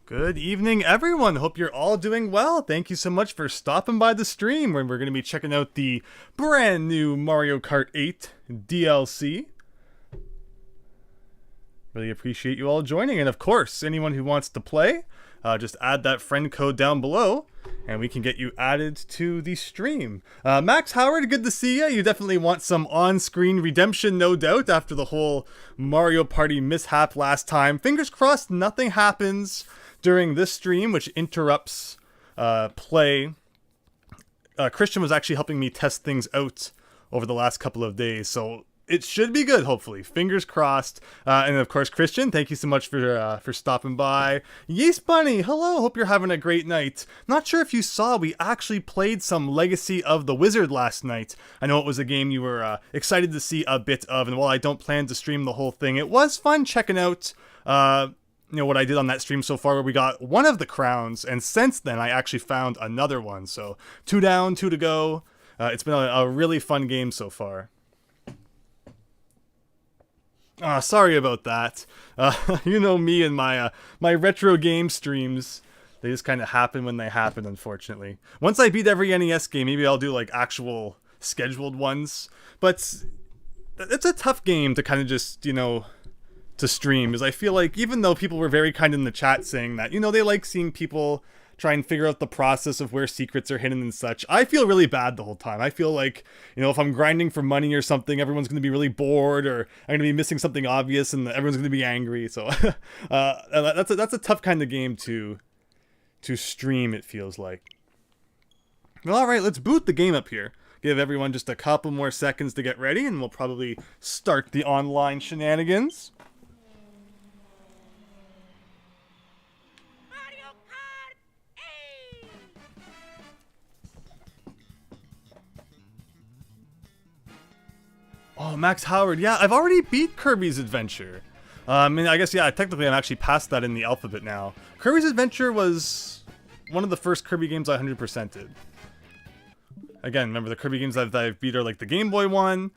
Good evening, everyone. Hope you're all doing well. Thank you so much for stopping by the stream where we're going to be checking out the brand new Mario Kart 8 DLC. Really appreciate you all joining. And of course, anyone who wants to play, just add that friend code down below and we can get you added to the stream. Max Howard, good to see you. You definitely want some on-screen redemption, no doubt, after the whole Mario Party mishap last time. Fingers crossed nothing happens during this stream, which interrupts play. Christian was actually helping me test things out over the last couple of days, so it should be good, hopefully. Fingers crossed. And of course, Christian, thank you so much for stopping by. Yeast Bunny, hello, hope you're having a great night. Not sure if you saw, we actually played some Legacy of the Wizard last night. I know it was a game you were excited to see a bit of, and while I don't plan to stream the whole thing, it was fun checking out what I did on that stream so far, where we got one of the crowns, and since then I actually found another one. So 2 down, 2 to go. It's been a really fun game so far. Sorry about that. You know me and my retro game streams. They just kind of happen when they happen, unfortunately. Once I beat every NES game, maybe I'll do like actual scheduled ones. But it's a tough game to kind of just, to stream, because I feel like even though people were very kind in the chat saying that, they like seeing people try and figure out the process of where secrets are hidden and such, I feel really bad the whole time. I feel like, if I'm grinding for money or something, everyone's going to be really bored, or I'm going to be missing something obvious and everyone's going to be angry. So that's a tough kind of game to stream, it feels like. Well, alright, let's boot the game up here. Give everyone just a couple more seconds to get ready, and we'll probably start the online shenanigans. Oh, Max Howard. Yeah, I've already beat Kirby's Adventure. I guess, yeah, technically I'm actually past that in the alphabet now. Kirby's Adventure was one of the first Kirby games I 100%ed. Again, remember the Kirby games that I've beat are like the Game Boy one,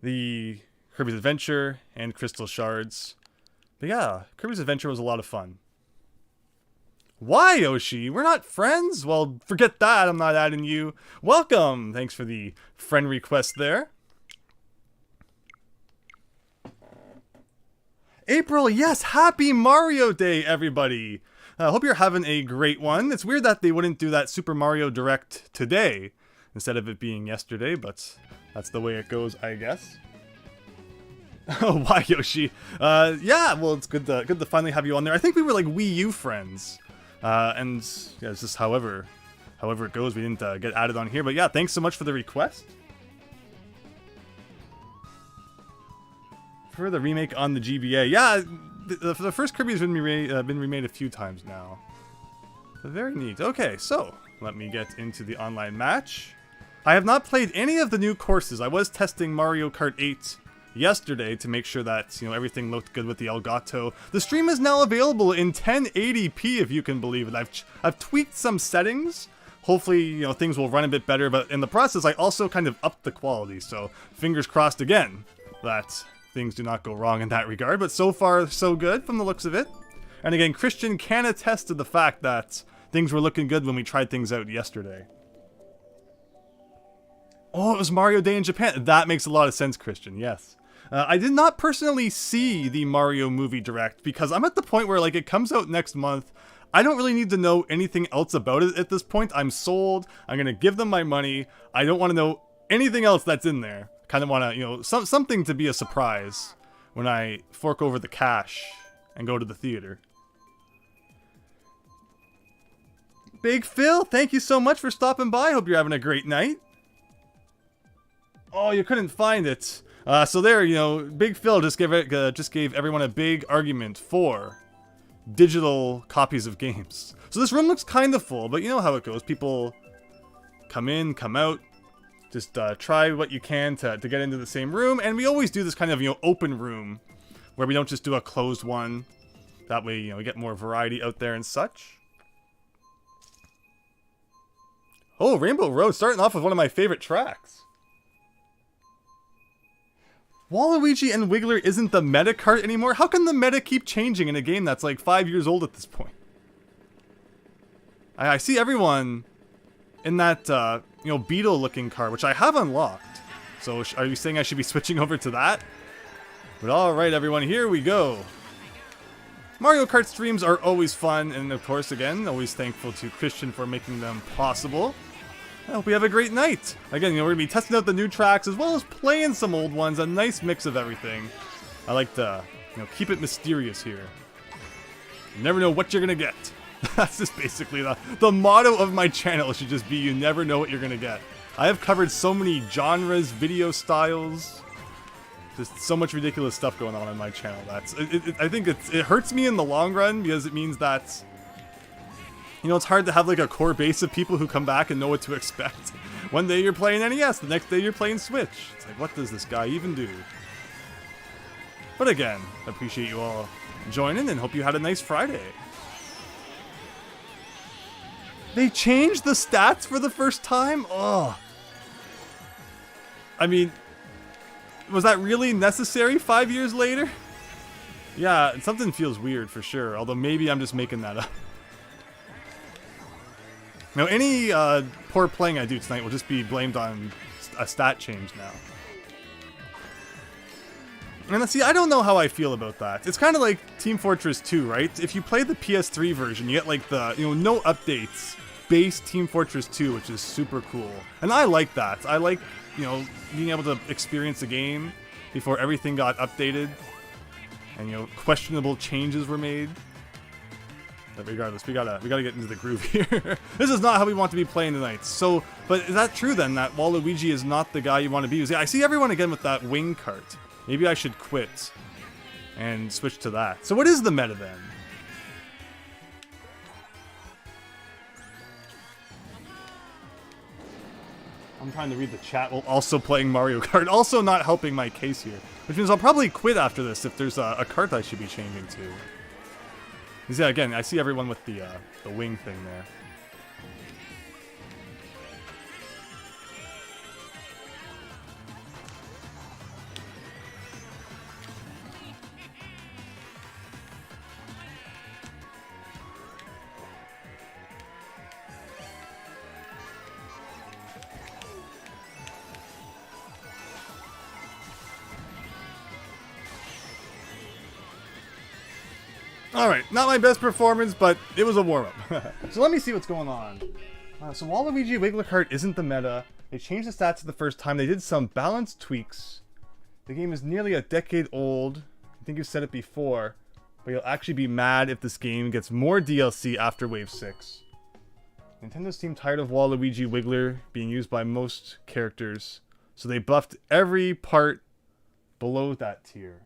the Kirby's Adventure, and Crystal Shards. But yeah, Kirby's Adventure was a lot of fun. Wayoshi, we're not friends? Well, forget that, I'm not adding you. Welcome! Thanks for the friend request there. April, yes, happy Mario Day, everybody. I hope you're having a great one. It's weird that they wouldn't do that Super Mario Direct today instead of it being yesterday, but that's the way it goes, I guess. Oh, why, Yoshi? Yeah, well, it's good to finally have you on there. I think we were like Wii U friends, and yeah, it's just however it goes. We didn't get added on here, but yeah, thanks so much for the request. For the remake on the GBA. Yeah, the first Kirby has been remade a few times now. But very neat. Okay, so let me get into the online match. I have not played any of the new courses. I was testing Mario Kart 8 yesterday to make sure that everything looked good with the Elgato. The stream is now available in 1080p, if you can believe it. I've tweaked some settings. Hopefully, things will run a bit better, but in the process, I also kind of upped the quality. So fingers crossed again that things do not go wrong in that regard, but so far so good from the looks of it. And again, Christian can attest to the fact that things were looking good when we tried things out yesterday. Oh, it was Mario Day in Japan. That makes a lot of sense, Christian, yes. I did not personally see the Mario movie Direct because I'm at the point where it comes out next month. I don't really need to know anything else about it at this point. I'm sold. I'm gonna give them my money. I don't want to know anything else that's in there. Kind of want to, something to be a surprise when I fork over the cash and go to the theater. Big Phil, thank you so much for stopping by. Hope you're having a great night. Oh, you couldn't find it. So there, Big Phil just gave everyone a big argument for digital copies of games. So this room looks kind of full, but you know how it goes. People come in, come out. Just try what you can to get into the same room. And we always do this kind of, open room where we don't just do a closed one. That way, we get more variety out there and such. Oh, Rainbow Road, starting off with one of my favorite tracks. Waluigi and Wiggler isn't the meta cart anymore? How can the meta keep changing in a game that's like 5 years old at this point? I see everyone in that, you know, beetle-looking car, which I have unlocked. So are you saying I should be switching over to that? But alright, everyone, here we go. Mario Kart streams are always fun, and of course, again, always thankful to Christian for making them possible. I hope we have a great night. Again, you know, we're going to be testing out the new tracks, as well as playing some old ones, a nice mix of everything. I like to, you know, keep it mysterious here. You never know what you're going to get. That's just basically the motto of my channel. Should just be, you never know what you're going to get. I have covered so many genres, video styles, just so much ridiculous stuff going on my channel. I think it hurts me in the long run, because it means that, you know, it's hard to have like a core base of people who come back and know what to expect. One day you're playing NES, the next day you're playing Switch. It's like, what does this guy even do? But again, I appreciate you all joining and hope you had a nice Friday. They changed the stats for the first time? Oh. I mean, was that really necessary 5 years later? Yeah, something feels weird for sure, although maybe I'm just making that up. Now, any poor playing I do tonight will just be blamed on a stat change now. And let's see, I don't know how I feel about that. It's kind of like Team Fortress 2, right? If you play the PS3 version, you get like the, you know, no updates, base Team Fortress 2, which is super cool. And I like that. I like, you know, being able to experience the game before everything got updated and, you know, questionable changes were made. But regardless, we gotta get into the groove here. This is not how we want to be playing tonight. So, but is that true then, that Waluigi is not the guy you want to be? I see everyone again with that wing cart. Maybe I should quit and switch to that. So what is the meta then? I'm trying to read the chat while also playing Mario Kart. Also not helping my case here. Which means I'll probably quit after this if there's a cart I should be changing to. Because yeah, again, I see everyone with the wing thing there. Alright, not my best performance, but it was a warm-up. So let me see what's going on. So Waluigi Wiggler Kart isn't the meta. They changed the stats the first time. They did some balance tweaks. The game is nearly a decade old. I think you've said it before. But you'll actually be mad if this game gets more DLC after Wave 6. Nintendo seemed tired of Waluigi Wiggler being used by most characters. So they buffed every part below that tier.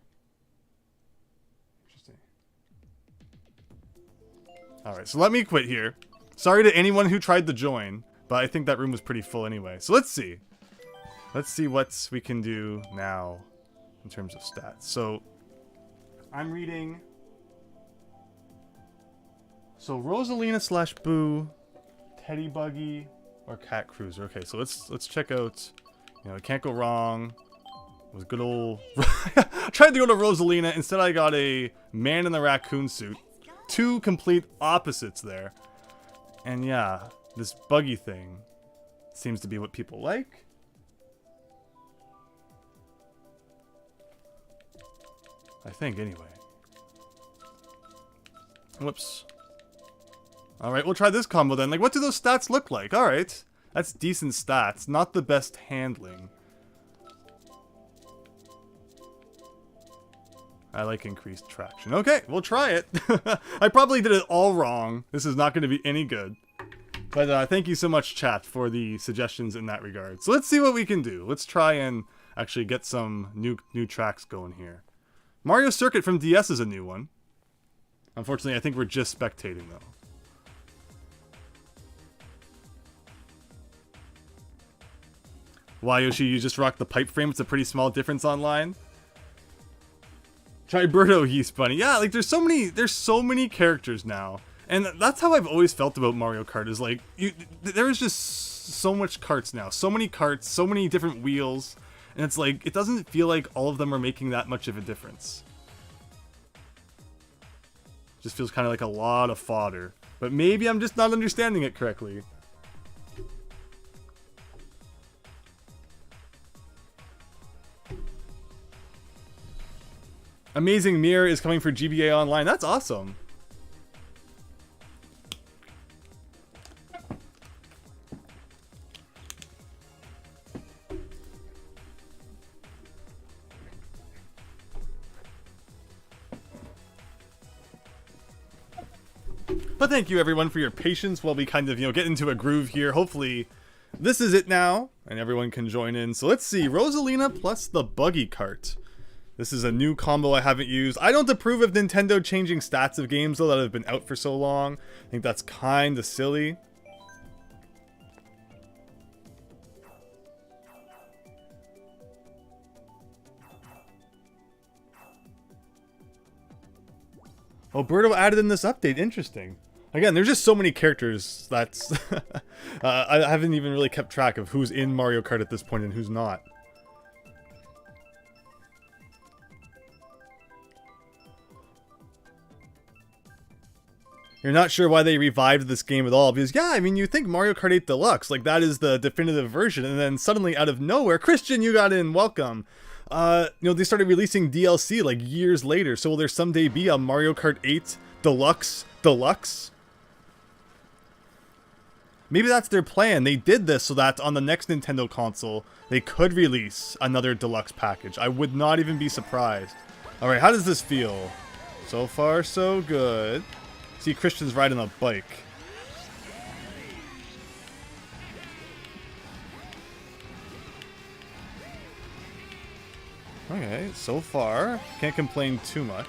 Alright, so let me quit here. Sorry to anyone who tried to join, but I think that room was pretty full anyway. So let's see. Let's see what we can do now in terms of stats. So, I'm reading... So, Rosalina slash Boo, Teddy Buggy, or Cat Cruiser. Okay, so let's check out... You know, it can't go wrong. It was good old... I tried to go to Rosalina, instead I got a man in the raccoon suit. Two complete opposites there. And yeah, this buggy thing seems to be what people like. I think, anyway. Whoops. Alright, we'll try this combo then. Like, what do those stats look like? Alright. That's decent stats. Not the best handling. I like increased traction. Okay, we'll try it. I probably did it all wrong. This is not going to be any good. But thank you so much, chat, for the suggestions in that regard. So let's see what we can do. Let's try and actually get some new tracks going here. Mario Circuit from DS is a new one. Unfortunately, I think we're just spectating, though. Wayoshi, you just rocked the pipe frame. It's a pretty small difference online. Triberto Yeast Bunny. Yeah, like there's so many characters now. And that's how I've always felt about Mario Kart, is like, there's just so much karts now. So many karts, so many different wheels. And it's like, it doesn't feel like all of them are making that much of a difference. Just feels kind of like a lot of fodder. But maybe I'm just not understanding it correctly. Amazing Mirror is coming for GBA Online. That's awesome. But thank you everyone for your patience while we kind of, get into a groove here. Hopefully this is it now and everyone can join in. So let's see, Rosalina plus the Buggy Cart. This is a new combo I haven't used. I don't approve of Nintendo changing stats of games though that have been out for so long. I think that's kind of silly. Oh, Birdo added in this update. Interesting. Again, there's just so many characters that's... I haven't even really kept track of who's in Mario Kart at this point and who's not. You're not sure why they revived this game at all, because yeah, I mean, you think Mario Kart 8 Deluxe, like that is the definitive version, and then suddenly out of nowhere, Christian, you got in, welcome. They started releasing DLC like years later, so will there someday be a Mario Kart 8 Deluxe? Maybe that's their plan. They did this so that on the next Nintendo console, they could release another Deluxe package. I would not even be surprised. Alright, how does this feel? So far, so good. See, Christian's riding a bike. Okay, so far, can't complain too much.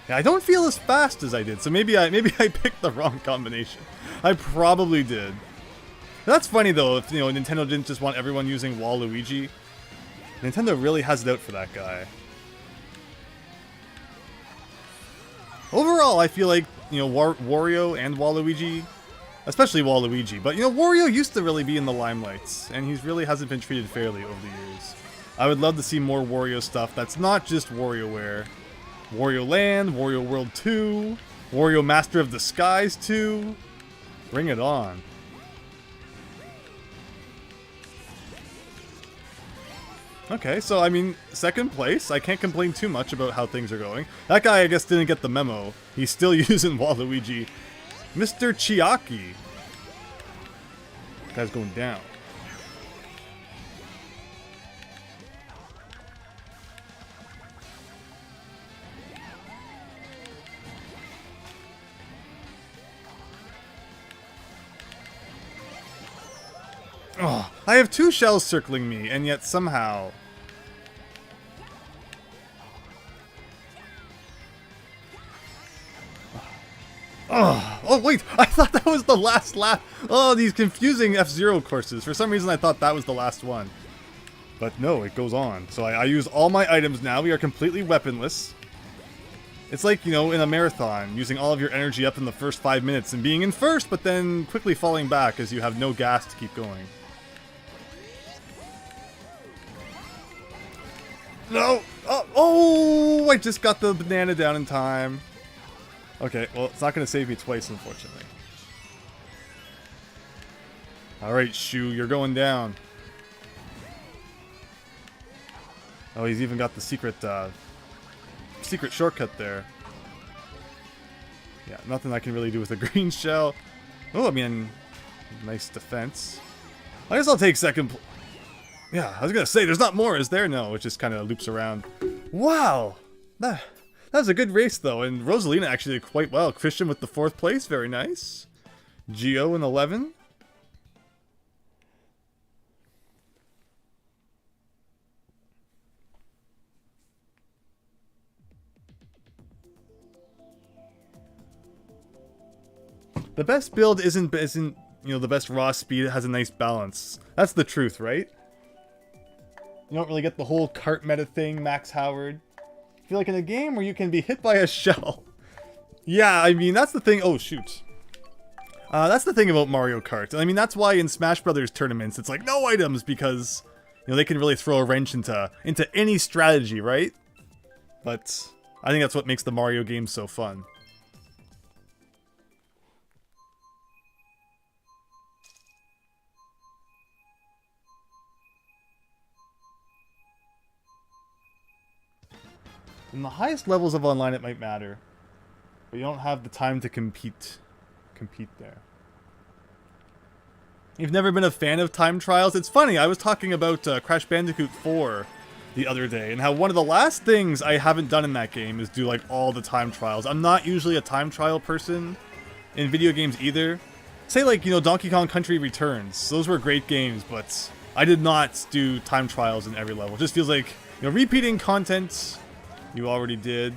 Yeah, I don't feel as fast as I did, so maybe I picked the wrong combination. I probably did. That's funny though, if Nintendo didn't just want everyone using Waluigi. Nintendo really has it out for that guy. Overall, I feel like, Wario and Waluigi, especially Waluigi, but, Wario used to really be in the limelights, and he really hasn't been treated fairly over the years. I would love to see more Wario stuff that's not just WarioWare. Wario Land, Wario World 2, Wario Master of the Skies 2. Bring it on. Okay, so I mean, second place. I can't complain too much about how things are going. That guy, I guess, didn't get the memo. He's still using Waluigi. Mr. Chiaki. Guy's going down. Oh, I have two shells circling me, and yet somehow... Oh, wait! I thought that was the last lap! Oh, these confusing F-Zero courses. For some reason, I thought that was the last one. But no, it goes on. So I use all my items now. We are completely weaponless. It's like, in a marathon, using all of your energy up in the first 5 minutes and being in first, but then quickly falling back as you have no gas to keep going. No! Oh, I just got the banana down in time. Okay, well, it's not going to save me twice, unfortunately. Alright, Shu, you're going down. Oh, he's even got the secret shortcut there. Yeah, nothing I can really do with a green shell. Oh, I mean, nice defense. I guess I'll take second place. Yeah, I was gonna say, there's not more, is there? No, it just kind of loops around. Wow! That was a good race, though, and Rosalina actually did quite well. Christian with the 4th place, very nice. Gio in 11. The best build isn't the best raw speed. It has a nice balance. That's the truth, right? You don't really get the whole cart meta thing, Max Howard. I feel like in a game where you can be hit by a shell. Yeah, I mean, that's the thing. Oh, shoot. That's the thing about Mario Kart. I mean, that's why in Smash Brothers tournaments, it's like, no items, because you know, they can really throw a wrench into any strategy, right? But I think that's what makes the Mario games so fun. In the highest levels of online, it might matter, but you don't have the time to compete there. You've never been a fan of time trials? It's funny, I was talking about Crash Bandicoot 4 the other day, and how one of the last things I haven't done in that game is do like all the time trials. I'm not usually a time trial person in video games either. Say like, you know, Donkey Kong Country Returns. Those were great games, but I did not do time trials in every level. It just feels like, you know, repeating content you already did.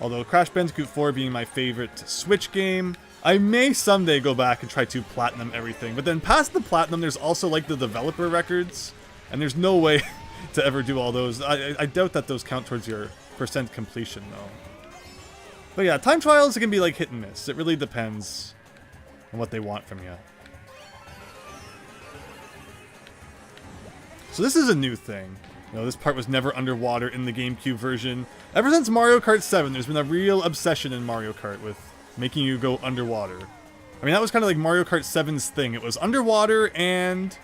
Although Crash Bandicoot 4 being my favorite Switch game, I may someday go back and try to platinum everything. But then past the platinum, there's also like the developer records, and there's no way to ever do all those. I doubt that those count towards your % completion though. But yeah, time trials can be like hit and miss. It really depends on what they want from you. So this is a new thing. You know, this part was never underwater in the GameCube version. Ever since Mario Kart 7, there's been a real obsession in Mario Kart with making you go underwater. I mean, that was kind of like Mario Kart 7's thing. It was underwater and,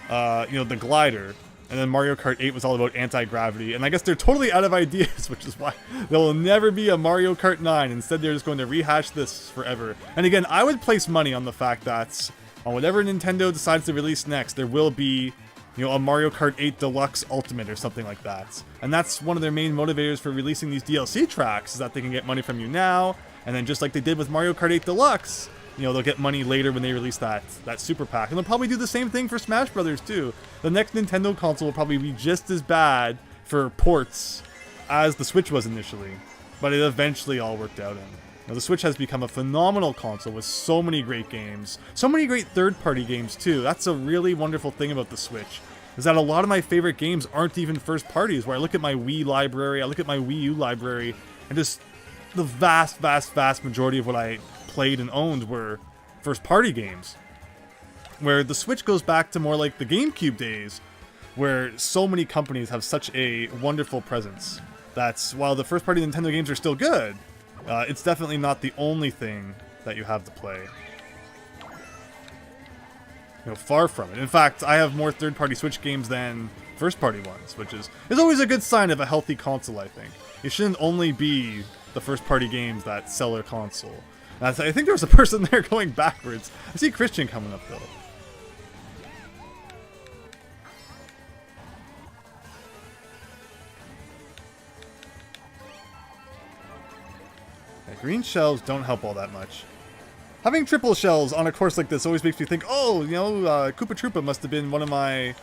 you know, the glider. And then Mario Kart 8 was all about anti-gravity. And I guess they're totally out of ideas, which is why there will never be a Mario Kart 9. Instead, they're just going to rehash this forever. And again, I would place money on the fact that on whatever Nintendo decides to release next, there will be, you know, a Mario Kart 8 Deluxe Ultimate or something like that. And that's one of their main motivators for releasing these DLC tracks, is that they can get money from you now, and then just like they did with Mario Kart 8 Deluxe, you know, they'll get money later when they release that Super Pack. And they'll probably do the same thing for Smash Brothers too. The next Nintendo console will probably be just as bad for ports as the Switch was initially, but it eventually all worked out in. Now, the Switch has become a phenomenal console with so many great games. So many great third-party games, too. That's a really wonderful thing about the Switch, is that a lot of my favorite games aren't even first parties, where I look at my Wii library, I look at my Wii U library, and just the vast, vast, vast majority of what I played and owned were first-party games. Where the Switch goes back to more like the GameCube days, where so many companies have such a wonderful presence. That's, while the first-party Nintendo games are still good, it's definitely not the only thing that you have to play. You know, far from it. In fact, I have more third-party Switch games than first-party ones, which is always a good sign of a healthy console, I think. It shouldn't only be the first-party games that sell a console. I think there was a person there going backwards. I see Christian coming up, though. Green shells don't help all that much. Having triple shells on a course like this always makes me think, oh, you know, Koopa Troopa must have been one of my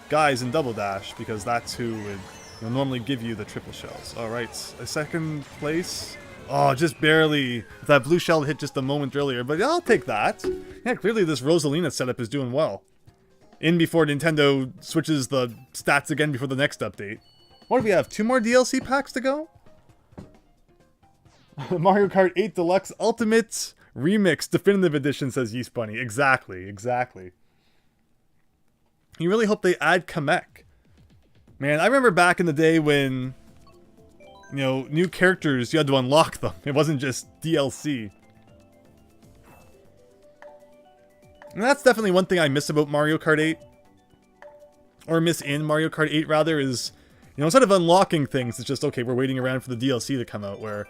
guys in Double Dash, because that's who would, you know, normally give you the triple shells. Alright, a second place. Oh, just barely. That blue shell hit just a moment earlier, but I'll take that. Yeah, clearly this Rosalina setup is doing well. In before Nintendo switches the stats again before the next update. What do we have? 2 more DLC packs to go? Mario Kart 8 Deluxe Ultimate Remix Definitive Edition, says Yeast Bunny. Exactly, exactly. You really hope they add Kamek. Man, I remember back in the day when, you know, new characters, you had to unlock them. It wasn't just DLC. And that's definitely one thing I miss about Mario Kart 8. Or miss in Mario Kart 8, rather, is, you know, instead of unlocking things, it's just, okay, we're waiting around for the DLC to come out, where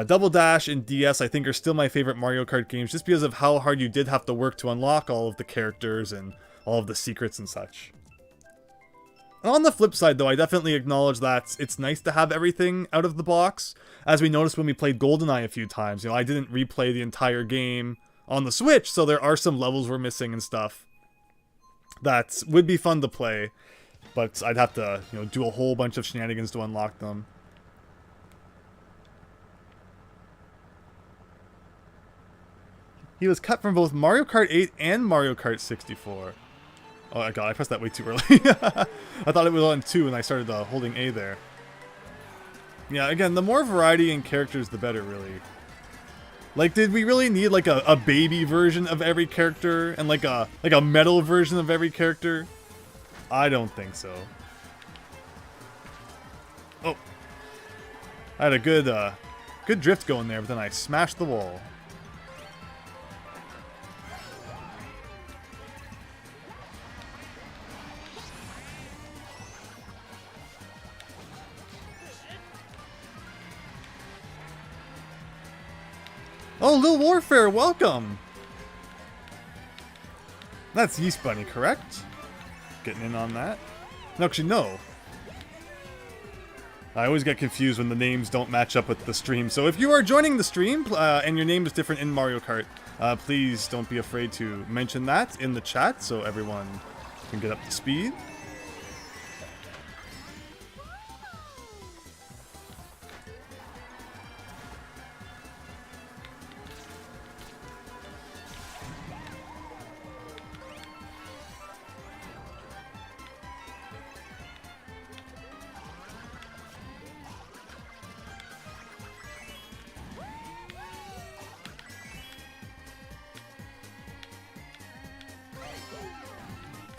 Double Dash and DS, I think, are still my favorite Mario Kart games, just because of how hard you did have to work to unlock all of the characters and all of the secrets and such. On the flip side, though, I definitely acknowledge that it's nice to have everything out of the box, as we noticed when we played GoldenEye a few times. You know, I didn't replay the entire game on the Switch, so there are some levels we're missing and stuff that would be fun to play, but I'd have to, you know, do a whole bunch of shenanigans to unlock them. He was cut from both Mario Kart 8 and Mario Kart 64. Oh my god, I pressed that way too early. I thought it was on 2 and I started holding A there. Yeah, again, the more variety in characters, the better, really. Like, did we really need, like, a baby version of every character? And, like a metal version of every character? I don't think so. Oh. I had a good drift going there, but then I smashed the wall. Oh, Lil Warfare, welcome! That's Yeast Bunny, correct? Getting in on that. No, actually, no. I always get confused when the names don't match up with the stream. So if you are joining the stream and your name is different in Mario Kart, please don't be afraid to mention that in the chat so everyone can get up to speed.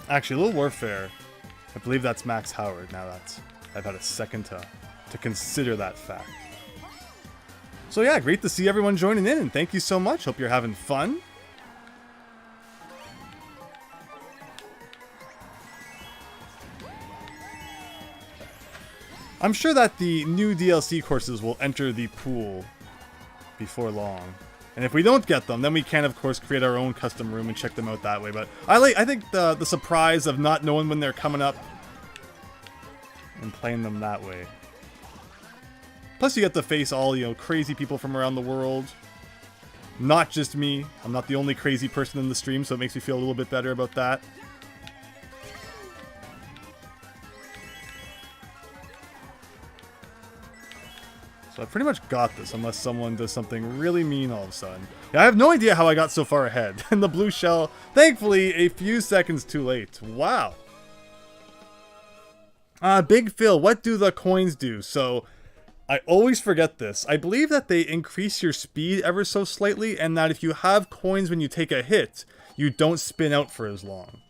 Actually, Little Warfare, I believe that's Max Howard. Now that I've had a second to consider that fact. So yeah, great to see everyone joining in, and thank you so much. Hope you're having fun. I'm sure that the new DLC courses will enter the pool before long. And if we don't get them, then we can, of course, create our own custom room and check them out that way. But I think the surprise of not knowing when they're coming up and playing them that way. Plus, you get to face all, you know, crazy people from around the world. Not just me. I'm not the only crazy person in the stream, so it makes me feel a little bit better about that. So I pretty much got this, unless someone does something really mean all of a sudden. Yeah, I have no idea how I got so far ahead. And the blue shell, thankfully, a few seconds too late. Wow. Big Phil, what do the coins do? So, I always forget this. I believe that they increase your speed ever so slightly, and that if you have coins when you take a hit, you don't spin out for as long.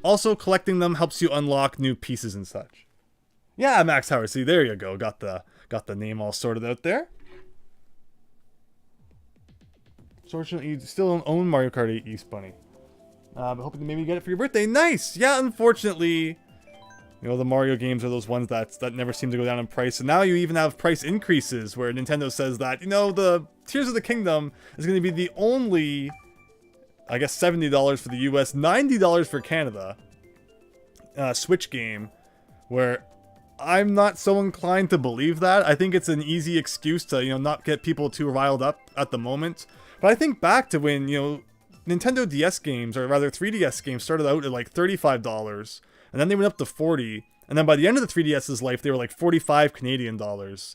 Also, collecting them helps you unlock new pieces and such. Yeah, Max Howard. See, there you go. Got the name all sorted out there. Fortunately, you still don't own Mario Kart 8 Yeast Bunny. But hoping to maybe get it for your birthday. Nice! Yeah, unfortunately, you know, the Mario games are those ones that never seem to go down in price. And now you even have price increases where Nintendo says that, you know, the Tears of the Kingdom is going to be the only, I guess, $70 for the US, $90 for Canada Switch game, where I'm not so inclined to believe that. I think it's an easy excuse to, you know, not get people too riled up at the moment. But I think back to when, you know, Nintendo DS games, or rather 3DS games, started out at like $35, and then they went up to $40, and then by the end of the 3DS's life, they were like 45 Canadian dollars.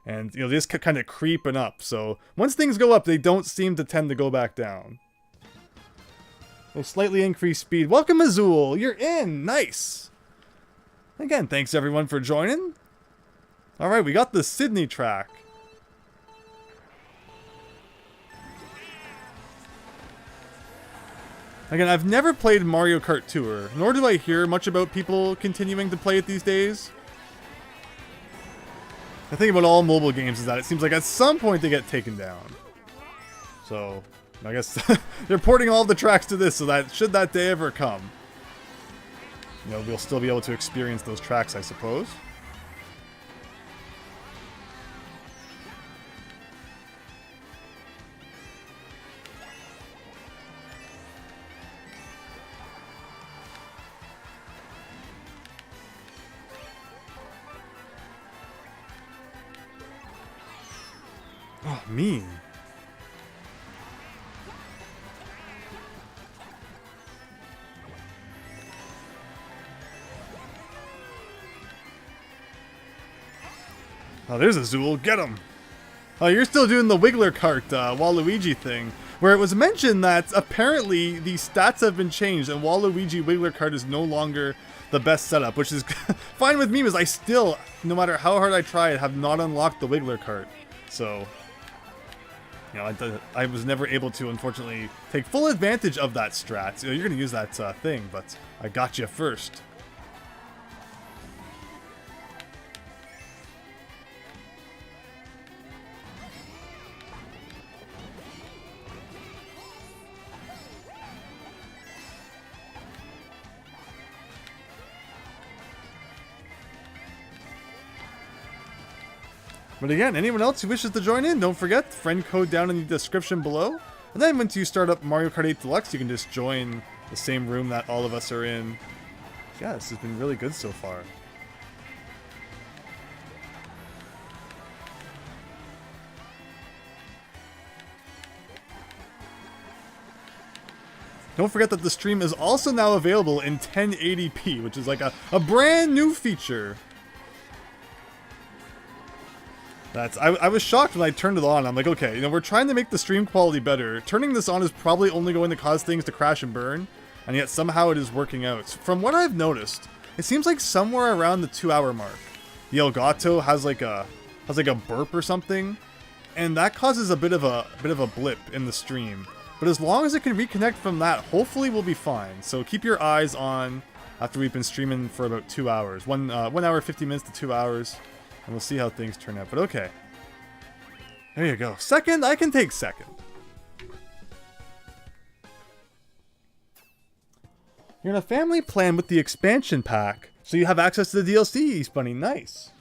And, you know, they just kept kind of creeping up. So once things go up, they don't seem to tend to go back down. They slightly increased speed. Welcome, Azul! You're in! Nice! Again, thanks everyone for joining. Alright, we got the Sydney track. Again, I've never played Mario Kart Tour, nor do I hear much about people continuing to play it these days. The thing about all mobile games is that it seems like at some point they get taken down. So, I guess they're porting all the tracks to this so that should that day ever come, you know, we'll still be able to experience those tracks, I suppose. Oh, mean. Oh, there's Azul. Get him! Oh, you're still doing the Wiggler Kart Waluigi thing, where it was mentioned that apparently the stats have been changed and Waluigi Wiggler Kart is no longer the best setup, which is fine with me, because I still, no matter how hard I try, have not unlocked the Wiggler Kart. So, You know, I was never able to, unfortunately, take full advantage of that strat. You know, you're going to use that thing, but I got you first. But again, anyone else who wishes to join in, don't forget, friend code down in the description below. And then once you start up Mario Kart 8 Deluxe, you can just join the same room that all of us are in. Yeah, this has been really good so far. Don't forget that the stream is also now available in 1080p, which is like a brand new feature. I was shocked when I turned it on. I'm like, okay, you know, we're trying to make the stream quality better. Turning this on is probably only going to cause things to crash and burn, and yet somehow it is working out. From what I've noticed, it seems like somewhere around the 2-hour mark, the Elgato has like a burp or something, and that causes a bit of a blip in the stream. But as long as it can reconnect from that, hopefully we'll be fine. So keep your eyes on after we've been streaming for about 2 hours, 1 hour 50 minutes to 2 hours. And we'll see how things turn out. But okay. There you go. Second, I can take second. You're in a family plan with the expansion pack, so you have access to the DLC, East Bunny. Nice.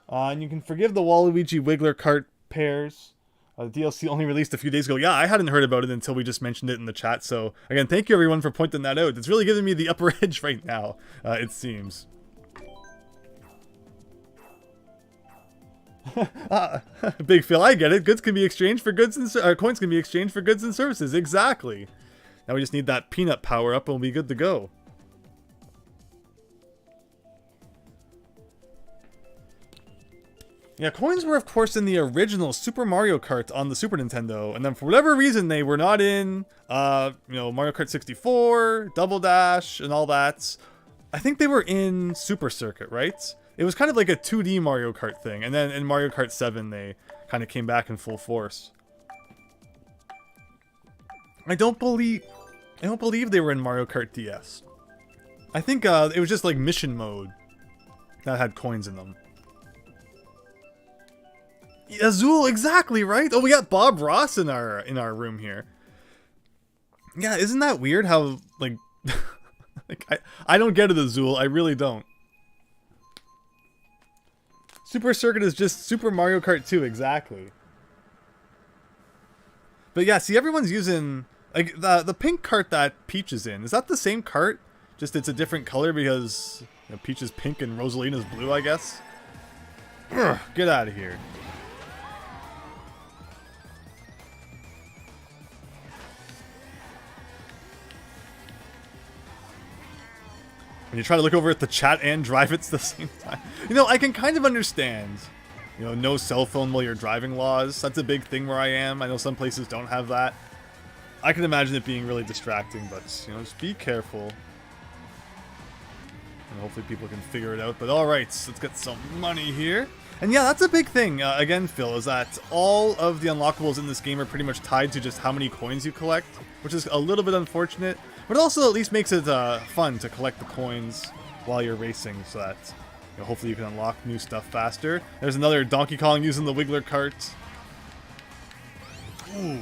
And you can forgive the Waluigi Wiggler Kart pairs. The DLC only released a few days ago. Yeah, I hadn't heard about it until we just mentioned it in the chat. So, again, thank you everyone for pointing that out. It's really giving me the upper edge right now, it seems. Big Phil, I get it. Goods can be exchanged for goods and coins can be exchanged for goods and services. Exactly. Now we just need that peanut power up and we'll be good to go. Yeah, coins were of course in the original Super Mario Kart on the Super Nintendo, and then for whatever reason they were not in you know, Mario Kart 64, Double Dash, and all that. I think they were in Super Circuit, right? It was kind of like a 2D Mario Kart thing, and then in Mario Kart 7 they kind of came back in full force. I don't believe they were in Mario Kart DS. I think it was just like mission mode that had coins in them. Azul, exactly, right? Oh, we got Bob Ross in our room here. Yeah, isn't that weird how like like I don't get it, Azul. I really don't. Super Circuit is just Super Mario Kart 2, exactly. But yeah, see, everyone's using like the pink cart that Peach is in. Is that the same cart? Just it's a different color because you know, Peach is pink and Rosalina's blue, I guess. Ugh, get out of here. When you try to look over at the chat and drive it at the same time. You know, I can kind of understand, you know, no cell phone while you're driving laws. That's a big thing where I am. I know some places don't have that. I can imagine it being really distracting, but, you know, just be careful. And hopefully people can figure it out. But alright, let's get some money here. And yeah, that's a big thing, again, Phil, is that all of the unlockables in this game are pretty much tied to just how many coins you collect, which is a little bit unfortunate. But also at least makes it fun to collect the coins while you're racing, so that you know, hopefully you can unlock new stuff faster. There's another Donkey Kong using the Wiggler cart. Ooh.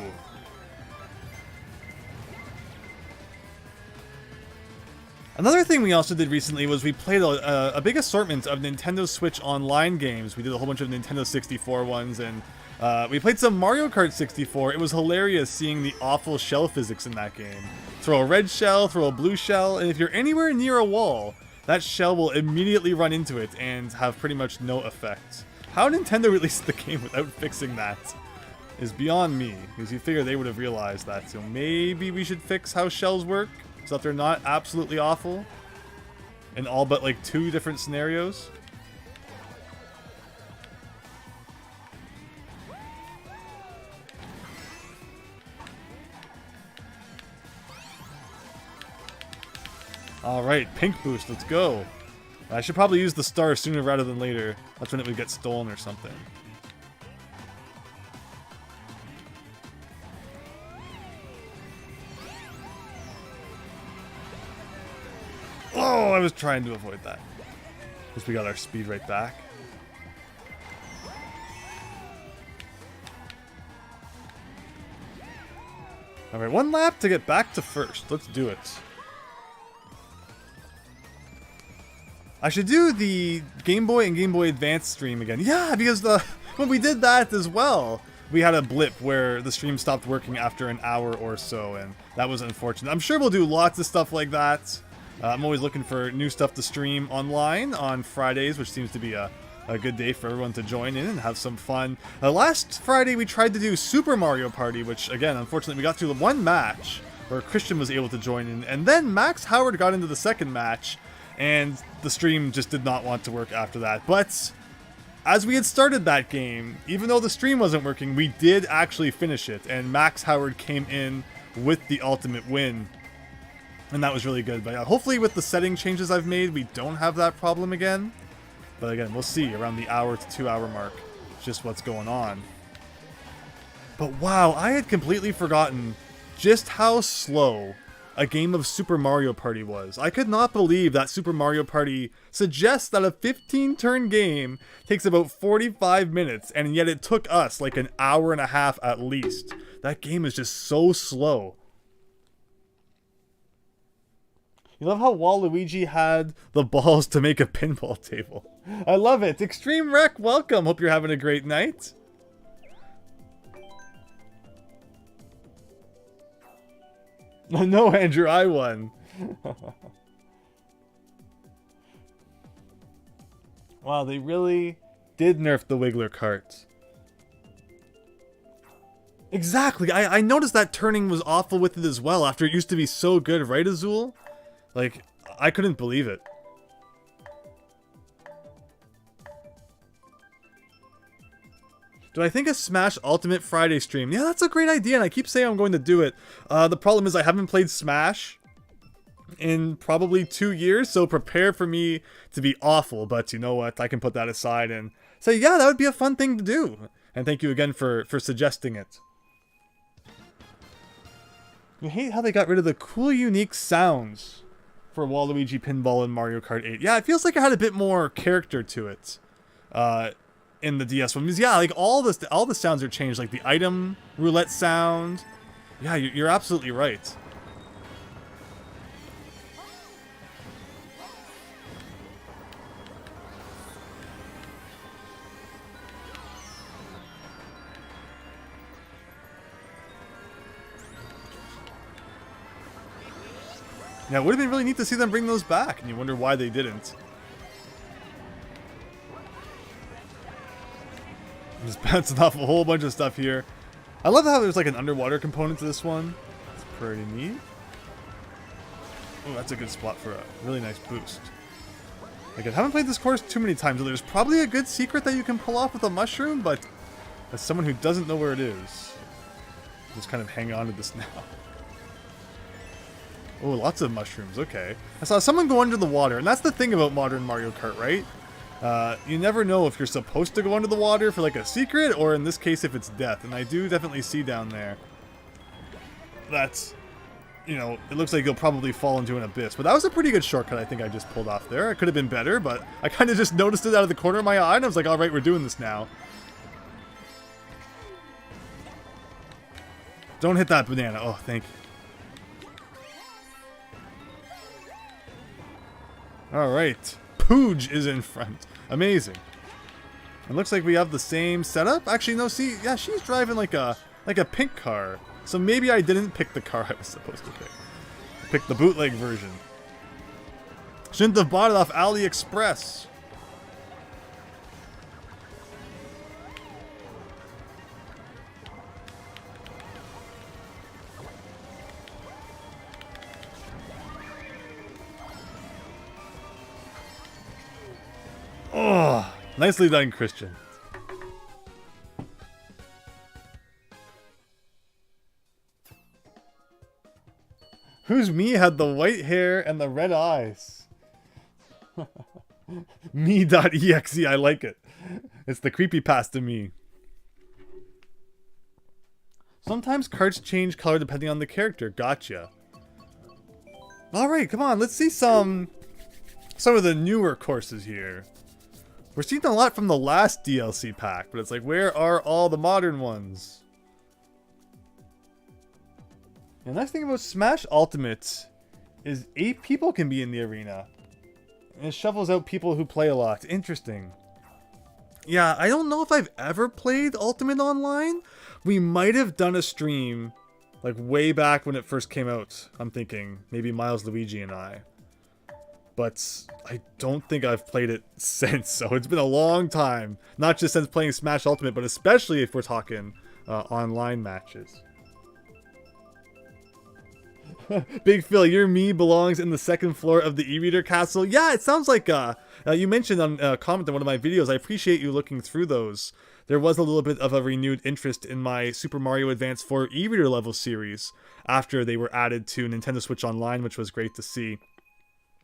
Another thing we also did recently was we played a big assortment of Nintendo Switch Online games. We did a whole bunch of Nintendo 64 ones, and we played some Mario Kart 64. It was hilarious seeing the awful shell physics in that game. Throw a red shell, throw a blue shell, and if you're anywhere near a wall, that shell will immediately run into it and have pretty much no effect. How Nintendo released the game without fixing that is beyond me, because you figure they would have realized that. So maybe we should fix how shells work, so that they're not absolutely awful in all but like 2 different scenarios. Alright, pink boost, let's go. I should probably use the star sooner rather than later. That's when it would get stolen or something. Oh, I was trying to avoid that. Guess we got our speed right back. Alright, one lap to get back to first. Let's do it. I should do the Game Boy and Game Boy Advance stream again. Yeah, because when we did that as well, we had a blip where the stream stopped working after an hour or so, and that was unfortunate. I'm sure we'll do lots of stuff like that. I'm always looking for new stuff to stream online on Fridays, which seems to be a good day for everyone to join in and have some fun. Last Friday we tried to do Super Mario Party, which again, unfortunately, we got through the one match where Christian was able to join in, and then Max Howard got into the second match, and the stream just did not want to work after that. But as we had started that game, even though the stream wasn't working, we did actually finish it, and Max Howard came in with the ultimate win. And that was really good. But hopefully with the setting changes I've made, we don't have that problem again. But again, we'll see around the hour to 2 hour mark just what's going on. But wow, I had completely forgotten just how slow a game of Super Mario Party was. I could not believe that Super Mario Party suggests that a 15-turn game takes about 45 minutes, and yet it took us like an hour and a half at least. That game is just so slow. You love how Waluigi had the balls to make a pinball table. I love it. Extreme Wreck, welcome. Hope you're having a great night. No, Andrew, I won. Wow, they really did nerf the Wiggler carts. Exactly. I noticed that turning was awful with it as well after it used to be so good, right, Azul? Like, I couldn't believe it. Do I think a Smash Ultimate Friday stream? Yeah, that's a great idea, and I keep saying I'm going to do it. The problem is I haven't played Smash in probably 2 years, so prepare for me to be awful. But you know what? I can put that aside and say, yeah, that would be a fun thing to do. And thank you again for suggesting it. You hate how they got rid of the cool, unique sounds for Waluigi Pinball in Mario Kart 8. Yeah, it feels like it had a bit more character to it in the DS one. Because yeah, like all the sounds are changed, like the item roulette sound. Yeah, you're absolutely right. Yeah, it would have been really neat to see them bring those back, and you wonder why they didn't. I'm just bouncing off a whole bunch of stuff here. I love how there's like an underwater component to this one. It's pretty neat. Oh, that's a good spot for a really nice boost. Like, I haven't played this course too many times, so there's probably a good secret that you can pull off with a mushroom, but as someone who doesn't know where it is, just kind of hang on to this now. Oh, lots of mushrooms, okay. I saw someone go under the water, and that's the thing about modern Mario Kart, right? You never know if you're supposed to go under the water for like a secret, or in this case if it's death. And I do definitely see down there that's, you know, it looks like you'll probably fall into an abyss. But that was a pretty good shortcut I think I just pulled off there. It could have been better, but I kind of just noticed it out of the corner of my eye, and I was like, alright, we're doing this now. Don't hit that banana. Oh, thank you. Alright, Pooj is in front. Amazing. It looks like we have the same setup. Actually, no, see, yeah, she's driving like a pink car. So maybe I didn't pick the car I was supposed to pick. I picked the bootleg version. Shouldn't have bought it off AliExpress. Oh, nicely done, Christian. Who's me had the white hair and the red eyes? Me.exe, I like it. It's the creepypasta me. Sometimes cards change color depending on the character. Gotcha. Alright, come on, let's see some some of the newer courses here. We're seeing a lot from the last DLC pack, but it's like, where are all the modern ones? The nice thing about Smash Ultimate is 8 people can be in the arena. And it shuffles out people who play a lot. Interesting. Yeah, I don't know if I've ever played Ultimate Online. We might have done a stream, like way back when it first came out. I'm thinking, maybe Miles, Luigi, and I. But I don't think I've played it since, so it's been a long time. Not just since playing Smash Ultimate, but especially if we're talking online matches. Big Phil, your me belongs in the second floor of the e-reader castle. Yeah, it sounds like you mentioned on a comment in one of my videos. I appreciate you looking through those. There was a little bit of a renewed interest in my Super Mario Advance 4 e-reader level series after they were added to Nintendo Switch Online, which was great to see.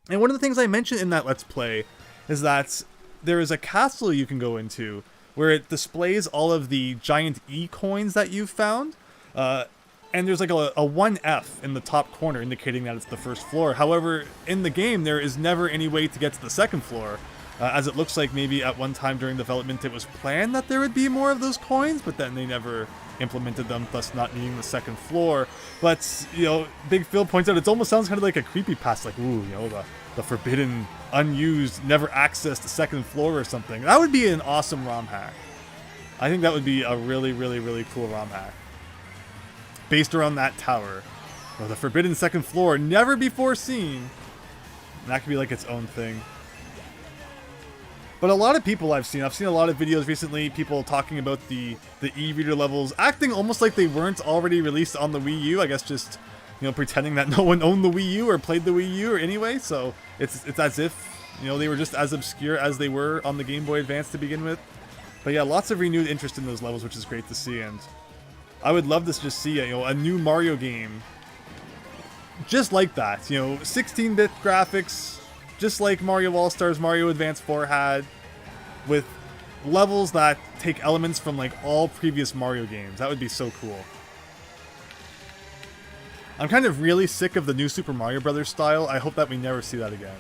And one of the things I mentioned in that Let's Play is that there is a castle you can go into where it displays all of the giant E-coins that you've found. And there's like a 1F in the top corner indicating that it's the first floor. However, in the game, there is never any way to get to the second floor. As it looks like maybe at one time during development it was planned that there would be more of those coins, but then they never implemented them, thus not needing the second floor. But, you know, Big Phil points out it almost sounds kind of like a creepypasta, like, ooh, you know, the forbidden, unused, never accessed second floor or something. That would be an awesome ROM hack. I think that would be a really, really, really cool ROM hack. Based around that tower. You know, the forbidden second floor, never before seen. And that could be like its own thing. But a lot of people I've seen a lot of videos recently, people talking about the e-reader levels, acting almost like they weren't already released on the Wii U. I guess just, you know, pretending that no one owned the Wii U or played the Wii U or anyway. So it's as if, you know, they were just as obscure as they were on the Game Boy Advance to begin with. But yeah, lots of renewed interest in those levels, which is great to see. And I would love to just see a new Mario game just like that. You know, 16-bit graphics, just like Mario All-Stars, Mario Advance 4 had, with levels that take elements from like all previous Mario games. That would be so cool. I'm kind of really sick of the new Super Mario Bros. Style. I hope that we never see that again.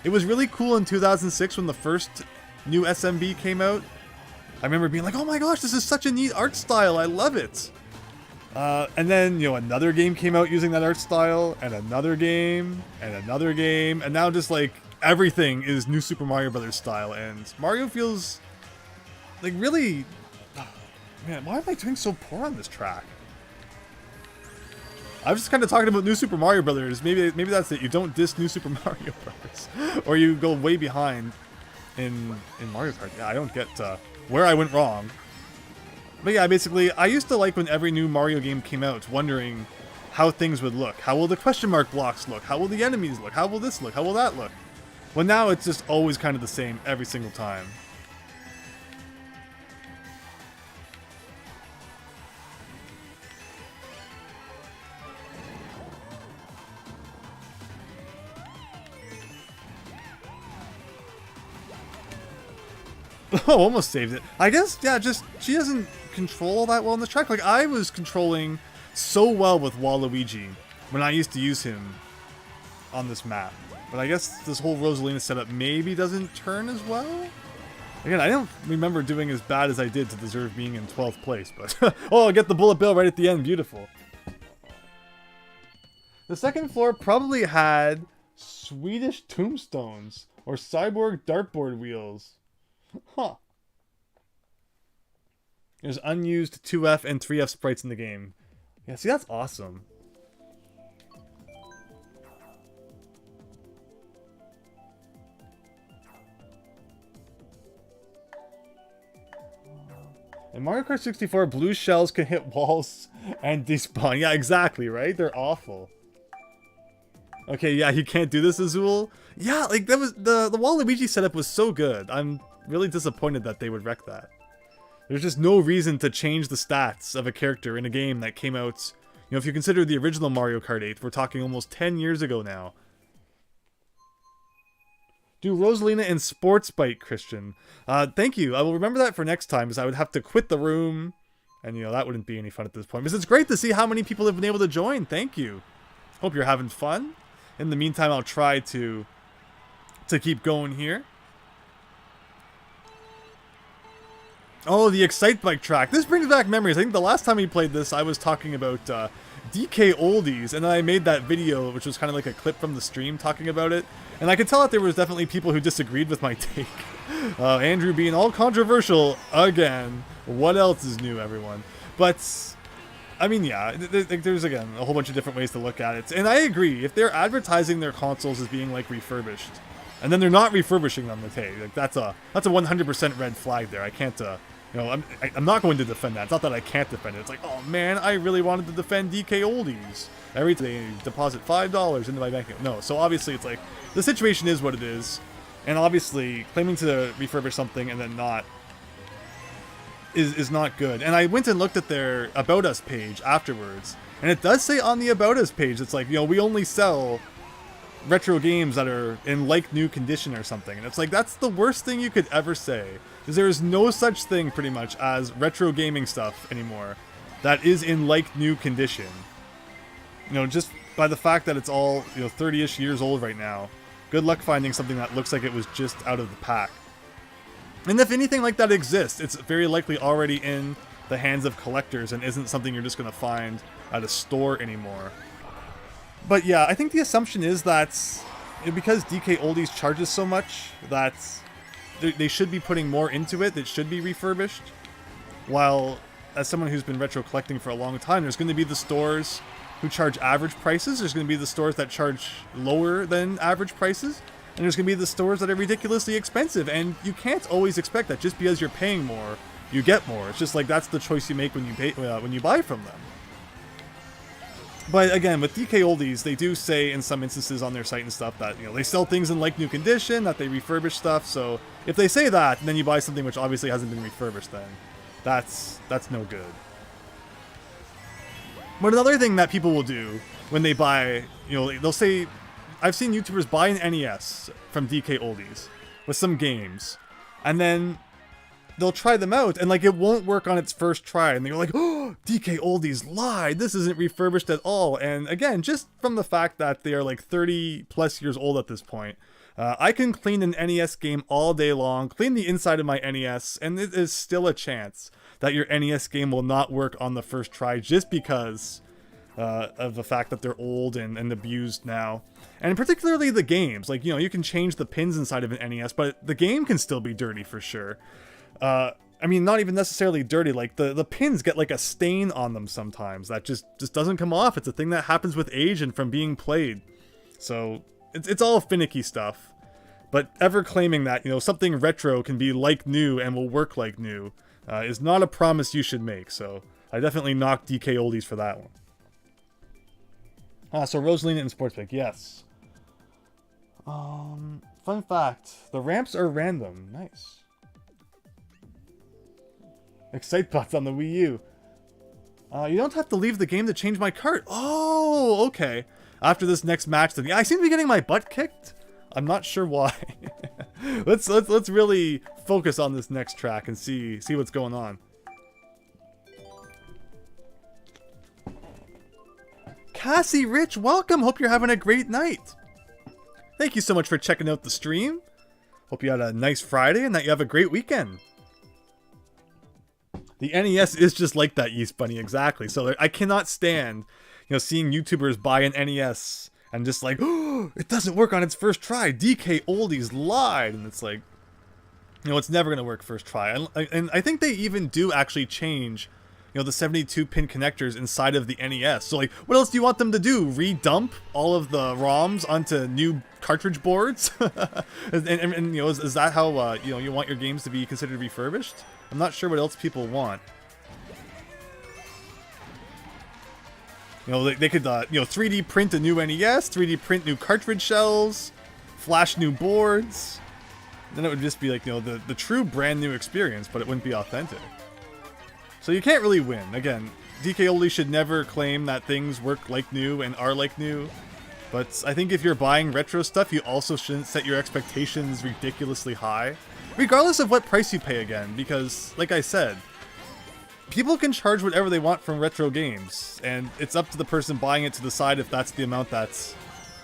It was really cool in 2006 when the first new SMB came out. I remember being like, oh my gosh, this is such a neat art style. I love it. And then, you know, another game came out using that art style, and another game, and now just like everything is new Super Mario Bros. Style, and Mario feels like really, man, why am I doing so poor on this track? I was just kind of talking about new Super Mario Bros. Maybe that's it. You don't diss new Super Mario Bros. Or you go way behind in Mario Kart. Yeah, I don't get where I went wrong. But yeah, basically, I used to like when every new Mario game came out, wondering how things would look. How will the question mark blocks look? How will the enemies look? How will this look? How will that look? Well, now it's just always kind of the same every single time. Oh, almost saved it. I guess, yeah, just, she doesn't control all that well in this track. Like, I was controlling so well with Waluigi when I used to use him on this map. But I guess this whole Rosalina setup maybe doesn't turn as well? Again, I don't remember doing as bad as I did to deserve being in 12th place, but... oh, I get the bullet bill right at the end. Beautiful. The second floor probably had Swedish tombstones or cyborg dartboard wheels. Huh. There's unused 2F and 3F sprites in the game. Yeah, see, that's awesome. In Mario Kart 64, blue shells can hit walls and despawn. Yeah, exactly, right? They're awful. Okay, yeah, you can't do this, Azul. Yeah, like, that was the Waluigi setup was so good. I'm really disappointed that they would wreck that. There's just no reason to change the stats of a character in a game that came out, you know, if you consider the original Mario Kart 8, we're talking almost 10 years ago now. Do Rosalina in Sports Bike, Christian. Thank you. I will remember that for next time, because I would have to quit the room, and, you know, that wouldn't be any fun at this point. Because it's great to see how many people have been able to join. Thank you. Hope you're having fun. In the meantime, I'll try to to keep going here. Oh, the Excite Bike track. This brings back memories. I think the last time we played this, I was talking about DK Oldies, and then I made that video, which was kind of like a clip from the stream talking about it. And I could tell that there was definitely people who disagreed with my take. Andrew being all controversial again. What else is new, everyone? But, I mean, yeah, there's, again, a whole bunch of different ways to look at it. And I agree, if they're advertising their consoles as being, like, refurbished, and then they're not refurbishing them, like, that's a 100% red flag there. I can't, you know, I'm not going to defend that. It's not that I can't defend it. It's like, oh man, I really wanted to defend DK Oldies. Every day they deposit $5 into my bank account. No, so obviously it's like, the situation is what it is. And obviously, claiming to refurbish something and then not is not good. And I went and looked at their About Us page afterwards. And it does say on the About Us page, it's like, you know, we only sell retro games that are in like new condition or something. And it's like, that's the worst thing you could ever say. Because there is no such thing, pretty much, as retro gaming stuff anymore that is in like new condition. You know, just by the fact that it's all, you know, 30-ish years old right now. Good luck finding something that looks like it was just out of the pack. And if anything like that exists, it's very likely already in the hands of collectors and isn't something you're just going to find at a store anymore. But yeah, I think the assumption is that, you know, because DK Oldies charges so much, that they should be putting more into it, that should be refurbished. While, as someone who's been retro collecting for a long time, there's going to be the stores who charge average prices, there's going to be the stores that charge lower than average prices, and there's going to be the stores that are ridiculously expensive, and you can't always expect that just because you're paying more, you get more. It's just like, that's the choice you make when you pay, when you buy from them. But again, with DK Oldies, they do say in some instances on their site and stuff that, you know, they sell things in like new condition, that they refurbish stuff. So if they say that, and then you buy something which obviously hasn't been refurbished, then that's no good. But another thing that people will do when they buy, you know, they'll say, I've seen YouTubers buy an NES from DK Oldies with some games, and then they'll try them out, and like it won't work on its first try, and they're like, oh, DK Oldies lied, this isn't refurbished at all. And again, just from the fact that they are like 30 plus years old at this point, I can clean an NES game all day long, clean the inside of my NES, and it is still a chance that your NES game will not work on the first try just because of the fact that they're old and abused now. And particularly the games, like, you know, you can change the pins inside of an NES, but the game can still be dirty for sure. I mean, not even necessarily dirty, like the pins get like a stain on them sometimes that just doesn't come off. It's a thing that happens with age and from being played. So it's all finicky stuff. But ever claiming that, you know, something retro can be like new and will work like new is not a promise you should make. So I definitely knock DK Oldies for that one. So Rosalina and Sportspick, yes. Fun fact, the ramps are random. Nice. Excitebots on the Wii U. You don't have to leave the game to change my cart. Oh, okay. After this next match, then I seem to be getting my butt kicked. I'm not sure why. let's really focus on this next track and see what's going on. Cassie Rich, welcome. Hope you're having a great night. Thank you so much for checking out the stream. Hope you had a nice Friday and that you have a great weekend. The NES is just like that, Yeast Bunny, exactly. So I cannot stand, you know, seeing YouTubers buy an NES and just like, oh, it doesn't work on its first try. DK Oldies lied. And it's like, you know, it's never going to work first try. And I think they even do actually change, you know, the 72-pin connectors inside of the NES. So like, what else do you want them to do? Redump all of the ROMs onto new cartridge boards? and you know, is that how, you know, you want your games to be considered refurbished? I'm not sure what else people want. You know, they could, you know, 3D print a new NES, 3D print new cartridge shells, flash new boards. Then it would just be like, you know, the true brand new experience, but it wouldn't be authentic. So you can't really win. Again, DK Oldies should never claim that things work like new and are like new. But I think if you're buying retro stuff, you also shouldn't set your expectations ridiculously high. Regardless of what price you pay again, because, like I said, people can charge whatever they want from retro games, and it's up to the person buying it to decide if that's the amount that's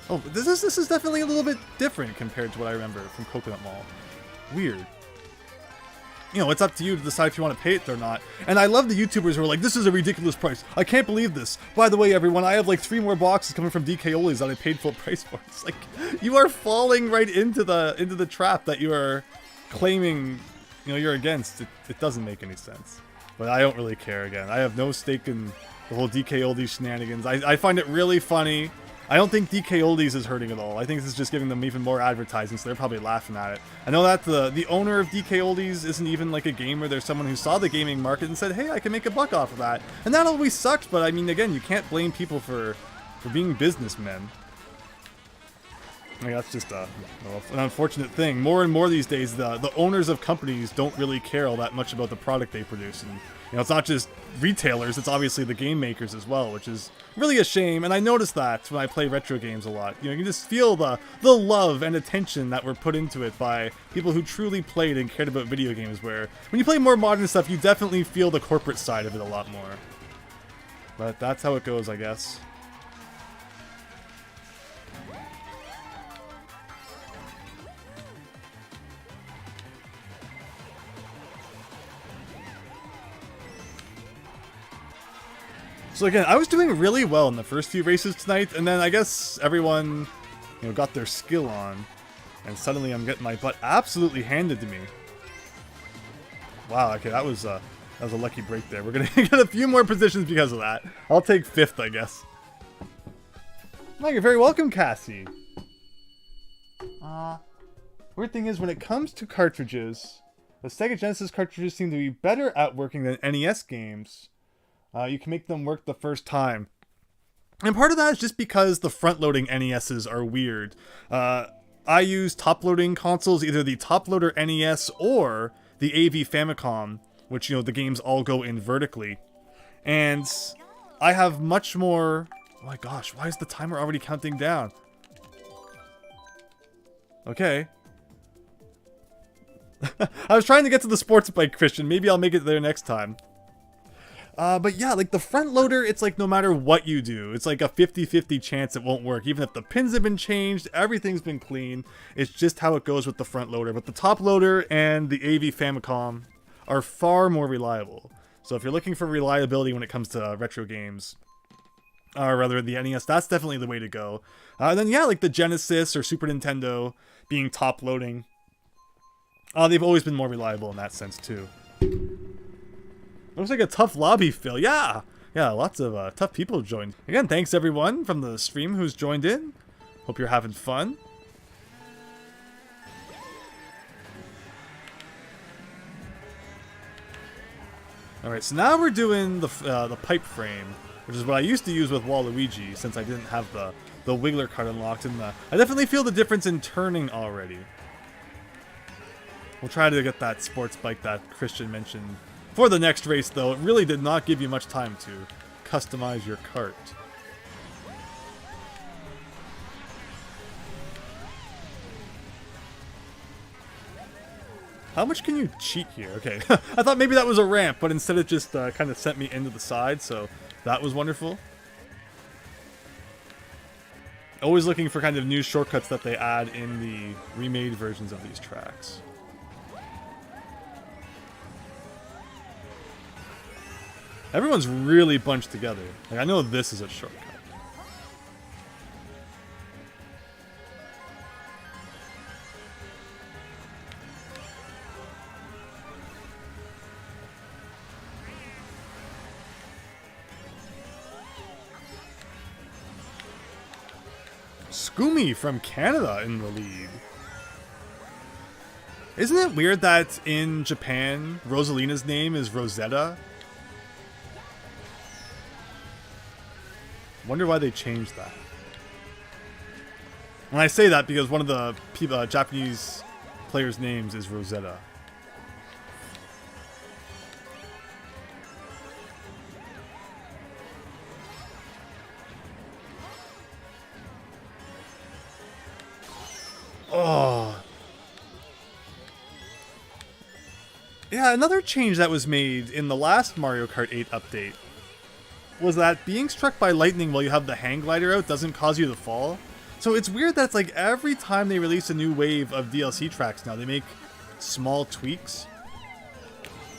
Oh, this is definitely a little bit different compared to what I remember from Coconut Mall. Weird. You know, it's up to you to decide if you want to pay it or not. And I love the YouTubers who are like, this is a ridiculous price. I can't believe this. By the way, everyone, I have like 3 more boxes coming from DKOli's that I paid full price for. It's like, you are falling right into the trap that you are claiming, you know, you're against. It doesn't make any sense. But I don't really care, again. I have no stake in the whole DKOli's shenanigans. I find it really funny. I don't think DKOli's is hurting at all. I think this is just giving them even more advertising, so they're probably laughing at it. I know that the owner of DKOli's isn't even like a gamer. There's someone who saw the gaming market and said, hey, I can make a buck off of that. And that always sucks, but I mean, again, you can't blame people for being businessmen. Like, that's just an unfortunate thing. More and more these days, the owners of companies don't really care all that much about the product they produce. And, you know, it's not just retailers, it's obviously the game makers as well, which is really a shame. And I notice that when I play retro games a lot. You know, you can just feel the love and attention that were put into it by people who truly played and cared about video games, where when you play more modern stuff, you definitely feel the corporate side of it a lot more. But that's how it goes, I guess. So again, I was doing really well in the first few races tonight, and then I guess everyone, you know, got their skill on, and suddenly I'm getting my butt absolutely handed to me. Wow, okay, that was a lucky break there. We're gonna get a few more positions because of that. I'll take 5th, I guess. Oh, you're very welcome, Cassie. Weird thing is, when it comes to cartridges, the Sega Genesis cartridges seem to be better at working than NES games. You can make them work the first time. And part of that is just because the front-loading NESs are weird. I use top-loading consoles, either the top-loader NES or the AV Famicom, which, you know, the games all go in vertically. And I have much more... Oh my gosh, why is the timer already counting down? Okay. I was trying to get to the sports bike, Christian. Maybe I'll make it there next time. But yeah, like the front loader, it's like no matter what you do, it's like a 50-50 chance it won't work. Even if the pins have been changed, everything's been clean. It's just how it goes with the front loader. But the top loader and the AV Famicom are far more reliable. So if you're looking for reliability when it comes to retro games, or rather the NES, that's definitely the way to go. Then yeah, like the Genesis or Super Nintendo being top loading, they've always been more reliable in that sense too. Looks like a tough lobby, Phil. Yeah, lots of tough people joined. Again, thanks everyone from the stream who's joined in. Hope you're having fun. All right, so now we're doing the pipe frame, which is what I used to use with Waluigi, since I didn't have the Wiggler card unlocked. And I definitely feel the difference in turning already. We'll try to get that sports bike that Christian mentioned. For the next race, though, it really did not give you much time to customize your cart. How much can you cheat here? Okay, I thought maybe that was a ramp, but instead it just kind of sent me into the side, so that was wonderful. Always looking for kind of new shortcuts that they add in the remade versions of these tracks. Everyone's really bunched together. Like, I know this is a shortcut. Scoomy from Canada in the lead. Isn't it weird that in Japan, Rosalina's name is Rosetta? Wonder why they changed that. And I say that because one of the Japanese players' names is Rosetta. Oh. Yeah, another change that was made in the last Mario Kart 8 update was that being struck by lightning while you have the hang glider out doesn't cause you to fall. So it's weird that it's like every time they release a new wave of DLC tracks now, they make small tweaks.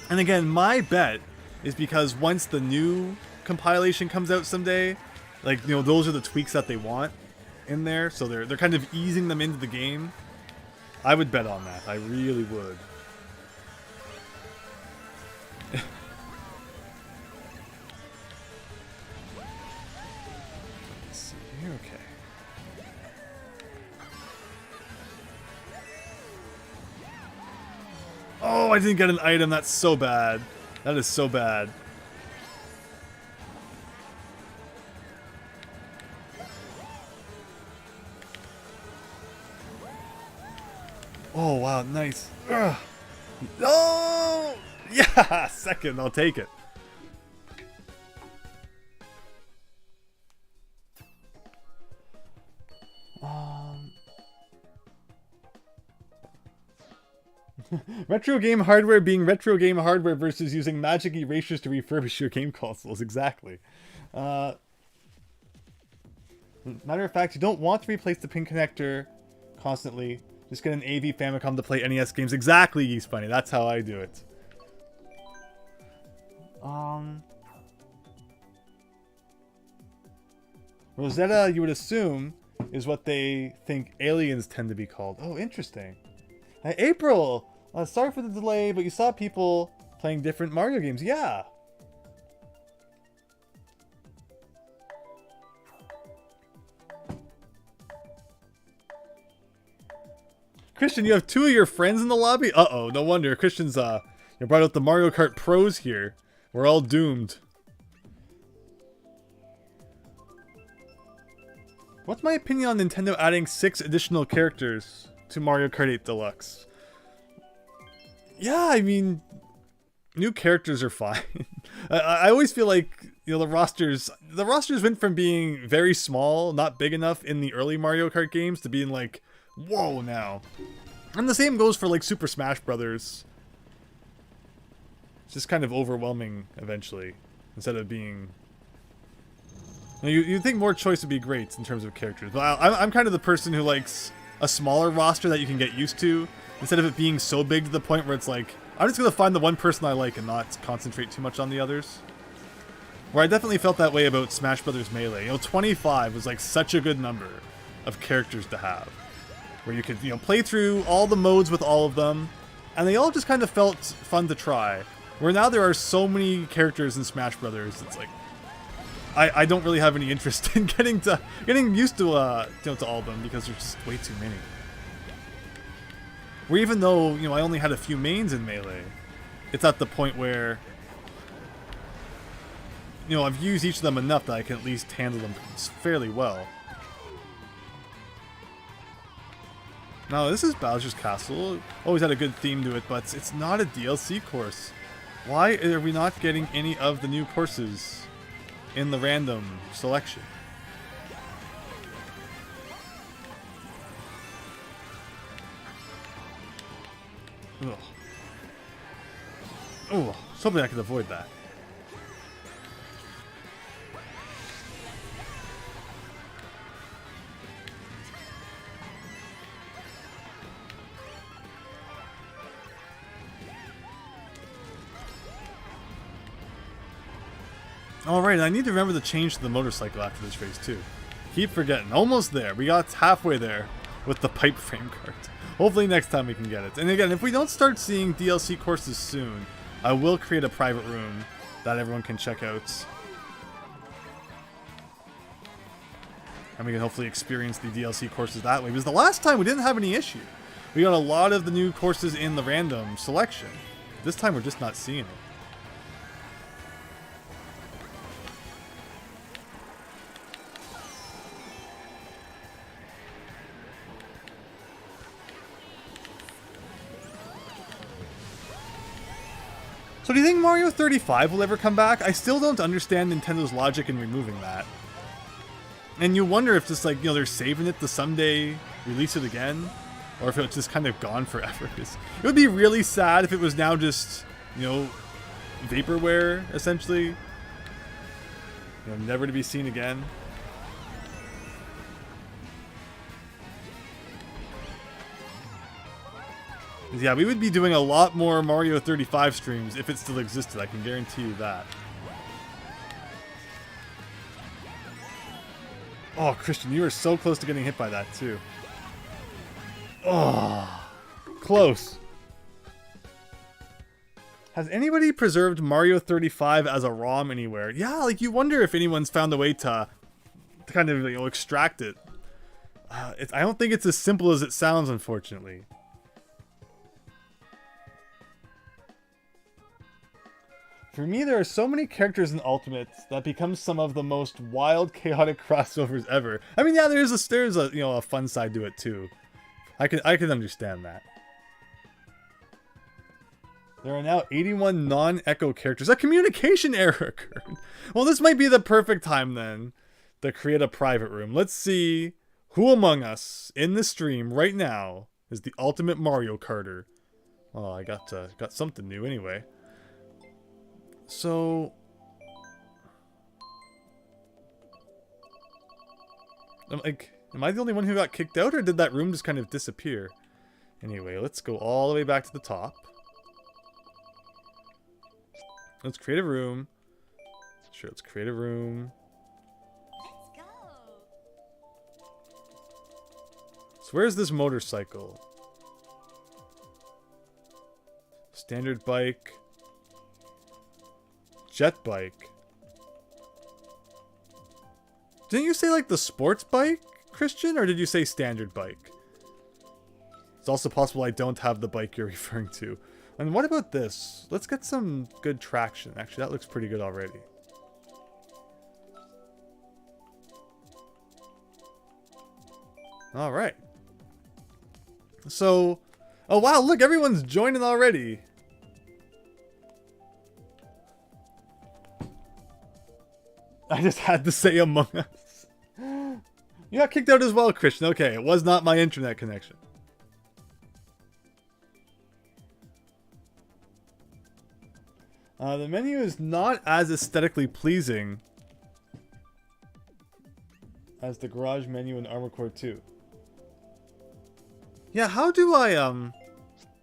And again, my bet is because once the new compilation comes out someday, like, you know, those are the tweaks that they want in there. So they're kind of easing them into the game. I would bet on that. I really would. Let's see here. Okay. Oh, I didn't get an item. That's so bad. That is so bad. Oh, wow. Nice. Ugh. Oh! Yeah! Second. I'll take it. Retro game hardware being retro game hardware versus using magic erasures to refurbish your game consoles. Exactly. Matter of fact, you don't want to replace the pin connector constantly. Just get an AV Famicom to play NES games. Exactly, Yeast Bunny. That's how I do it. Rosetta, you would assume, is what they think aliens tend to be called. Oh, interesting. Hey, April! Sorry for the delay, but you saw people playing different Mario games. Yeah. Christian, you have two of your friends in the lobby? Uh-oh, no wonder. Christian's, you brought out the Mario Kart pros here. We're all doomed. What's my opinion on Nintendo adding 6 additional characters to Mario Kart 8 Deluxe? Yeah, I mean, new characters are fine. I always feel like, you know, the rosters went from being very small, not big enough in the early Mario Kart games, to being like, whoa now. And the same goes for like Super Smash Brothers. It's just kind of overwhelming eventually, instead of being... You'd think more choice would be great in terms of characters, but I'm kind of the person who likes a smaller roster that you can get used to, instead of it being so big to the point where it's like, I'm just going to find the one person I like and not concentrate too much on the others. Where I definitely felt that way about Smash Brothers Melee. You know, 25 was like such a good number of characters to have. Where you could, you know, play through all the modes with all of them, and they all just kind of felt fun to try. Where now there are so many characters in Smash Brothers, it's like, I don't really have any interest in getting used to you know, to all of them, because there's just way too many. Where even though, you know, I only had a few mains in Melee, it's at the point where, you know, I've used each of them enough that I can at least handle them fairly well. Now, this is Bowser's Castle. Always had a good theme to it, but it's not a DLC course. Why are we not getting any of the new courses in the random selection? Ugh. Oh, I was hoping I could avoid that. Alright, I need to remember to change the motorcycle after this race too. Keep forgetting. Almost there. We got halfway there with the pipe frame cart. Hopefully next time we can get it. And again, if we don't start seeing DLC courses soon, I will create a private room that everyone can check out. And we can hopefully experience the DLC courses that way. Because the last time we didn't have any issue. We got a lot of the new courses in the random selection. This time we're just not seeing it. So do you think Mario 35 will ever come back? I still don't understand Nintendo's logic in removing that. And you wonder if just like, you know, they're saving it to someday release it again, or if it's just kind of gone forever. It would be really sad if it was now just, you know, vaporware, essentially. You know, never to be seen again. Yeah, we would be doing a lot more Mario 35 streams if it still existed, I can guarantee you that. Oh, Christian, you were so close to getting hit by that, too. Oh, close. Has anybody preserved Mario 35 as a ROM anywhere? Yeah, like, you wonder if anyone's found a way to kind of, you know, extract it. I don't think it's as simple as it sounds, unfortunately. For me, there are so many characters in Ultimate that become some of the most wild, chaotic crossovers ever. I mean, yeah, there's a you know, a fun side to it too. I can understand that. There are now 81 non-Echo characters. A communication error occurred. Well, this might be the perfect time then to create a private room. Let's see who among us in the stream right now is the ultimate Mario Karter. Oh, I got something new anyway. So, am I the only one who got kicked out, or did that room just kind of disappear? Anyway, let's go all the way back to the top. Let's create a room. Sure, let's create a room. Let's go. So where's this motorcycle? Standard bike. Jet bike. Didn't you say like the sports bike, Christian? Or did you say standard bike? It's also possible I don't have the bike you're referring to. And what about this? Let's get some good traction. Actually, that looks pretty good already. Alright. So, oh wow, look, everyone's joining already. I just had to say Among Us. You got kicked out as well, Christian. Okay, it was not my internet connection. The menu is not as aesthetically pleasing as the garage menu in Armored Core 2. Yeah, how do I,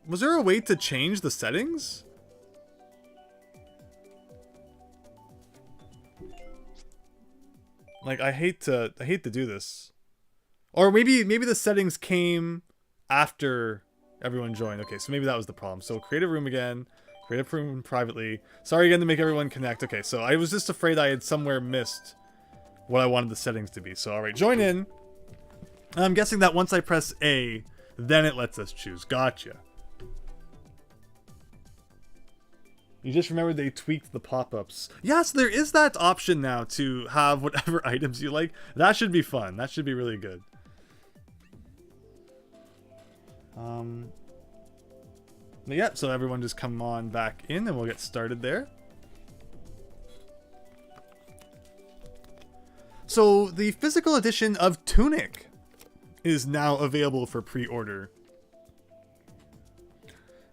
was there a way to change the settings? Like, I hate to do this. Or maybe the settings came after everyone joined. Okay, so maybe that was the problem. So create a room again. Create a room privately. Sorry again to make everyone connect. Okay, so I was just afraid I had somewhere missed what I wanted the settings to be. So, alright, join in. I'm guessing that once I press A, then it lets us choose. Gotcha. You just remembered they tweaked the pop-ups. Yes, there is that option now to have whatever items you like. That should be fun. That should be really good. But yeah, so everyone just come on back in and we'll get started there. So the physical edition of Tunic is now available for pre-order.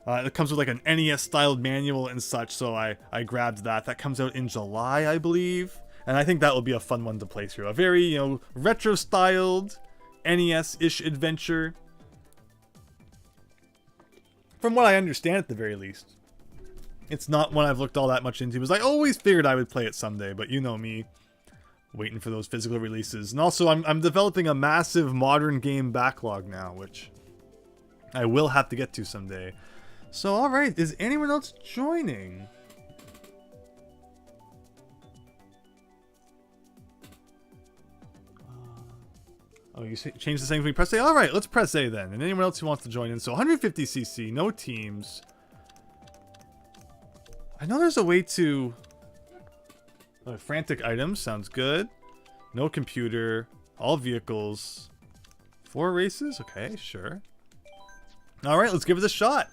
It comes with like an NES-styled manual and such, so I grabbed that. That comes out in July, I believe. And I think that will be a fun one to play through. A very, you know, retro-styled NES-ish adventure. From what I understand, at the very least. It's not one I've looked all that much into, because I always figured I would play it someday, but you know me. Waiting for those physical releases. And also, I'm developing a massive modern game backlog now, which I will have to get to someday. So, alright, is anyone else joining? Oh, you change the settings when you press A? Alright, let's press A then. And anyone else who wants to join in. So, 150cc, no teams. I know there's a way to... frantic items, sounds good. No computer. All vehicles. 4 races? Okay, sure. Alright, let's give it a shot.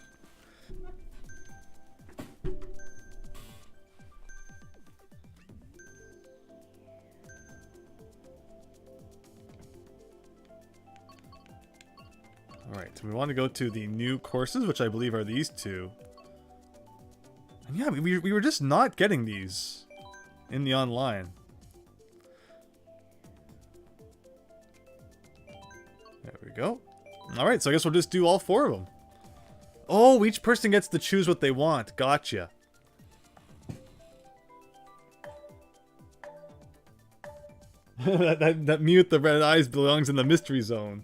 Alright, so we want to go to the new courses, which I believe are these two. And yeah, we were just not getting these in the online. There we go. Alright, so I guess we'll just do all 4 of them. Oh, each person gets to choose what they want. Gotcha. that mute with the red eyes belongs in the mystery zone.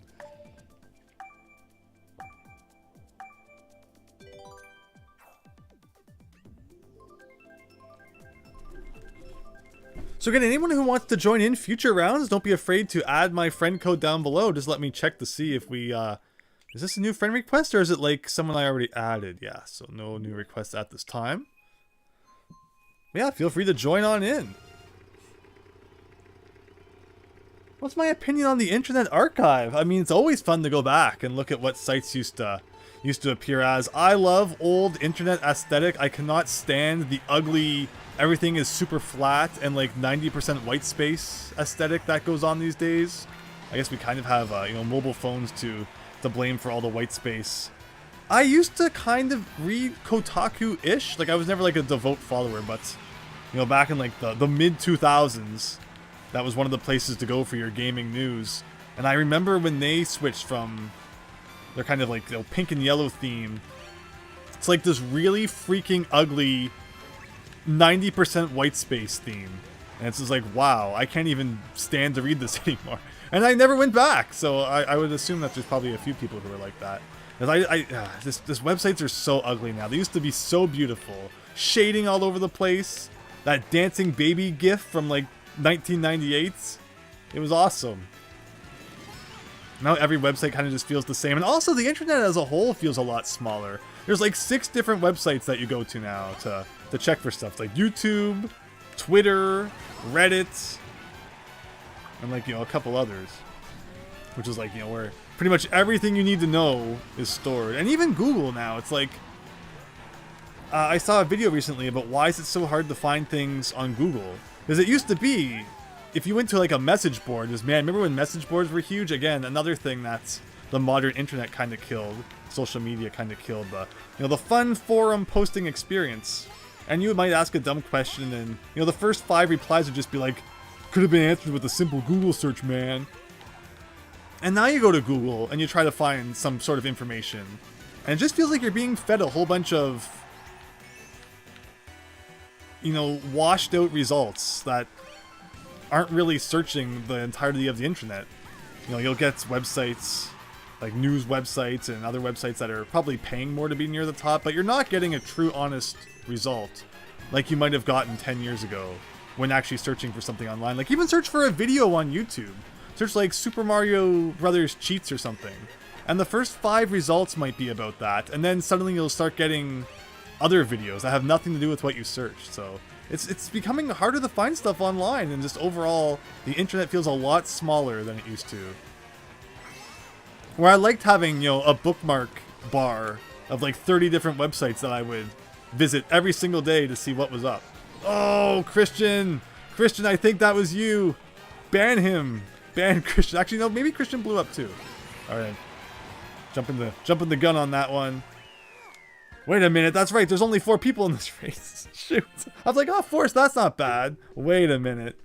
So again, anyone who wants to join in future rounds, don't be afraid to add my friend code down below. Just let me check to see if we, is this a new friend request or is it like someone I already added? Yeah, so no new requests at this time. Yeah, feel free to join on in. What's my opinion on the Internet Archive? I mean, it's always fun to go back and look at what sites used to appear as. I love old internet aesthetic. I cannot stand the ugly, everything is super flat and like 90% white space aesthetic that goes on these days. I guess we kind of have, you know, mobile phones to blame for all the white space. I used to kind of read Kotaku-ish. Like, I was never like a devout follower, but, you know, back in like the mid-2000s, that was one of the places to go for your gaming news. And I remember when they switched from their kind of like, you know, pink and yellow theme. It's like this really freaking ugly 90% white space theme. And it's just like, wow, I can't even stand to read this anymore. And I never went back, so I would assume that there's probably a few people who are like that. Because this websites are so ugly now. They used to be so beautiful. Shading all over the place. That dancing baby gif from like 1998. It was awesome. Now every website kind of just feels the same. And also the internet as a whole feels a lot smaller. There's like 6 different websites that you go to now to check for stuff. Like YouTube, Twitter, Reddit, and like, you know, a couple others. Which is like, you know, where pretty much everything you need to know is stored. And even Google now, it's like... I saw a video recently about why is it so hard to find things on Google. Because it used to be, if you went to like a message board, just man, remember when message boards were huge? Again, another thing that's the modern internet kind of killed. Social media kind of killed the, you know, the fun forum posting experience. And you might ask a dumb question and, you know, the first 5 replies would just be like, could have been answered with a simple Google search, man. And now you go to Google and you try to find some sort of information. And it just feels like you're being fed a whole bunch of, you know, washed out results that aren't really searching the entirety of the internet. You know, you'll get websites, like news websites and other websites that are probably paying more to be near the top, but you're not getting a true honest result like you might have gotten 10 years ago when actually searching for something online. Like, even search for a video on YouTube. Search like Super Mario Brothers cheats or something. And the first 5 results might be about that, and then suddenly you'll start getting other videos that have nothing to do with what you searched. So it's becoming harder to find stuff online, and just overall the internet feels a lot smaller than it used to. Where I liked having, you know, a bookmark bar of like 30 different websites that I would visit every single day to see what was up. Oh, Christian, I think that was you. Ban him. Ban Christian. Actually, no, maybe Christian blew up too. All right, jumping the gun on that one. Wait a minute, that's right, there's only 4 people in this race. Shoot. I was like, oh, Force, that's not bad. Wait a minute.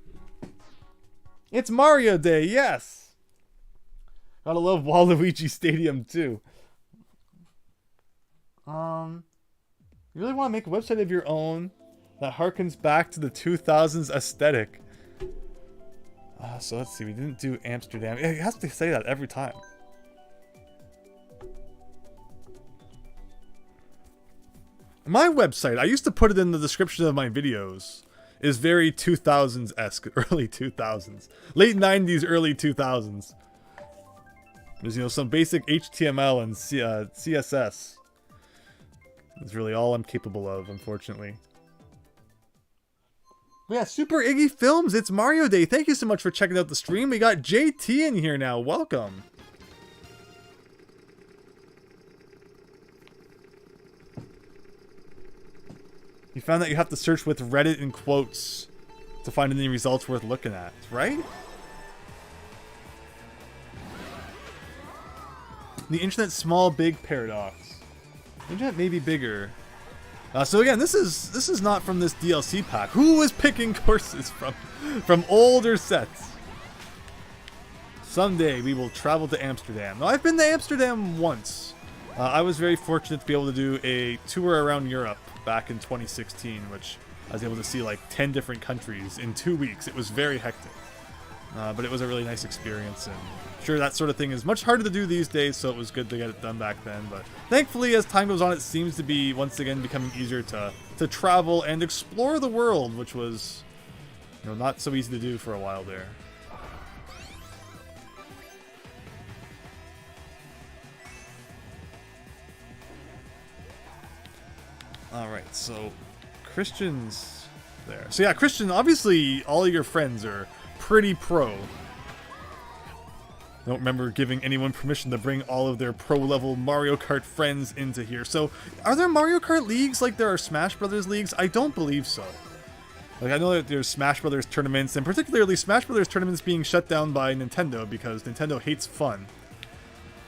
It's Mario Day, yes! Gotta love Waluigi Stadium, too. You really want to make a website of your own that harkens back to the 2000s aesthetic? So let's see, we didn't do Amsterdam. It has to say that every time. My website, I used to put it in the description of my videos, is very 2000s-esque, early 2000s. Late 90s, early 2000s. There's, you know, some basic HTML and CSS. That's really all I'm capable of, unfortunately. But yeah, Super Iggy Films, it's Mario Day. Thank you so much for checking out the stream. We got JT in here now. Welcome. You found that you have to search with Reddit in quotes to find any results worth looking at, right? The internet's small, big paradox. The internet may be bigger. So again, this is not from this DLC pack. Who was picking courses from older sets? Someday we will travel to Amsterdam. Now, I've been to Amsterdam once. I was very fortunate to be able to do a tour around Europe back in 2016, which I was able to see like 10 different countries in 2 weeks. It was very hectic, but it was a really nice experience, and sure, that sort of thing is much harder to do these days, so it was good to get it done back then. But thankfully, as time goes on, it seems to be once again becoming easier to travel and explore the world, which was, you know, not so easy to do for a while there. Alright, so Christian's there. So yeah, Christian, obviously all of your friends are pretty pro. Don't remember giving anyone permission to bring all of their pro-level Mario Kart friends into here. So, are there Mario Kart leagues like there are Smash Brothers leagues? I don't believe so. Like, I know that there's Smash Brothers tournaments, and particularly Smash Brothers tournaments being shut down by Nintendo because Nintendo hates fun.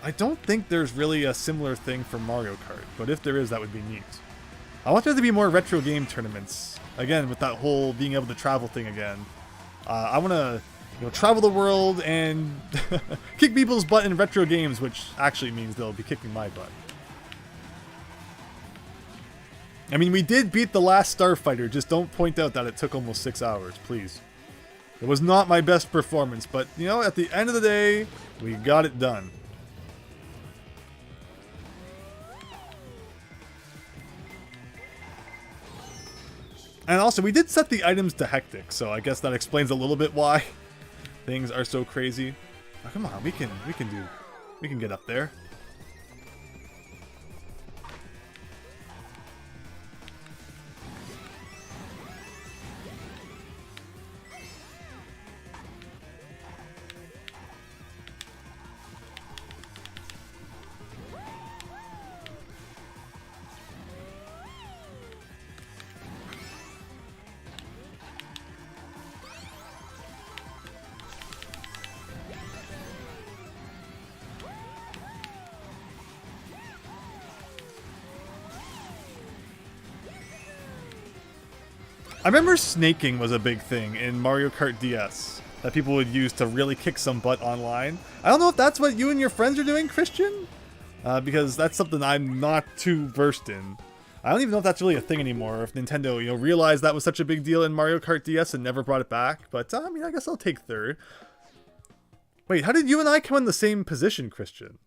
I don't think there's really a similar thing for Mario Kart, but if there is, that would be neat. I want there to be more retro game tournaments. Again, with that whole being able to travel thing again. I want to, you know, travel the world and kick people's butt in retro games, which actually means they'll be kicking my butt. I mean, we did beat the last Starfighter, just don't point out that it took almost 6 hours, please. It was not my best performance, but, you know, at the end of the day, we got it done. And also, we did set the items to hectic, so I guess that explains a little bit why things are so crazy. Oh, come on, we can get up there. I remember snaking was a big thing in Mario Kart DS that people would use to really kick some butt online. I don't know if that's what you and your friends are doing, Christian, because that's something I'm not too versed in. I don't even know if that's really a thing anymore, if Nintendo, you know, realized that was such a big deal in Mario Kart DS and never brought it back, but I mean, I guess I'll take third. Wait, how did you and I come in the same position, Christian?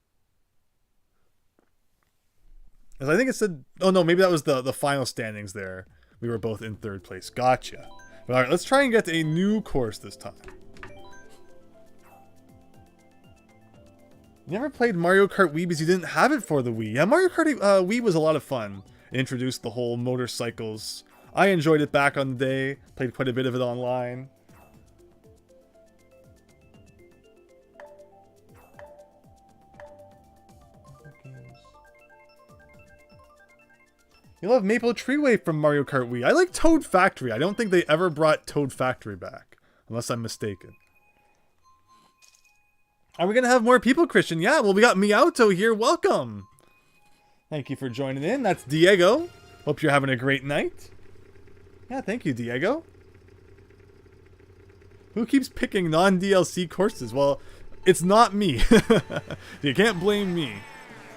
Because I think it said, oh no, maybe that was the final standings there. We were both in third place. Gotcha. But alright, let's try and get to a new course this time. You never played Mario Kart Wii because you didn't have it for the Wii. Yeah, Mario Kart Wii was a lot of fun. It introduced the whole motorcycles. I enjoyed it back on the day. Played quite a bit of it online. You love Maple Treeway from Mario Kart Wii. I like Toad Factory. I don't think they ever brought Toad Factory back. Unless I'm mistaken. Are we going to have more people, Christian? Yeah, well, we got Miauto here. Welcome. Thank you for joining in. That's Diego. Hope you're having a great night. Yeah, thank you, Diego. Who keeps picking non-DLC courses? Well, it's not me. You can't blame me.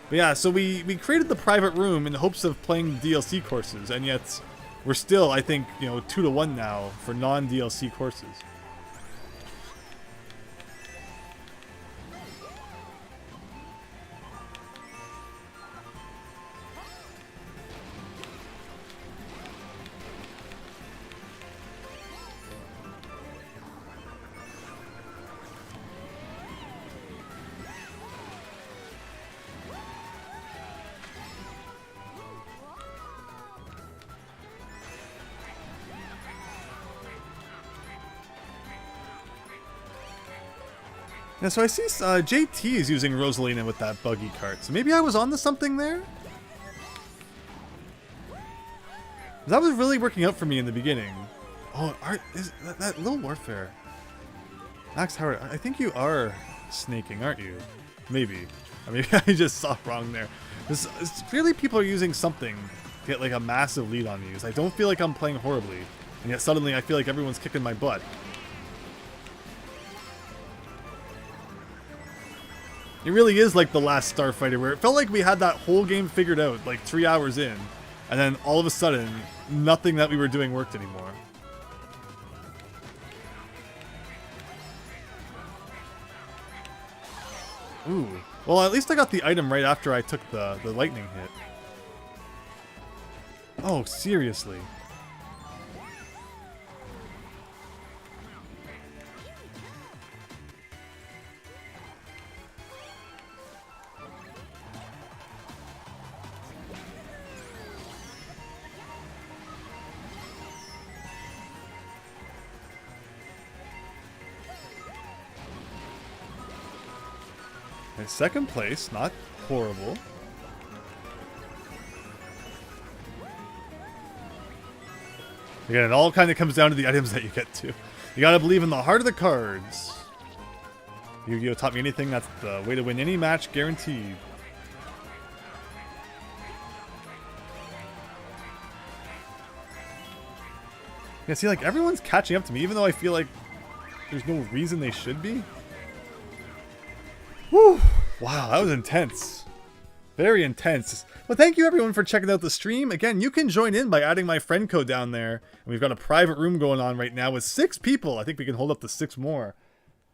But yeah, so we created the private room in hopes of playing DLC courses, and yet we're still, I think, you know, 2-1 now for non-DLC courses. Yeah, so I see JT is using Rosalina with that buggy cart, so maybe I was onto something there? That was really working out for me in the beginning. Oh, is that Little Warfare? Max Howard, I think you are snaking, aren't you? Maybe. Or maybe I just saw wrong there. It's really people are using something to get like a massive lead on these. I don't feel like I'm playing horribly, and yet suddenly I feel like everyone's kicking my butt. It really is like the last Starfighter, where it felt like we had that whole game figured out, like 3 hours in, and then all of a sudden, nothing that we were doing worked anymore. Ooh. Well, at least I got the item right after I took the lightning hit. Oh, seriously. Okay, second place, not horrible. Again, it all kind of comes down to the items that you get to. You gotta believe in the heart of the cards. Yu-Gi-Oh! Taught me anything, that's the way to win any match, guaranteed. Yeah, see, like, everyone's catching up to me, even though I feel like there's no reason they should be. Whew! Wow, that was intense. Very intense. Well, thank you everyone for checking out the stream. Again, you can join in by adding my friend code down there. And we've got a private room going on right now with 6 people. I think we can hold up to 6 more.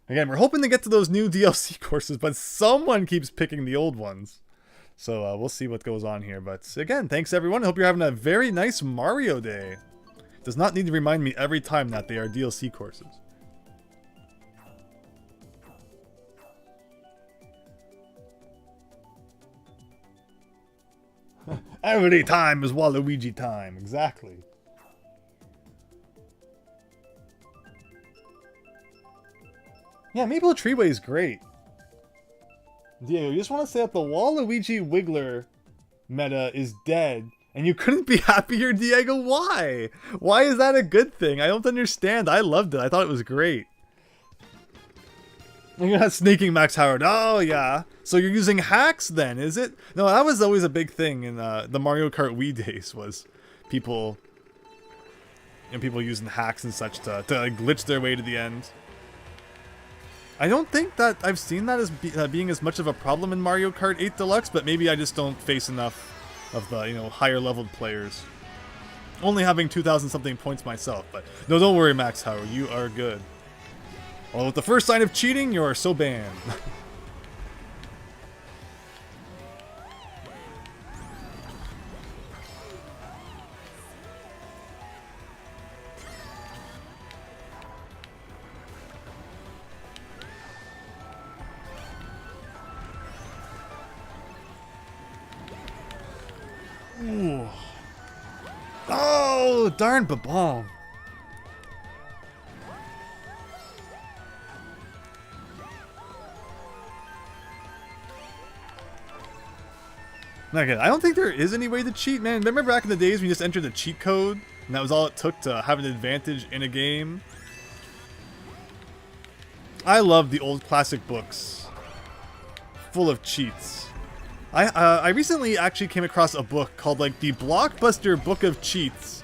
Again, we're hoping to get to those new DLC courses, but someone keeps picking the old ones. So we'll see what goes on here. But again, thanks everyone. I hope you're having a very nice Mario Day. It does not need to remind me every time that they are DLC courses. Every time is Waluigi time. Exactly. Yeah, Maple Treeway is great. Diego, you just want to say that the Waluigi Wiggler meta is dead, and you couldn't be happier, Diego? Why? Why is that a good thing? I don't understand. I loved it. I thought it was great. You're not sneaking Max Howard. Oh, yeah. So you're using hacks then, is it? No, that was always a big thing in the Mario Kart Wii days, was people using hacks and such to like, glitch their way to the end. I don't think that I've seen that as being as much of a problem in Mario Kart 8 Deluxe, but maybe I just don't face enough of the, you know, higher leveled players. Only having 2,000 something points myself, but no, don't worry, Max Howard, you are good. Well, with the first sign of cheating, you are so banned. Ooh. Oh, darn Babong. Okay, I don't think there is any way to cheat, man. Remember back in the days when you just entered the cheat code, and that was all it took to have an advantage in a game? I love the old classic books, full of cheats. I recently actually came across a book called, like, the Blockbuster Book of Cheats,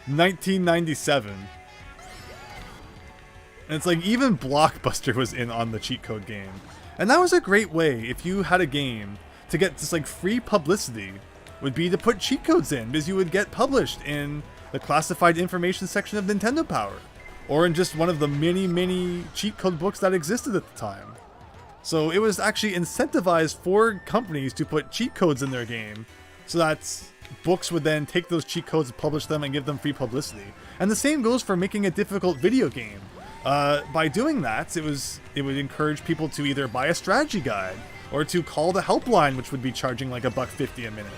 1997. And it's like, even Blockbuster was in on the cheat code game. And that was a great way, if you had a game, to get just like free publicity, would be to put cheat codes in, because you would get published in the classified information section of Nintendo Power, or in just one of the many cheat code books that existed at the time. So it was actually incentivized for companies to put cheat codes in their game, so that books would then take those cheat codes, publish them, and give them free publicity. And the same goes for making a difficult video game. By doing that, it would encourage people to either buy a strategy guide, or to call the helpline, which would be charging like $1.50 a minute.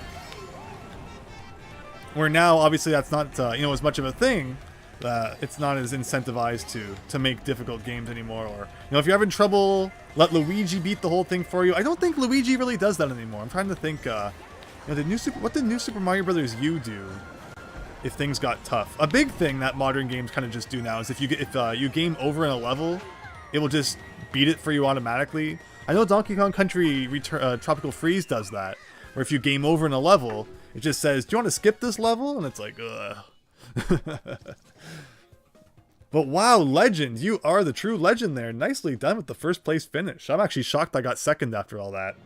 Where now, obviously, that's not you know, as much of a thing. It's not as incentivized to make difficult games anymore. Or, you know, if you're having trouble, let Luigi beat the whole thing for you. I don't think Luigi really does that anymore. I'm trying to think. You know, what did New Super Mario Bros. U do if things got tough? A big thing that modern games kind of just do now is if you game over in a level, it will just beat it for you automatically. I know Donkey Kong Country Tropical Freeze does that, where if you game over in a level, it just says, "Do you want to skip this level?" And it's like, ugh. But wow, legend. You are the true legend there. Nicely done with the first place finish. I'm actually shocked I got second after all that.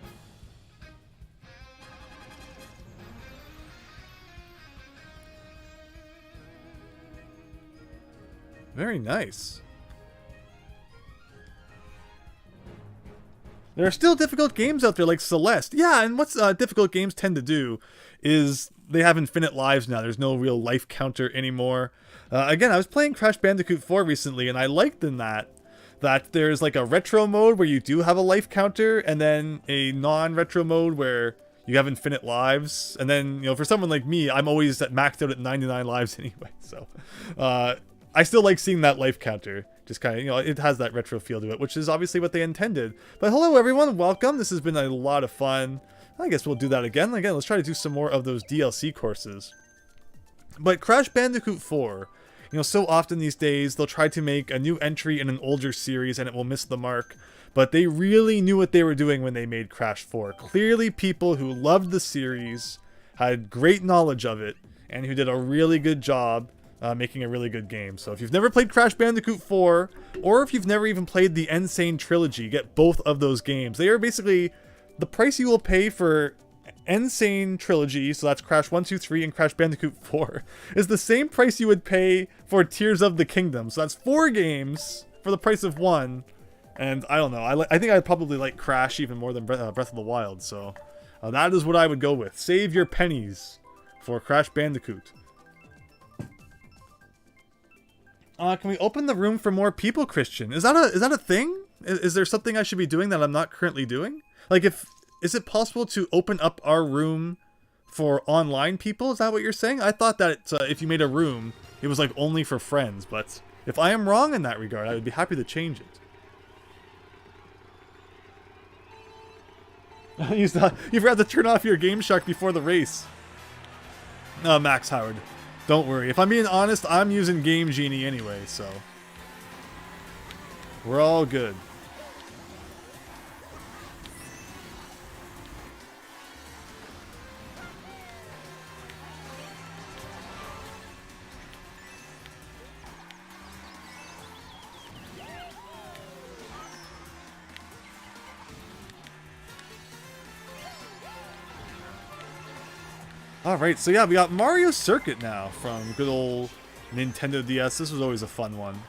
Very nice. There are still difficult games out there like Celeste. Yeah, and what's difficult games tend to do is they have infinite lives now. There's no real life counter anymore. Again, I was playing Crash Bandicoot 4 recently, and I liked in that there's like a retro mode where you do have a life counter, and then a non-retro mode where you have infinite lives. And then, you know, for someone like me, I'm always maxed out at 99 lives anyway. So, I still like seeing that life counter. Just kind of, you know, it has that retro feel to it, which is obviously what they intended. But hello everyone, welcome. This has been a lot of fun. I guess we'll do that again. Let's try to do some more of those DLC courses. But Crash Bandicoot 4, you know, so often these days they'll try to make a new entry in an older series and it will miss the mark. But they really knew what they were doing when they made Crash 4. Clearly people who loved the series, had great knowledge of it, and who did a really good job making a really good game. So if you've never played Crash Bandicoot 4, or if you've never even played the Insane Trilogy, get both of those games. They are basically the price you will pay for Insane Trilogy, so that's Crash 1, 2, 3, and Crash Bandicoot 4, is the same price you would pay for Tears of the Kingdom. So that's 4 games for the price of 1. And I don't know, I think I'd probably like Crash even more than Breath of the Wild. So that is what I would go with. Save your pennies for Crash Bandicoot. Can we open the room for more people, Christian? Is that a thing? Is there something I should be doing that I'm not currently doing? Like, is it possible to open up our room for online people? Is that what you're saying? I thought that if you made a room, it was like only for friends. But if I am wrong in that regard, I would be happy to change it. You forgot to turn off your Game Shark before the race. Max Howard. Don't worry. If I'm being honest, I'm using Game Genie anyway, so we're all good. Alright, so yeah, we got Mario Circuit now from good old Nintendo DS. This was always a fun one.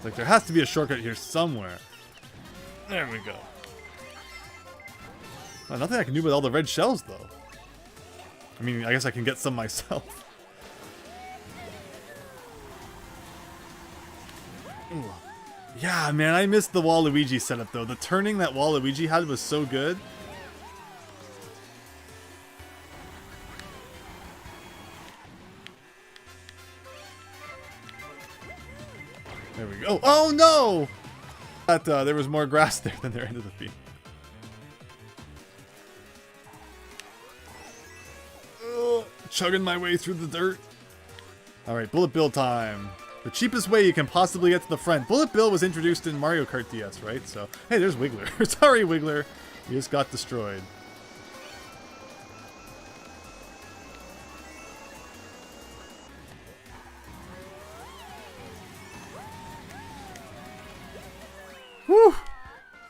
Like, there has to be a shortcut here somewhere. There we go. Nothing I can do with all the red shells, though. I mean, I guess I can get some myself. Ooh. Yeah, man, I missed the Waluigi setup, though. The turning that Waluigi had was so good. There we go. Oh no! That there was more grass there than there ended up being. Chugging my way through the dirt. Alright, Bullet Bill time. The cheapest way you can possibly get to the front. Bullet Bill was introduced in Mario Kart DS, right? So, hey, there's Wiggler. Sorry, Wiggler. You just got destroyed. Whew!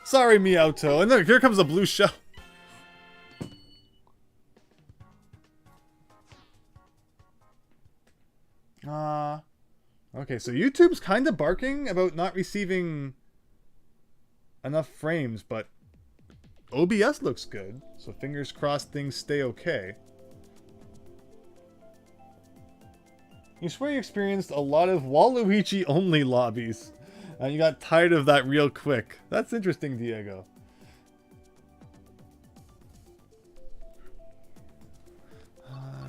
Sorry, Meowto. And look, here comes a blue shell. Okay, so YouTube's kind of barking about not receiving enough frames, but OBS looks good. So fingers crossed things stay okay. You swear you experienced a lot of Waluigi-only lobbies. And you got tired of that real quick. That's interesting, Diego.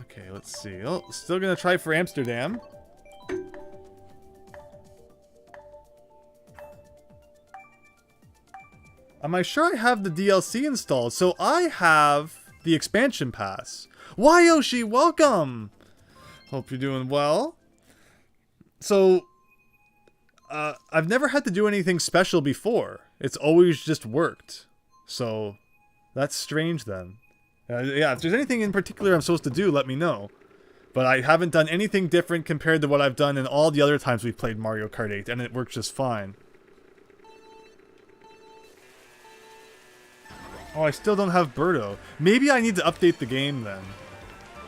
Okay, let's see. Oh, still gonna try for Amsterdam. Am I sure I have the DLC installed? So I have the expansion pass. Wayoshi, welcome! Hope you're doing well. So, I've never had to do anything special before. It's always just worked. So, that's strange then. Yeah, if there's anything in particular I'm supposed to do, let me know. But I haven't done anything different compared to what I've done in all the other times we've played Mario Kart 8, and it works just fine. Oh, I still don't have Birdo. Maybe I need to update the game then.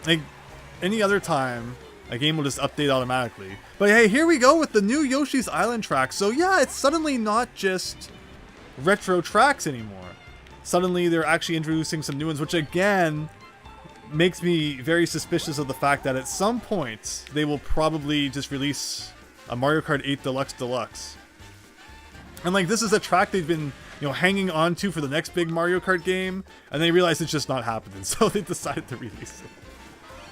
Like, any other time, a game will just update automatically. But hey, here we go with the new Yoshi's Island track. So yeah, it's suddenly not just retro tracks anymore. Suddenly they're actually introducing some new ones, which again makes me very suspicious of the fact that at some point they will probably just release a Mario Kart 8 Deluxe. And like, this is a track they've been, you know, hanging on to for the next big Mario Kart game, and they realized it's just not happening, so they decided to release it.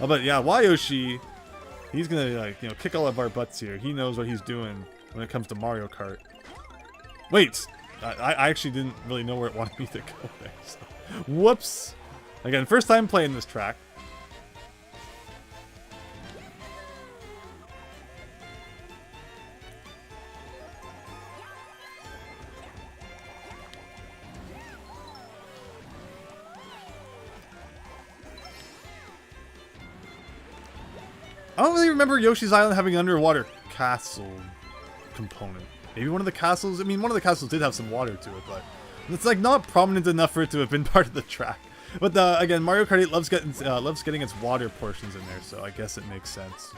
Oh, but yeah, Wayoshi, he's gonna, like, you know, kick all of our butts here. He knows what he's doing when it comes to Mario Kart. Wait, I actually didn't really know where it wanted me to go there, so. Whoops! Again, first time playing this track. I don't really remember Yoshi's Island having an underwater castle component. Maybe one of the castles, I mean, one of the castles did have some water to it, but it's like not prominent enough for it to have been part of the track. But again, Mario Kart 8 loves getting its water portions in there, so I guess it makes sense.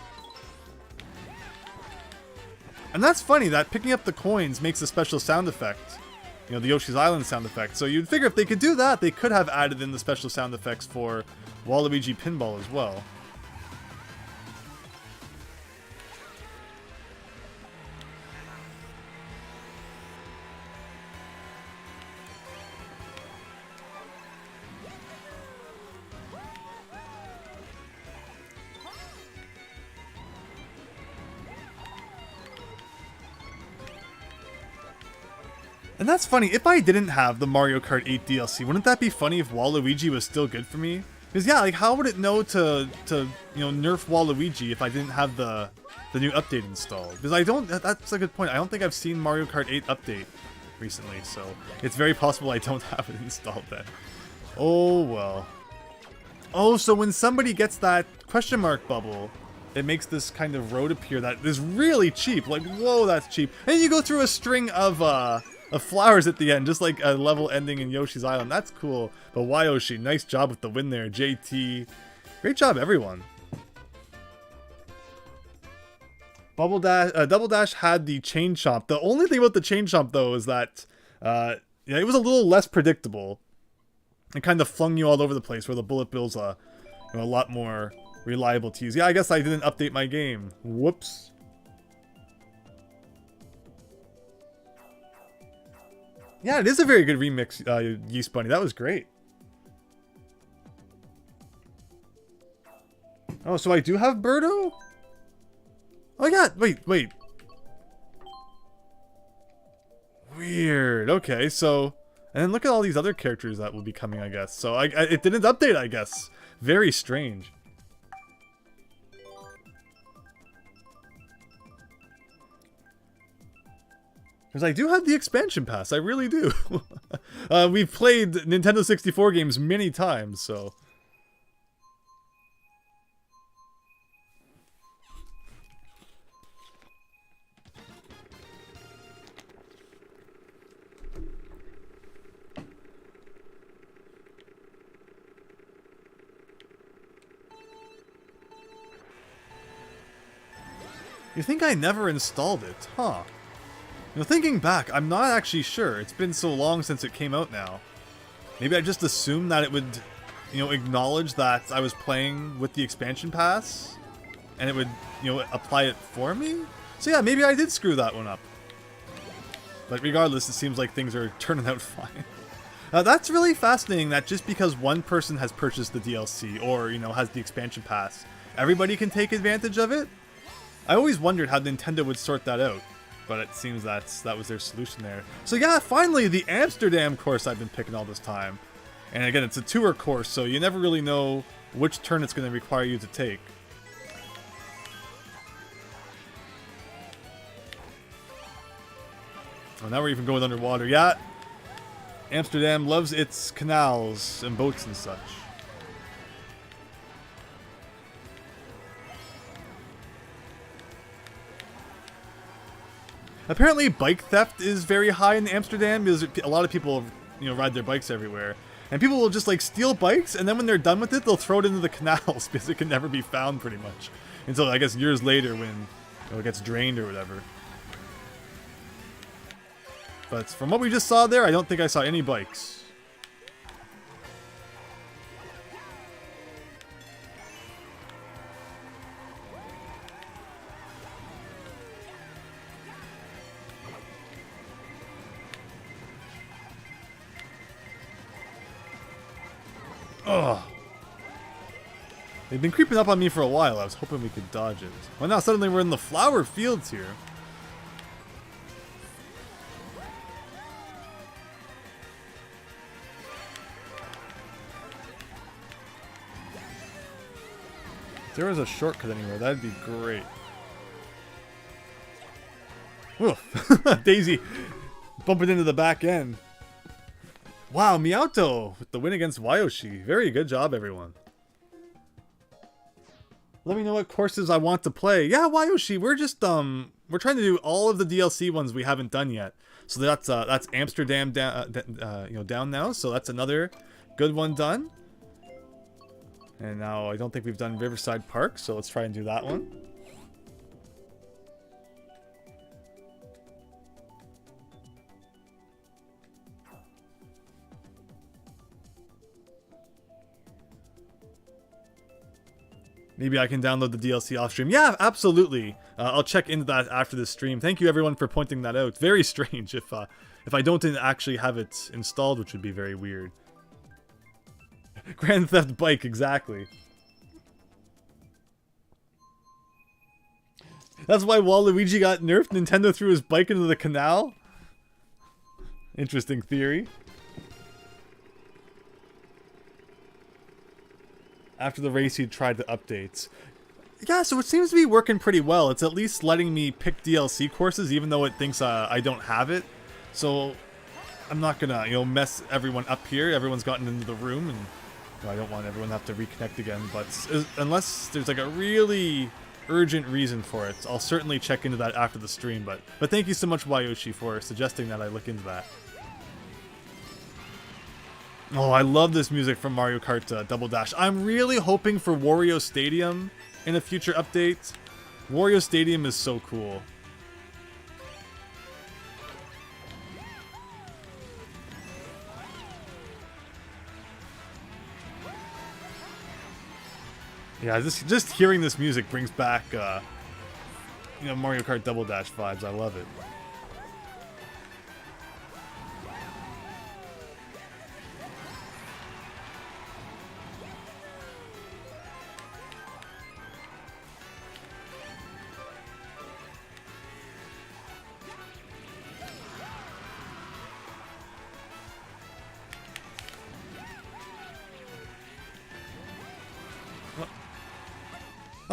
And that's funny that picking up the coins makes a special sound effect. You know, the Yoshi's Island sound effect. So you'd figure if they could do that, they could have added in the special sound effects for Waluigi Pinball as well. And that's funny, if I didn't have the Mario Kart 8 DLC, wouldn't that be funny if Waluigi was still good for me? Because yeah, like how would it know to you know, nerf Waluigi if I didn't have the new update installed? Because I don't, that's a good point, I don't think I've seen Mario Kart 8 update recently, so it's very possible I don't have it installed then. Oh well. Oh, so when somebody gets that question mark bubble, it makes this kind of road appear that is really cheap, like whoa, that's cheap. And you go through a string of flowers at the end, just like a level ending in Yoshi's Island. That's cool. But Wayoshi, nice job with the win there. JT, great job, everyone. Double Dash had the chain chomp. The only thing about the chain chomp though is that yeah, it was a little less predictable. It kind of flung you all over the place, where the bullet bill's you know, a lot more reliable to use. Yeah, I guess I didn't update my game. Whoops. Yeah, it is a very good remix, Yeast Bunny. That was great. Oh, so I do have Birdo? Oh, yeah. Wait. Weird. Okay, so... And then look at all these other characters that will be coming, I guess. So it didn't update, I guess. Very strange. Because I do have the expansion pass, I really do. We've played Nintendo 64 games many times, so... You think I never installed it, huh? You know, thinking back, I'm not actually sure. It's been so long since it came out now. Maybe I just assumed that it would, you know, acknowledge that I was playing with the expansion pass, and it would, you know, apply it for me? So yeah, maybe I did screw that one up. But regardless, it seems like things are turning out fine. That's really fascinating that just because one person has purchased the DLC, or, you know, has the expansion pass, everybody can take advantage of it? I always wondered how Nintendo would sort that out. but it seems that was their solution there. So yeah, finally the Amsterdam course I've been picking all this time. And again, it's a tour course, so you never really know which turn it's going to require you to take. Oh, now we're even going underwater. Yeah, Amsterdam loves its canals and boats and such. Apparently, bike theft is very high in Amsterdam because a lot of people, ride their bikes everywhere. And people will just, like, steal bikes, and then when they're done with it, they'll throw it into the canals because it can never be found, pretty much. Until, I guess, years later when it gets drained or whatever. But from what we just saw there, I don't think I saw any bikes. Ugh. They've been creeping up on me for a while. I was hoping we could dodge it. Well, now suddenly we're in the flower fields here. If there was a shortcut anywhere, that'd be great. Oof. Daisy bumping into the back end. Wow, Miauto with the win against Wayoshi. Very good job, everyone. Let me know what courses I want to play. Yeah, Wayoshi, we're just we're trying to do all of the DLC ones we haven't done yet. So that's Amsterdam down now. So that's another good one done. And now I don't think we've done Riverside Park, so let's try and do that one. Maybe I can download the DLC off stream. Yeah, absolutely. I'll check into that after this stream. Thank you everyone for pointing that out. Very strange if I don't actually have it installed, which would be very weird. Grand Theft Bike, exactly. That's why Waluigi got nerfed. Nintendo threw his bike into the canal. Interesting theory. After the race, he tried the updates. Yeah, so it seems to be working pretty well. It's at least letting me pick DLC courses, even though it thinks I don't have it. So I'm not gonna, mess everyone up here. Everyone's gotten into the room, and I don't want everyone to have to reconnect again. But unless there's like a really urgent reason for it, I'll certainly check into that after the stream. But thank you so much, Wayoshi, for suggesting that I look into that. Oh, I love this music from Mario Kart Double Dash. I'm really hoping for Wario Stadium in a future update. Wario Stadium is so cool. Yeah, just hearing this music brings back, Mario Kart Double Dash vibes. I love it.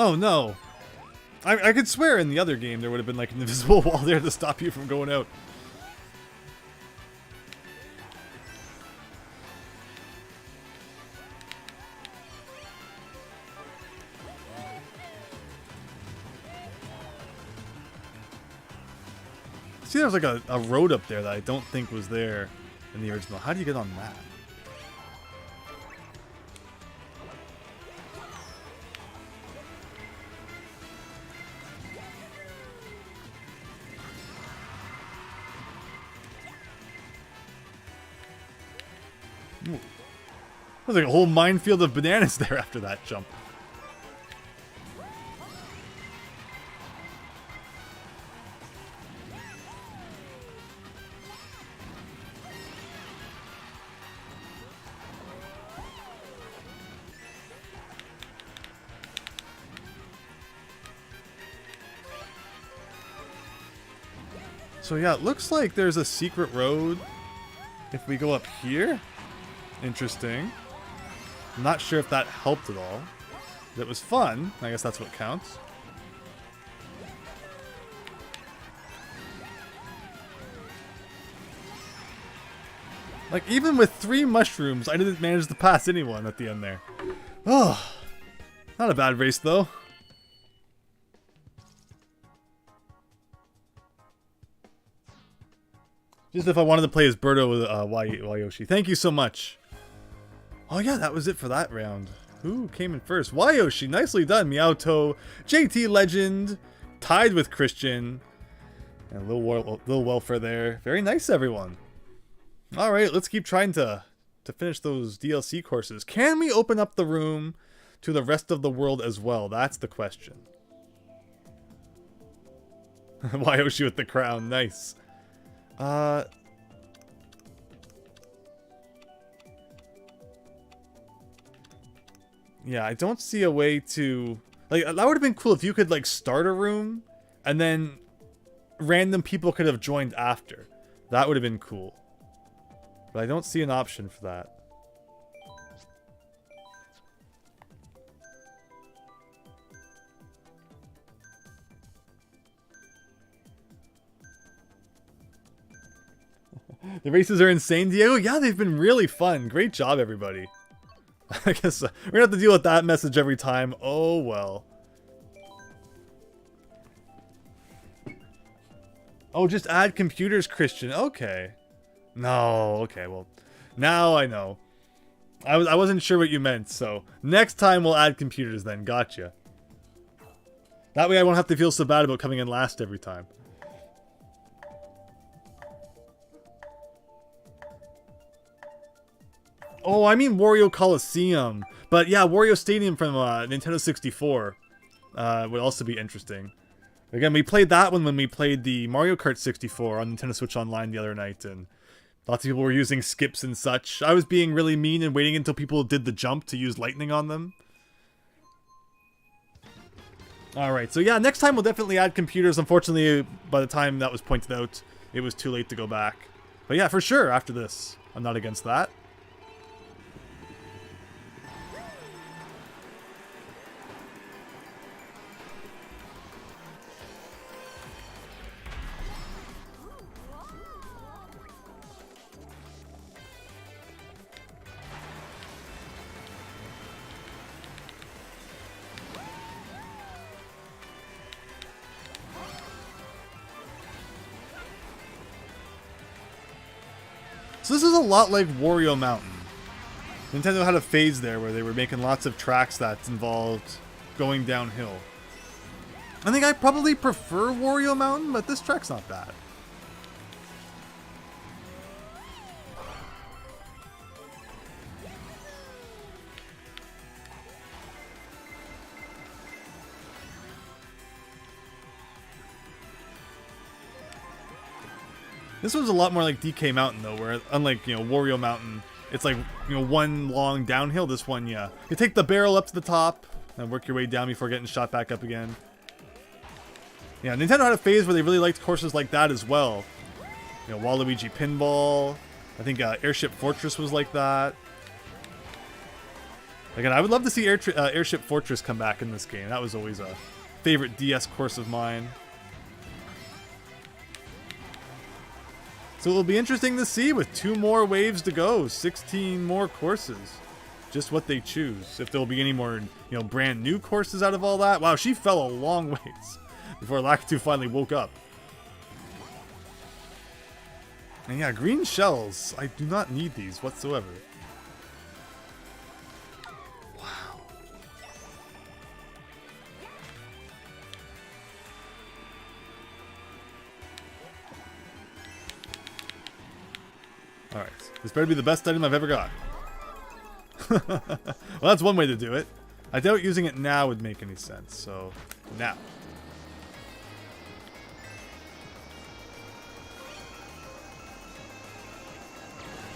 Oh no! I could swear in the other game there would have been like an invisible wall there to stop you from going out. See, there's like a road up there that I don't think was there in the original. How do you get on that? There's like a whole minefield of bananas there after that jump. So yeah, it looks like there's a secret road if we go up here. Interesting. I'm not sure if that helped at all. It was fun. I guess that's what counts. Like, even with 3 mushrooms, I didn't manage to pass anyone at the end there. Oh, not a bad race, though. Just if I wanted to play as Birdo with Wayoshi. Thank you so much. Oh yeah, that was it for that round. Who came in first? Wayoshi, nicely done. Meowto, JT Legend, tied with Christian. And a little welfare there. Very nice, everyone. Alright, let's keep trying to finish those DLC courses. Can we open up the room to the rest of the world as well? That's the question. Wayoshi with the crown, nice. Yeah, I don't see a way to... Like, that would have been cool if you could, like, start a room, and then random people could have joined after. That would have been cool. But I don't see an option for that. The races are insane, Diego. Yeah, they've been really fun. Great job, everybody. I guess we're gonna have to deal with that message every time. Oh, well. Oh, just add computers, Christian. Okay. No, okay, well. Now I know. I wasn't sure what you meant, so next time we'll add computers then. Gotcha. That way I won't have to feel so bad about coming in last every time. Oh, I mean Wario Coliseum. But yeah, Wario Stadium from Nintendo 64 would also be interesting. Again, we played that one when we played the Mario Kart 64 on Nintendo Switch Online the other night, and lots of people were using skips and such. I was being really mean and waiting until people did the jump to use lightning on them. Alright, so yeah, next time we'll definitely add computers. Unfortunately, by the time that was pointed out, it was too late to go back. But yeah, for sure, after this. I'm not against that. So this is a lot like Wario Mountain. Nintendo had a phase there where they were making lots of tracks that involved going downhill. I think I probably prefer Wario Mountain, but this track's not bad. This was a lot more like DK Mountain, though, where unlike, you know, Wario Mountain, it's like, you know, one long downhill. This one, yeah. You take the barrel up to the top and work your way down before getting shot back up again. Yeah, Nintendo had a phase where they really liked courses like that as well. You know, Waluigi Pinball. I think Airship Fortress was like that. Again, I would love to see Airship Fortress come back in this game. That was always a favorite DS course of mine. So it'll be interesting to see with 2 more waves to go, 16 more courses. Just what they choose. If there'll be any more, you know, brand new courses out of all that. Wow, she fell a long ways before Lakitu finally woke up. And yeah, green shells. I do not need these whatsoever. Wow. Alright, this better be the best item I've ever got. Well, that's one way to do it. I doubt using it now would make any sense, so now.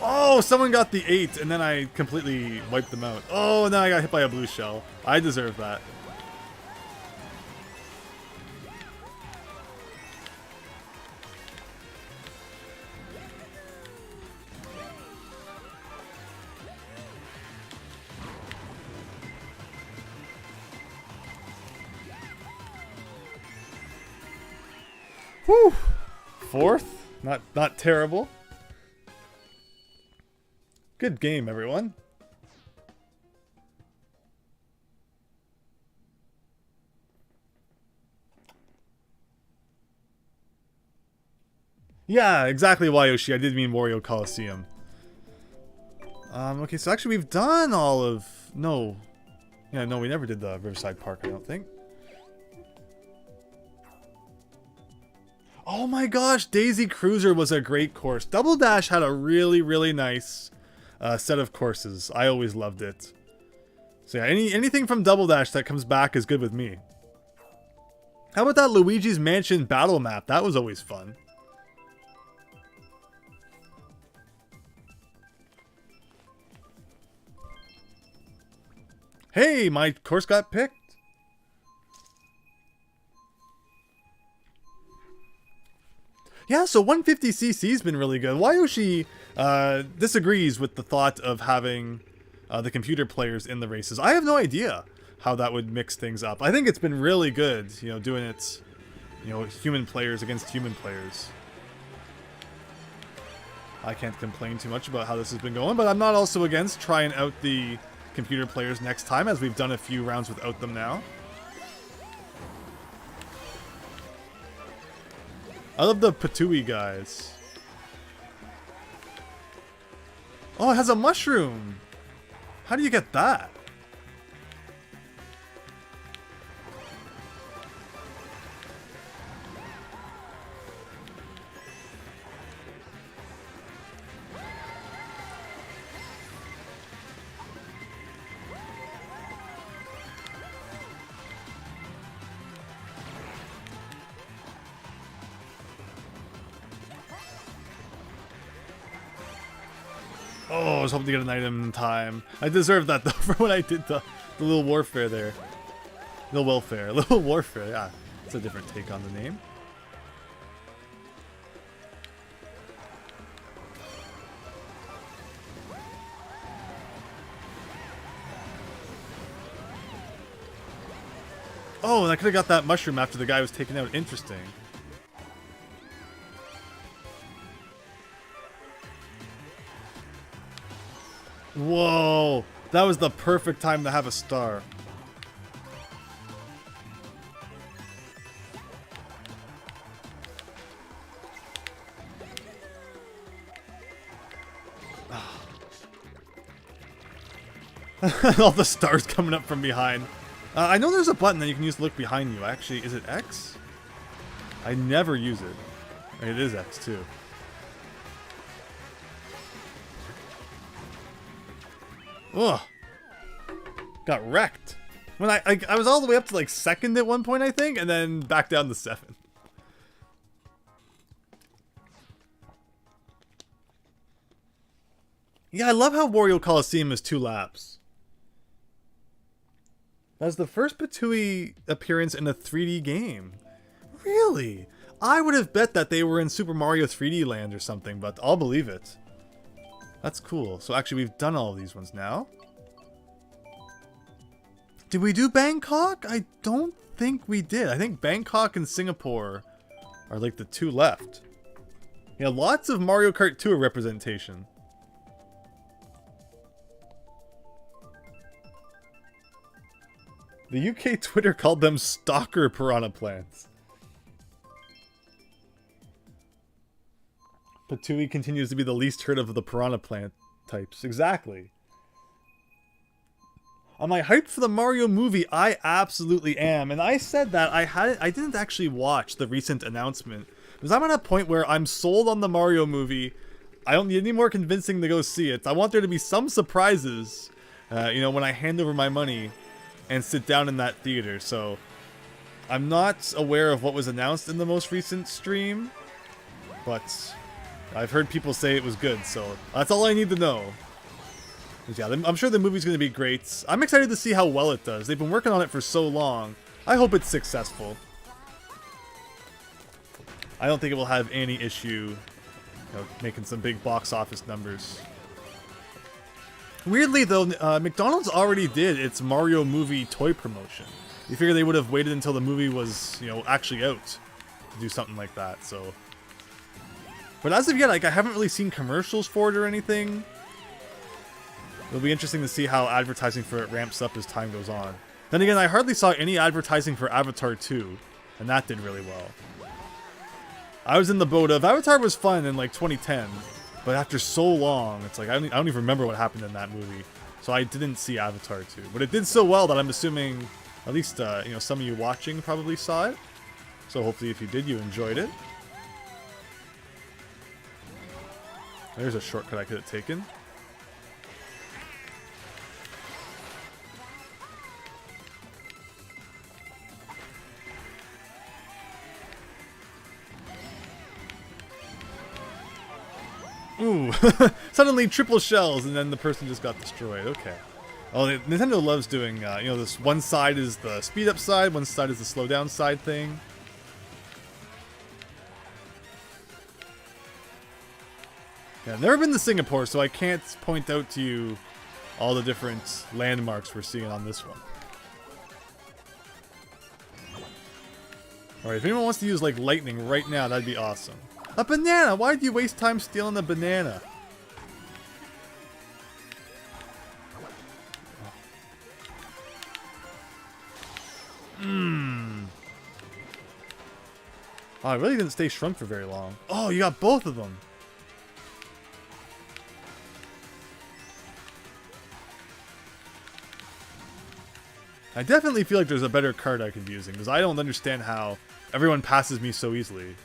Oh, someone got the 8, and then I completely wiped them out. Oh, now I got hit by a blue shell. I deserve that. Whew. 4th. Not terrible. Good game, everyone. Yeah, exactly, Wayoshi. I did mean Wario Coliseum. Okay, so actually we've done all of... No. Yeah, no, we never did the Riverside Park, I don't think. Oh my gosh, Daisy Cruiser was a great course. Double Dash had a really, really nice set of courses. I always loved it. So yeah, anything from Double Dash that comes back is good with me. How about that Luigi's Mansion battle map? That was always fun. Hey, my course got picked. Yeah, so 150cc's been really good. Wayoshi disagrees with the thought of having the computer players in the races. I have no idea how that would mix things up. I think it's been really good, you know, doing it, you know, human players against human players. I can't complain too much about how this has been going, but I'm not also against trying out the computer players next time, as we've done a few rounds without them now. I love the Patooey guys. Oh, it has a mushroom. How do you get that? Oh, I was hoping to get an item in time. I deserved that though for when I did the little warfare there. Little welfare. Little warfare, yeah. It's a different take on the name. Oh, and I could have got that mushroom after the guy was taken out. Interesting. Whoa, that was the perfect time to have a star. All the stars coming up from behind. I know there's a button that you can use to look behind you. Actually, is it X? I never use it. It is X too. Ugh. Got wrecked. When I was all the way up to like 2nd at one point, I think, and then back down to 7th. Yeah, I love how Wario Coliseum is 2 laps. That's the first Patooey appearance in a 3D game. Really? I would have bet that they were in Super Mario 3D Land or something, but I'll believe it. That's cool. So actually we've done all of these ones now. Did we do Bangkok? I don't think we did. I think Bangkok and Singapore are like the 2 left. Yeah, lots of Mario Kart Tour representation. The UK Twitter called them stalker piranha plants. Patooey continues to be the least heard of the piranha plant types. Exactly. Am I hyped for the Mario movie? I absolutely am. And I said that I didn't actually watch the recent announcement, because I'm at a point where I'm sold on the Mario movie. I don't need any more convincing to go see it. I want there to be some surprises, you know, when I hand over my money and sit down in that theater. So I'm not aware of what was announced in the most recent stream, but I've heard people say it was good, so that's all I need to know. Yeah, I'm sure the movie's going to be great. I'm excited to see how well it does. They've been working on it for so long. I hope it's successful. I don't think it will have any issue, you know, making some big box office numbers. Weirdly though, McDonald's already did its Mario movie toy promotion. You figure they would have waited until the movie was, you know, actually out to do something like that. So, but as of yet, like I haven't really seen commercials for it or anything. It'll be interesting to see how advertising for it ramps up as time goes on. Then again, I hardly saw any advertising for Avatar 2, and that did really well. I was in the boat of Avatar was fun in like 2010, but after so long, it's like I don't even remember what happened in that movie. So I didn't see Avatar 2, but it did so well that I'm assuming at least you know, some of you watching probably saw it. So hopefully if you did, you enjoyed it. There's a shortcut I could have taken. Ooh, suddenly triple shells, and then the person just got destroyed. Okay. Oh, Nintendo loves doing, you know, this one side is the speed up side, one side is the slow down side thing. Yeah, I've never been to Singapore, so I can't point out to you all the different landmarks we're seeing on this one. Alright, if anyone wants to use, like, lightning right now, that'd be awesome. A banana! Why do you waste time stealing a banana? Mmm. Oh, I really didn't stay shrunk for very long. Oh, you got both of them. I definitely feel like there's a better card I could be using, because I don't understand how everyone passes me so easily.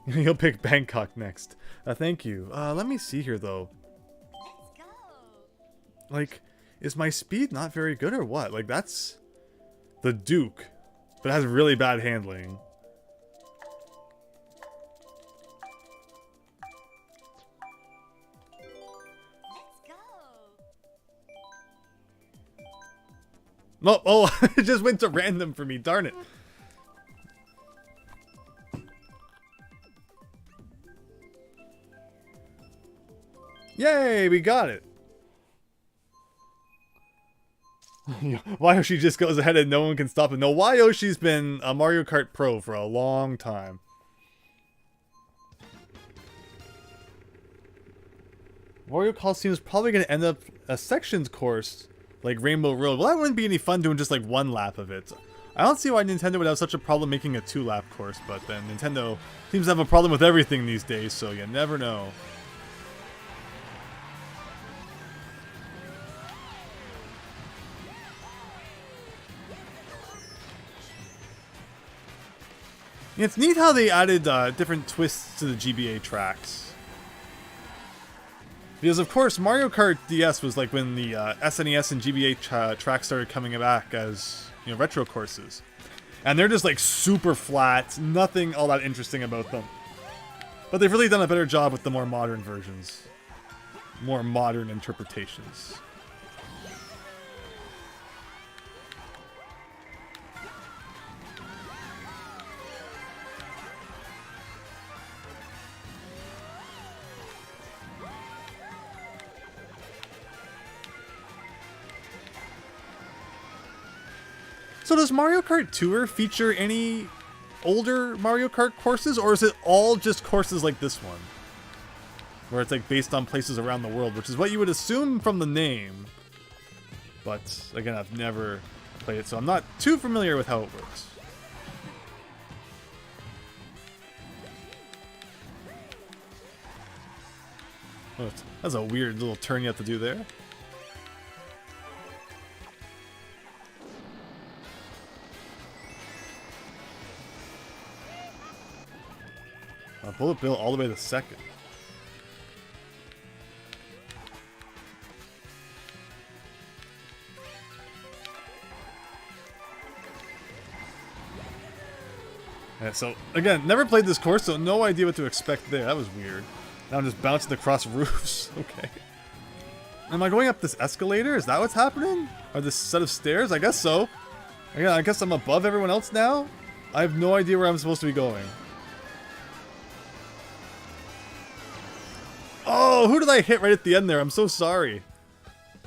You'll pick Bangkok next. Thank you. Let me see here, though. Let's go. Like, is my speed not very good or what? Like, that's the Duke, but it has really bad handling. Let's go. No, oh, it just went to random for me. Darn it. Yay, we got it. Wayoshi just goes ahead and no one can stop him. No, Wayoshi's been a Mario Kart Pro for a long time. Wario Coliseum is probably going to end up a sections course like Rainbow Road. Well, that wouldn't be any fun doing just like one lap of it. I don't see why Nintendo would have such a problem making a 2-lap course, but then Nintendo seems to have a problem with everything these days, so you never know. It's neat how they added different twists to the GBA tracks. Because, of course, Mario Kart DS was like when the SNES and GBA tracks started coming back as, you know, retro courses. And they're just like super flat, nothing all that interesting about them. But they've really done a better job with the more modern versions. More modern interpretations. So does Mario Kart Tour feature any older Mario Kart courses, or is it all just courses like this one? Where it's like based on places around the world, which is what you would assume from the name. But again, I've never played it, so I'm not too familiar with how it works. Oh, that's a weird little turn you have to do there. Bullet Bill all the way to second. Yeah, so, again, never played this course, so no idea what to expect there. That was weird. Now I'm just bouncing across roofs. Okay. Am I going up this escalator? Is that what's happening? Or this set of stairs? I guess so. Yeah, I guess I'm above everyone else now? I have no idea where I'm supposed to be going. Oh, who did I hit right at the end there? I'm so sorry.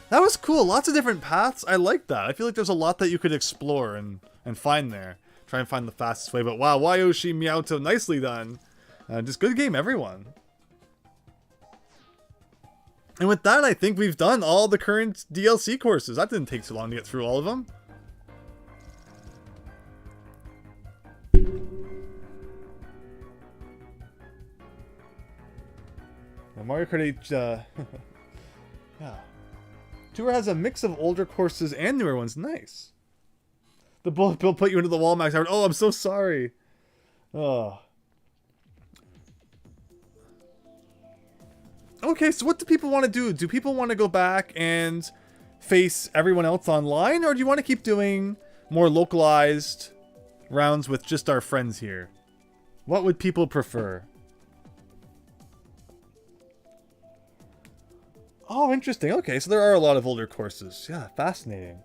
That was cool. Lots of different paths. I like that. I feel like there's a lot that you could explore and find there. Try and find the fastest way. But wow, Wayoshi, Miauto, nicely done. Just good game, everyone. And with that, I think we've done all the current DLC courses. That didn't take too long to get through all of them. Now, Mario Kart 8, yeah. Tour has a mix of older courses and newer ones. Nice. The bullet bill put you into the wall, Max Howard. Oh, I'm so sorry. Oh. Okay, so what do people want to do? Do people want to go back and face everyone else online? Or do you want to keep doing more localized rounds with just our friends here? What would people prefer? Oh, interesting. Okay, so there are a lot of older courses. Yeah, fascinating.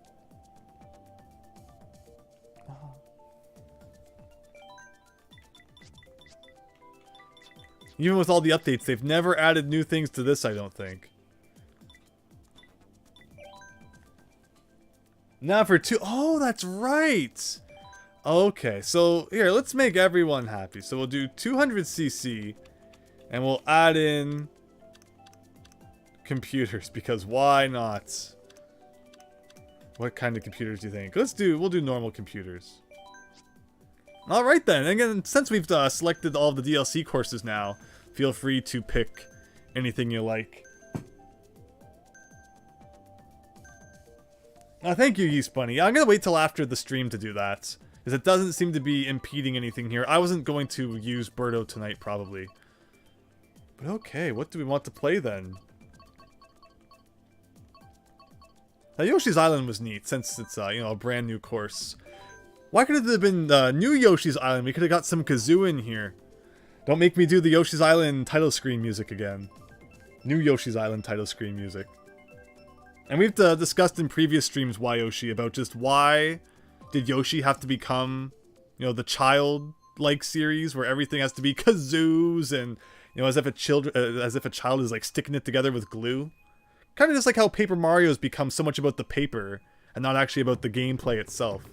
Even with all the updates, they've never added new things to this, I don't think. Now for two... Oh, that's right! Okay, so here, let's make everyone happy. So we'll do 200cc, and we'll add in computers, because why not? What kind of computers do you think? We'll do normal computers. Alright then, again, since we've selected all of the DLC courses now, feel free to pick anything you like. Thank you, Yeast Bunny. I'm gonna wait till after the stream to do that, because it doesn't seem to be impeding anything here. I wasn't going to use Birdo tonight, probably. But okay, what do we want to play then? Now, Yoshi's Island was neat, since it's, you know, a brand new course. Why could it have been new Yoshi's Island? We could have got some kazoo in here. Don't make me do the Yoshi's Island title screen music again. New Yoshi's Island title screen music. And we've discussed in previous streams, Wayoshi, about just why did Yoshi have to become, you know, the child-like series where everything has to be kazoos and, you know, as if a child is like sticking it together with glue. Kind of just like how Paper Mario has become so much about the paper and not actually about the gameplay itself.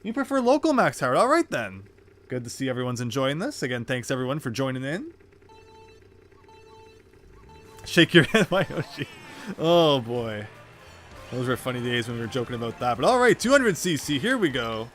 You prefer local, Max Howard? Alright then. Good to see everyone's enjoying this. Again, thanks everyone for joining in. Shake your head, Wayoshi. Oh boy. Those were funny days when we were joking about that. But alright, 200cc, here we go.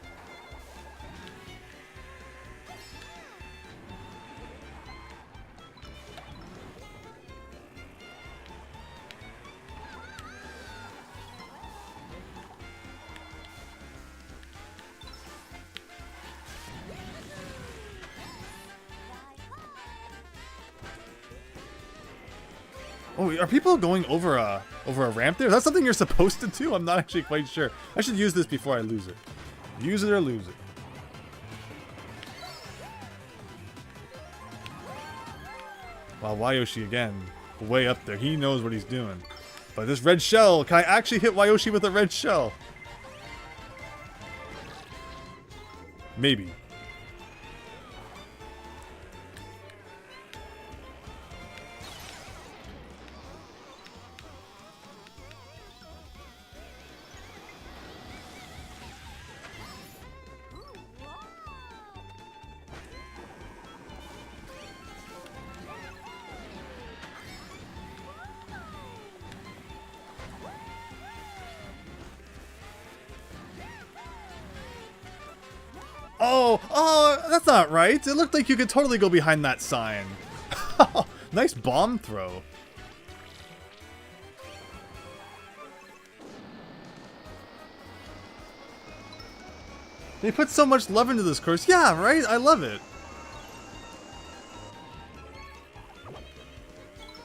Oh, are people going over a ramp there? Is that something you're supposed to do? I'm not actually quite sure. I should use this before I lose it. Use it or lose it. Wow, Wayoshi again. Way up there. He knows what he's doing. But this red shell, can I actually hit Wayoshi with a red shell? Maybe. Oh, that's not right. It looked like you could totally go behind that sign. Nice bomb throw. They put so much love into this course. Yeah, right? I love it.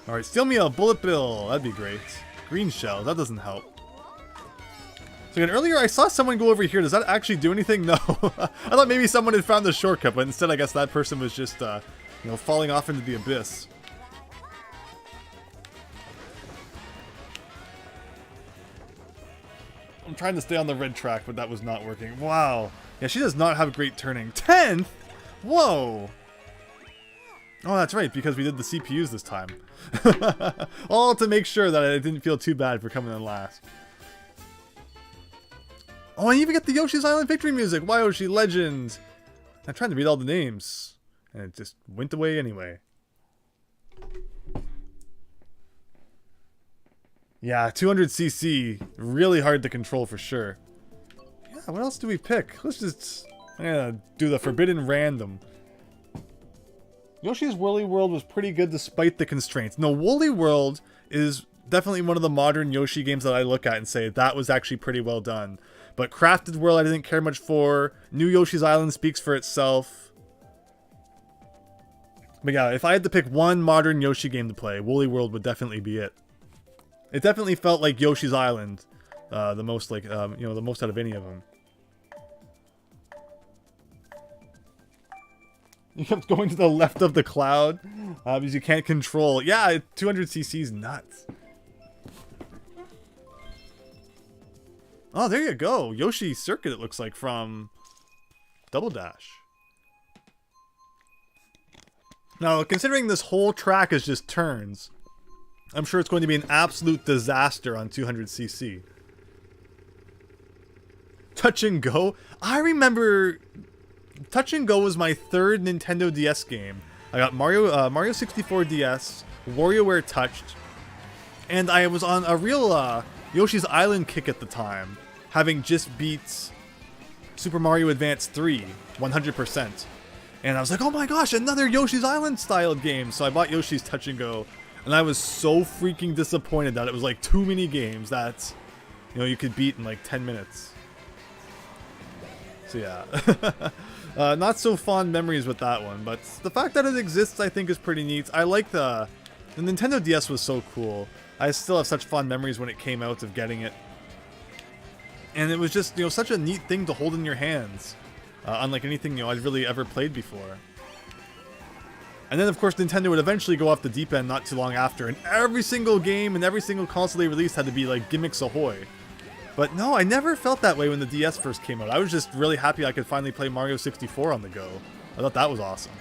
Alright, steal me a bullet bill. That'd be great. Green shell. That doesn't help. So again, earlier I saw someone go over here. Does that actually do anything? No. I thought maybe someone had found the shortcut, but instead I guess that person was just, you know, falling off into the abyss. I'm trying to stay on the red track, but that was not working. Wow. Yeah, she does not have great turning. 10th? Whoa. Oh, that's right, because we did the CPUs this time. All to make sure that I didn't feel too bad for coming in last. Oh, I even get the Yoshi's Island victory music. Wayoshi Legend. I'm trying to read all the names, and it just went away anyway. Yeah, 200cc, really hard to control for sure. Yeah, what else do we pick? Let's just do the forbidden random. Yoshi's Woolly World was pretty good despite the constraints. No, Woolly World is definitely one of the modern Yoshi games that I look at and say that was actually pretty well done. But Crafted World I didn't care much for. New Yoshi's Island speaks for itself. But yeah, if I had to pick one modern Yoshi game to play, Woolly World would definitely be it. It definitely felt like Yoshi's Island, the most like, you know, the most out of any of them. You kept going to the left of the cloud because you can't control. Yeah, 200cc is nuts. Oh, there you go. Yoshi Circuit, it looks like, from Double Dash. Now, considering this whole track is just turns, I'm sure it's going to be an absolute disaster on 200cc. Touch and Go? I remember Touch and Go was my third Nintendo DS game. I got Mario 64 DS, WarioWare Touched, and I was on a real Yoshi's Island kick at the time, having just beat Super Mario Advance 3 100%. And I was like, oh my gosh, another Yoshi's Island styled game. So I bought Yoshi's Touch and Go, and I was so freaking disappointed that it was like too many games that, you know, you could beat in like 10 minutes. So yeah, not so fond memories with that one, but the fact that it exists I think is pretty neat. I like the Nintendo DS was so cool. I still have such fond memories when it came out of getting it. And it was just, you know, such a neat thing to hold in your hands. Unlike anything, you know, I'd really ever played before. And then, of course, Nintendo would eventually go off the deep end not too long after, and every single game and every single console they released had to be like gimmicks ahoy. But no, I never felt that way when the DS first came out. I was just really happy I could finally play Mario 64 on the go. I thought that was awesome.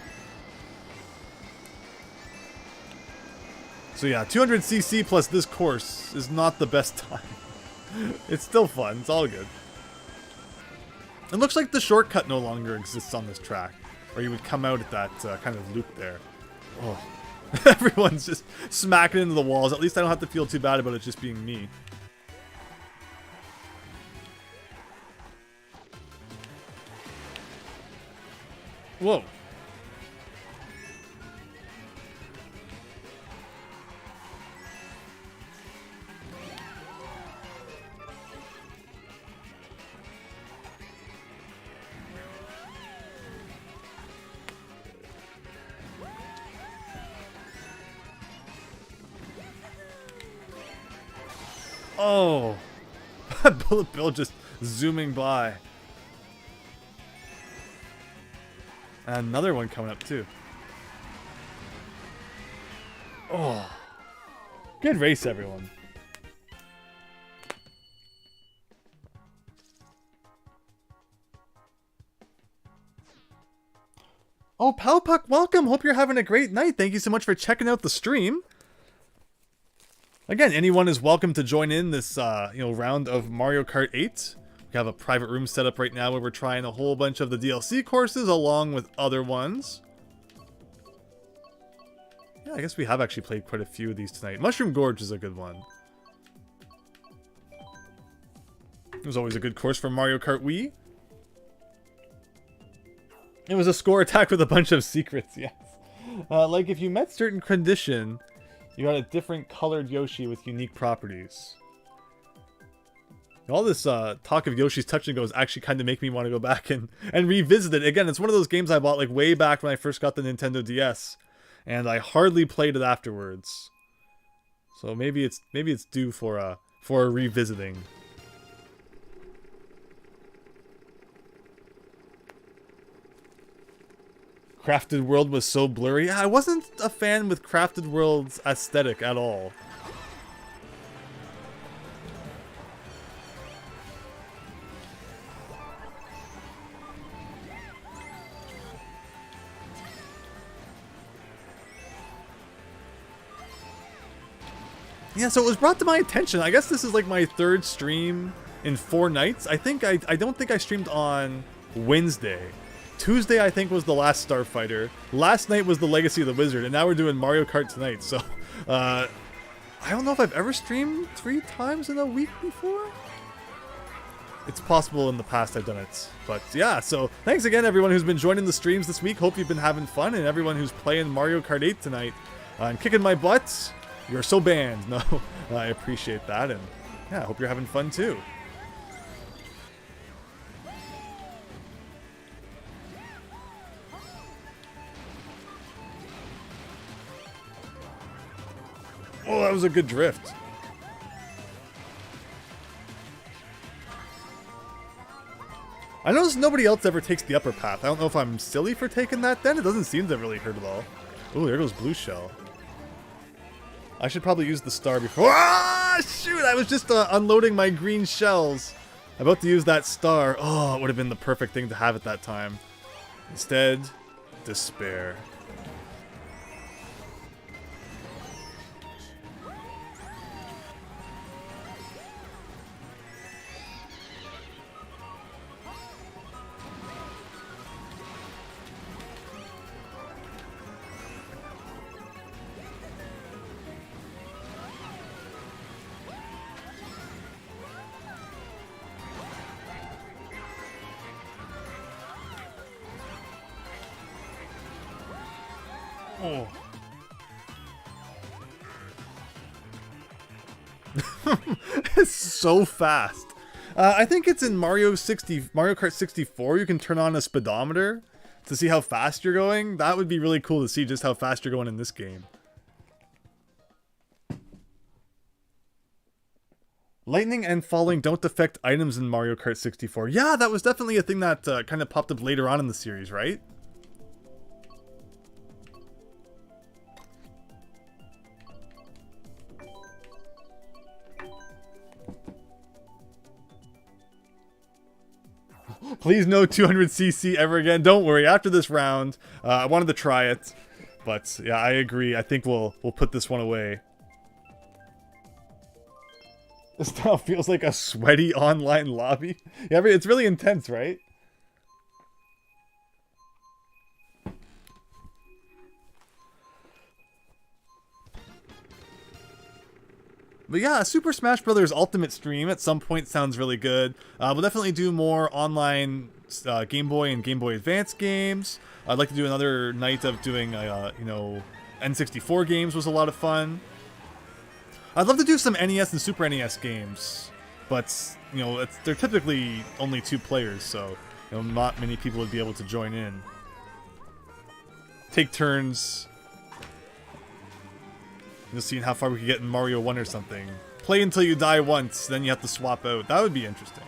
So yeah, 200cc plus this course is not the best time. It's still fun, it's all good. It looks like the shortcut no longer exists on this track, or you would come out at that kind of loop there. Oh, everyone's just smacking into the walls. At least I don't have to feel too bad about it just being me. Whoa. Oh, Bullet Bill just zooming by. Another one coming up too. Oh, good race, everyone. Oh, Palpuck, welcome. Hope you're having a great night. Thank you so much for checking out the stream. Again, anyone is welcome to join in this, round of Mario Kart 8. We have a private room set up right now where we're trying a whole bunch of the DLC courses along with other ones. Yeah, I guess we have actually played quite a few of these tonight. Mushroom Gorge is a good one. It was always a good course for Mario Kart Wii. It was a score attack with a bunch of secrets, yes. Like if you met certain condition, you got a different colored Yoshi with unique properties. All this talk of Yoshi's Touch and Go is actually kind of make me want to go back and revisit it. Again, it's one of those games I bought like way back when I first got the Nintendo DS, and I hardly played it afterwards. So maybe it's due for a revisiting. Crafted World was so blurry. Yeah, I wasn't a fan with Crafted World's aesthetic at all. Yeah, so it was brought to my attention. I guess this is like my third stream in 4 nights. I don't think I streamed on Wednesday. Tuesday, I think, was the last Starfighter. Last night was the Legacy of the Wizard, and now we're doing Mario Kart tonight. So, I don't know if I've ever streamed 3 times in a week before. It's possible in the past I've done it. But yeah, so thanks again everyone who's been joining the streams this week. Hope you've been having fun, and everyone who's playing Mario Kart 8 tonight and kicking my butt. You're so banned. No, I appreciate that, and yeah, I hope you're having fun too. Oh, that was a good drift. I noticed nobody else ever takes the upper path. I don't know if I'm silly for taking that then. It doesn't seem to really hurt at all. Oh, there goes Blue Shell. I should probably use the star before. Ah, shoot! I was just unloading my green shells. About to use that star. Oh, it would have been the perfect thing to have at that time. Instead, despair. Oh. It's so fast. I think it's in Mario Kart 64. You can turn on a speedometer to see how fast you're going. That would be really cool to see just how fast you're going in this game. Lightning and falling don't affect items in Mario Kart 64. Yeah, that was definitely a thing that kind of popped up later on in the series, right? Please no 200cc ever again. Don't worry, after this round, I wanted to try it. But yeah, I agree. I think we'll put this one away. This now feels like a sweaty online lobby. Yeah, it's really intense, right? But yeah, a Super Smash Bros. Ultimate stream at some point sounds really good. We'll definitely do more online Game Boy and Game Boy Advance games. I'd like to do another night of doing, you know, N64 games was a lot of fun. I'd love to do some NES and Super NES games, but, you know, they're typically only 2 players, so, you know, not many people would be able to join in. Take turns. Just seeing how far we could get in Mario 1 or something. Play until you die once, then you have to swap out. That would be interesting.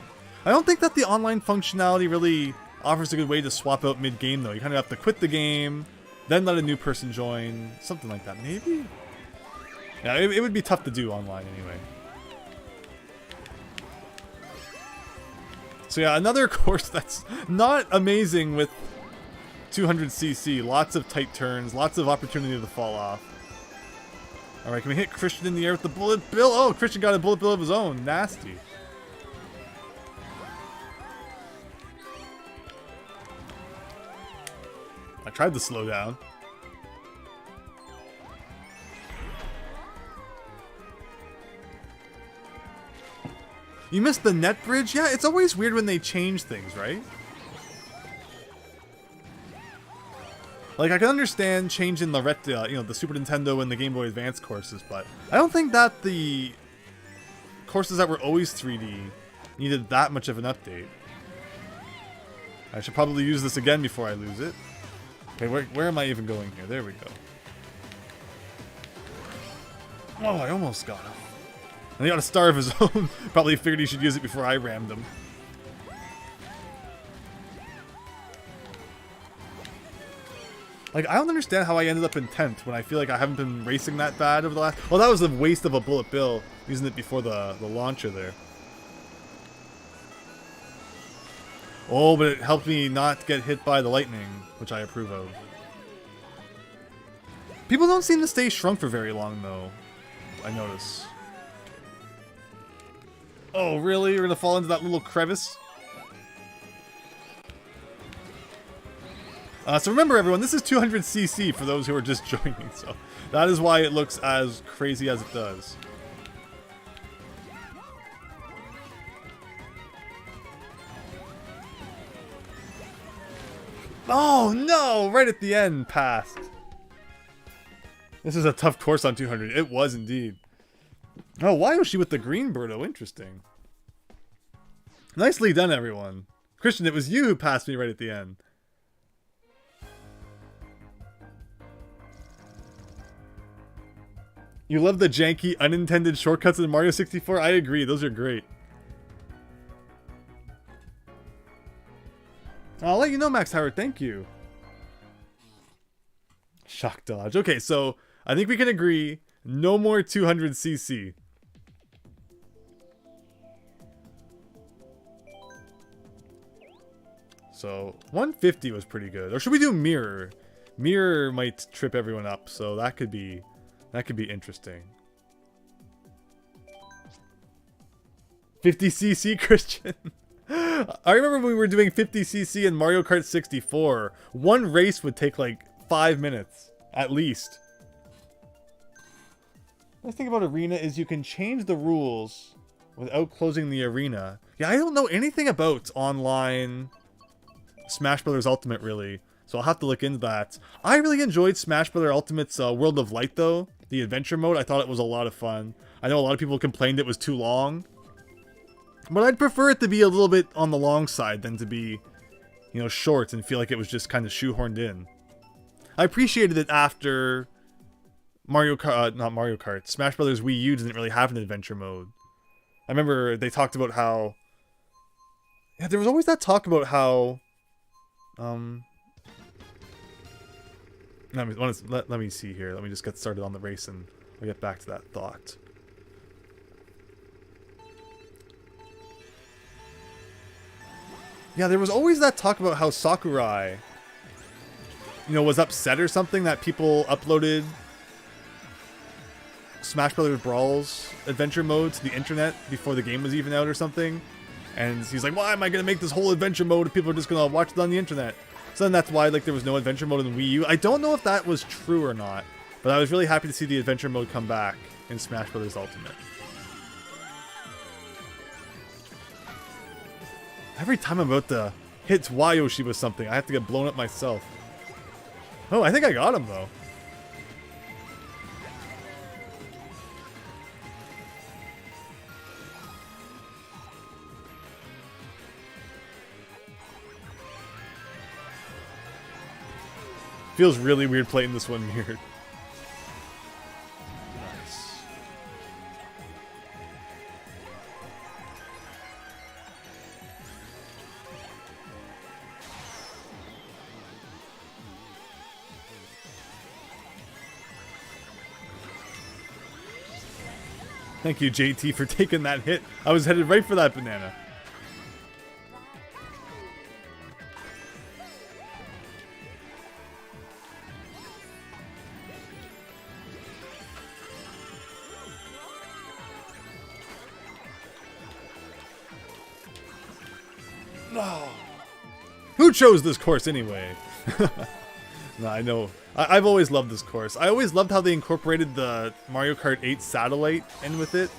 I don't think that the online functionality really offers a good way to swap out mid-game, though. You kind of have to quit the game, then let a new person join. Something like that, maybe? Yeah, it would be tough to do online anyway. So yeah, another course that's not amazing with 200cc. Lots of tight turns, lots of opportunity to fall off. Alright, can we hit Christian in the air with the bullet bill? Oh, Christian got a bullet bill of his own. Nasty. I tried to slow down. You missed the net bridge? Yeah, it's always weird when they change things, right? Like, I can understand changing the you know, the Super Nintendo and the Game Boy Advance courses, but I don't think that the courses that were always 3D needed that much of an update. I should probably use this again before I lose it. Okay, where am I even going here? There we go. Oh, I almost got him. And he got a star of his own. Probably figured he should use it before I rammed him. Like, I don't understand how I ended up in 10th when I feel like I haven't been racing that bad over the last... Well, that was a waste of a bullet bill, using it before the launcher there. Oh, but it helped me not get hit by the lightning, which I approve of. People don't seem to stay shrunk for very long, though. I notice. Oh, really? We're gonna fall into that little crevice? So remember, everyone, this is 200cc for those who are just joining, so that is why it looks as crazy as it does. Oh, no! Right at the end, passed. This is a tough course on 200. It was indeed. Oh, Wayoshi with the green birdo. Interesting. Nicely done, everyone. Christian, it was you who passed me right at the end. You love the janky, unintended shortcuts in Mario 64? I agree. Those are great. I'll let you know, Max Howard. Thank you. Shock dodge. Okay, so I think we can agree. No more 200cc. So 150 was pretty good. Or should we do mirror? Mirror might trip everyone up, so that could be interesting. 50cc, Christian. I remember when we were doing 50cc in Mario Kart 64. One race would take like 5 minutes, at least. The thing about Arena is you can change the rules without closing the arena. Yeah, I don't know anything about online Smash Bros. Ultimate, really. So I'll have to look into that. I really enjoyed Smash Bros. Ultimate's World of Light, though. The adventure mode, I thought it was a lot of fun. I know a lot of people complained it was too long. But I'd prefer it to be a little bit on the long side than to be, you know, short and feel like it was just kind of shoehorned in. I appreciated it after Mario Kart, not Mario Kart, Smash Bros. Wii U didn't really have an adventure mode. I remember they talked about how... Yeah, there was always that talk about how... Let me see here. Let me just get started on the race and we'll get back to that thought. Yeah, there was always that talk about how Sakurai, you know, was upset or something that people uploaded Smash Brothers Brawl's adventure mode to the internet before the game was even out or something. And he's like, why am I going to make this whole adventure mode if people are just going to watch it on the internet? So then that's why, like, there was no adventure mode in Wii U. I don't know if that was true or not, but I was really happy to see the adventure mode come back in Smash Bros. Ultimate. Every time I'm about to hit Wayoshi with something, I have to get blown up myself. Oh, I think I got him, though. Feels really weird playing this one mirrored. Nice. Thank you, JT, for taking that hit. I was headed right for that banana. No. Who chose this course anyway? No, I know. I've always loved this course. I always loved how they incorporated the Mario Kart 8 satellite in with it.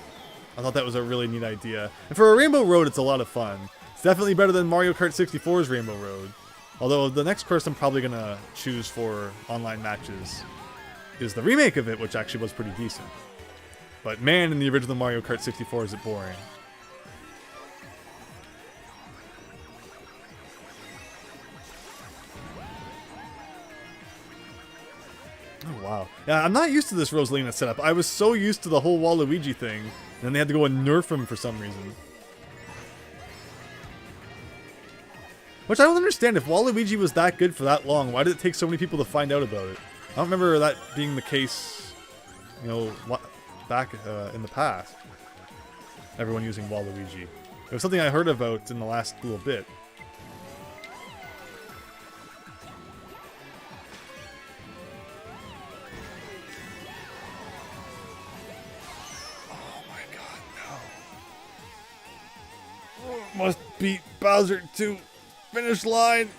I thought that was a really neat idea. And for a Rainbow Road, it's a lot of fun. It's definitely better than Mario Kart 64's Rainbow Road. Although the next course I'm probably going to choose for online matches is the remake of it, which actually was pretty decent. But man, in the original Mario Kart 64, is it boring. Oh, wow. Yeah, I'm not used to this Rosalina setup. I was so used to the whole Waluigi thing, and then they had to go and nerf him for some reason. Which I don't understand. If Waluigi was that good for that long, why did it take so many people to find out about it? I don't remember that being the case, you know, back in the past. Everyone using Waluigi. It was something I heard about in the last little bit. Oh my god, no. Oh, must beat Bowser to finish line.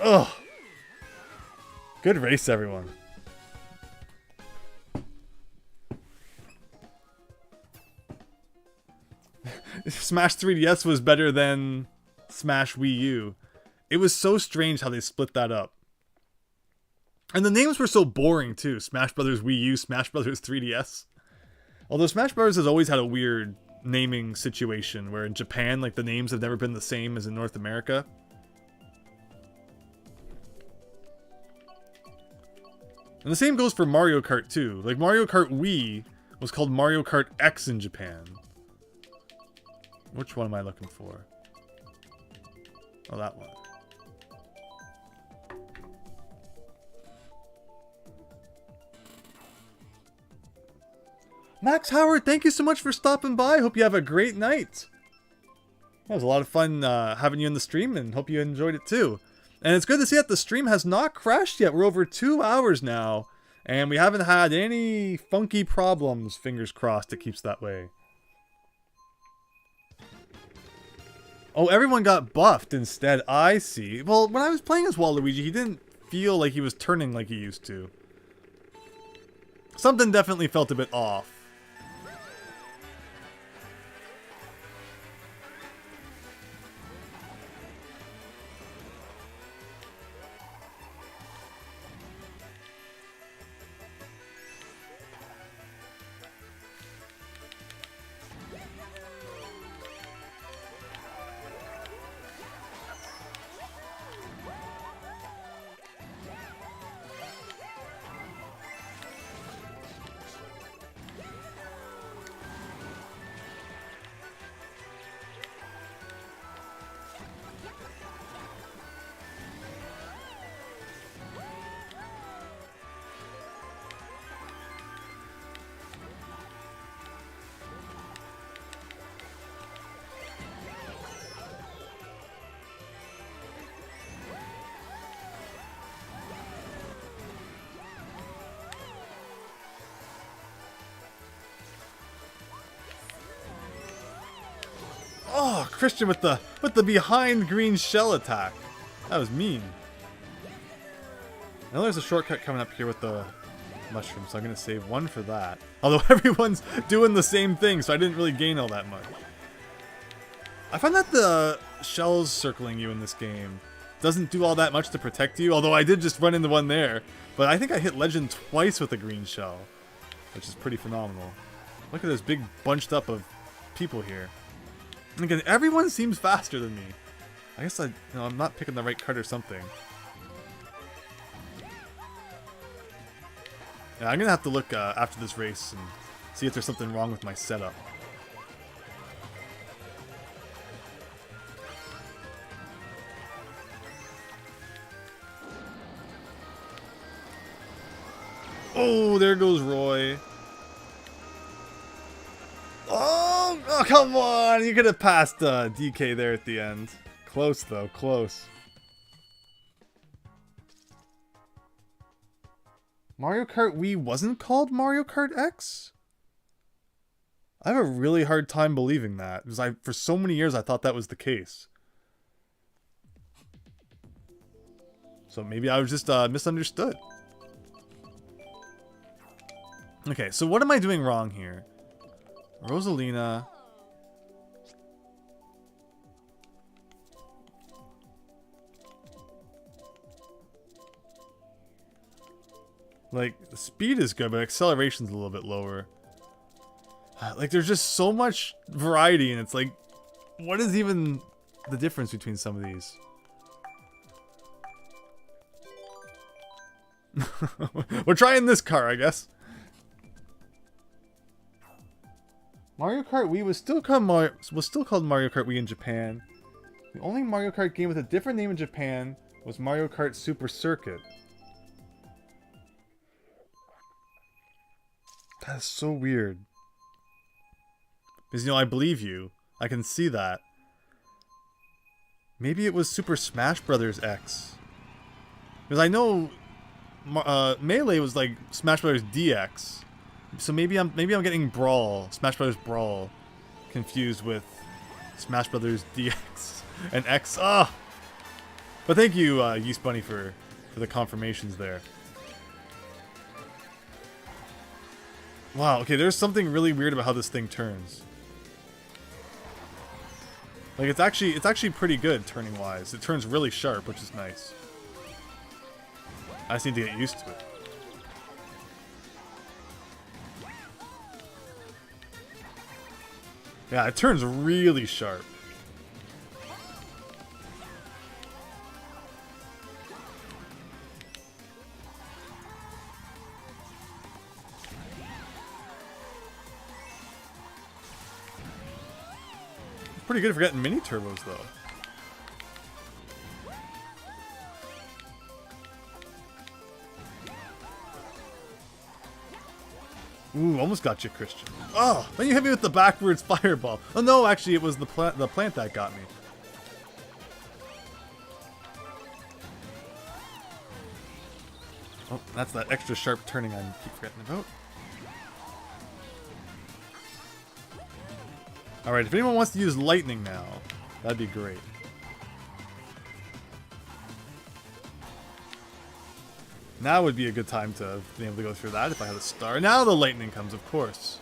Ugh. Good race, everyone. Smash 3DS was better than Smash Wii U. It was so strange how they split that up. And the names were so boring too. Smash Brothers Wii U, Smash Brothers 3DS. Although Smash Brothers has always had a weird naming situation where in Japan, like, the names have never been the same as in North America. And the same goes for Mario Kart too. Like, Mario Kart Wii was called Mario Kart X in Japan. Which one am I looking for? Oh, that one. Max Howard, thank you so much for stopping by. Hope you have a great night. It was a lot of fun having you in the stream, and hope you enjoyed it too. And it's good to see that the stream has not crashed yet. We're over 2 hours now, and we haven't had any funky problems. Fingers crossed it keeps that way. Oh, everyone got buffed instead. I see. Well, when I was playing as Waluigi, he didn't feel like he was turning like he used to. Something definitely felt a bit off. Oh, Christian with the behind green shell attack. That was mean. I know there's a shortcut coming up here with the mushroom, so I'm going to save one for that. Although everyone's doing the same thing, so I didn't really gain all that much. I find that the shells circling you in this game doesn't do all that much to protect you, although I did just run into one there. But I think I hit Legend twice with a green shell, which is pretty phenomenal. Look at this big bunched up of people here. And again, everyone seems faster than me. I guess I'm not picking the right card or something. Yeah, I'm gonna have to look after this race and see if there's something wrong with my setup. Oh, there goes Roy. Oh, come on! You could have passed DK there at the end. Close, though. Close. Mario Kart Wii wasn't called Mario Kart X? I have a really hard time believing that, because for so many years I thought that was the case. So maybe I was just misunderstood. Okay, so what am I doing wrong here? Rosalina. Like, the speed is good, but acceleration's a little bit lower. Like, there's just so much variety, and it's like, what is even the difference between some of these? We're trying this car, I guess. Mario Kart Wii was still called Mario Kart Wii in Japan. The only Mario Kart game with a different name in Japan was Mario Kart Super Circuit. That is so weird. Because, you know, I believe you. I can see that. Maybe it was Super Smash Bros. X. Because I know Melee was like Smash Bros. DX. So maybe I'm getting Brawl, Smash Bros. Brawl, confused with Smash Bros. DX and X. Ah! But thank you, Yeast Bunny, for the confirmations there. Wow, okay, there's something really weird about how this thing turns. Like, it's actually pretty good turning wise. It turns really sharp, which is nice. I just need to get used to it. Yeah, it turns really sharp. Pretty good for getting mini turbos, though. Ooh, almost got you, Christian. Oh, then you hit me with the backwards fireball. Oh no, actually, it was the plant that got me. Oh, that's that extra sharp turning I keep forgetting about. Alright, if anyone wants to use lightning now, that'd be great. Now would be a good time to be able to go through that if I had a star. Now the lightning comes, of course.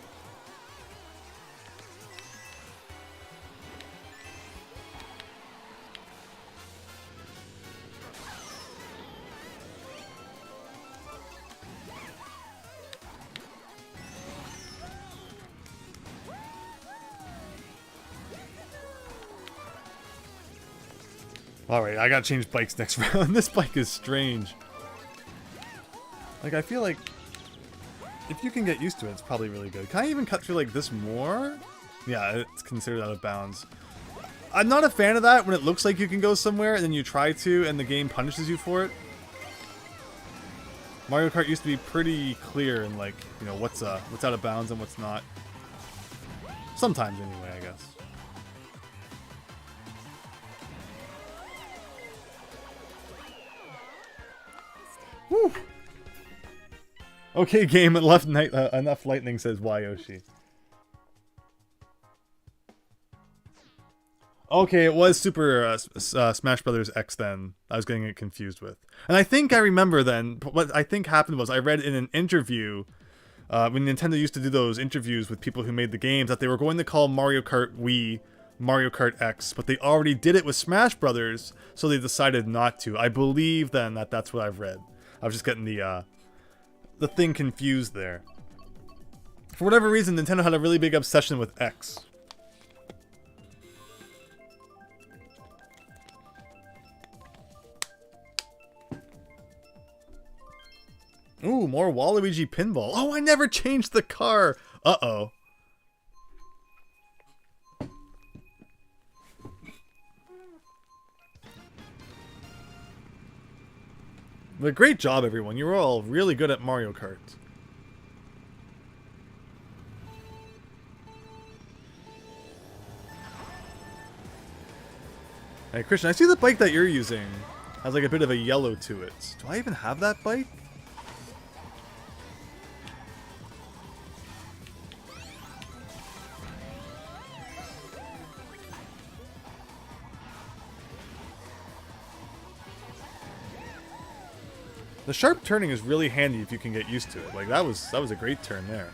Alright, I gotta change bikes next round. This bike is strange. Like, I feel like if you can get used to it, it's probably really good. Can I even cut through like this more? Yeah, it's considered out of bounds. I'm not a fan of that when it looks like you can go somewhere and then you try to and the game punishes you for it. Mario Kart used to be pretty clear in, like, you know, what's out of bounds and what's not. Sometimes anyway, I guess. Woo! Okay, game, enough lightning, says Wayoshi. Okay, it was Super Smash Bros. X then. I was getting it confused with. And I think I remember then, what I think happened was I read in an interview, when Nintendo used to do those interviews with people who made the games, that they were going to call Mario Kart Wii Mario Kart X, but they already did it with Smash Brothers, so they decided not to. I believe then that that's what I've read. I was just getting the thing confused there. For whatever reason, Nintendo had a really big obsession with X. Ooh, more Waluigi pinball. Oh, I never changed the car. Uh-oh. But great job, everyone. You were all really good at Mario Kart. Hey, Christian, I see the bike that you're using has like a bit of a yellow to it. Do I even have that bike? The sharp turning is really handy if you can get used to it. Like, that was a great turn there.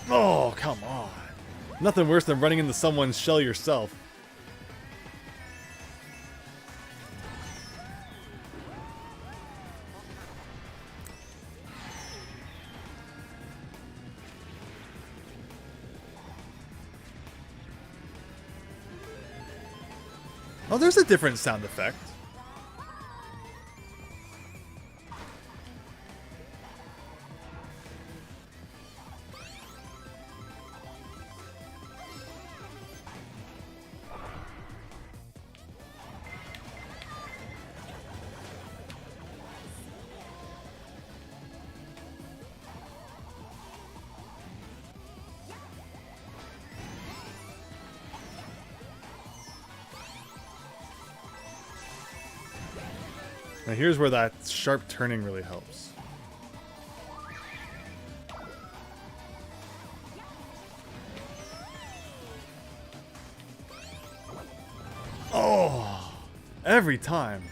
Oh, come on. Nothing worse than running into someone's shell yourself. Oh, there's a different sound effect. Now here's where that sharp turning really helps. Oh, every time.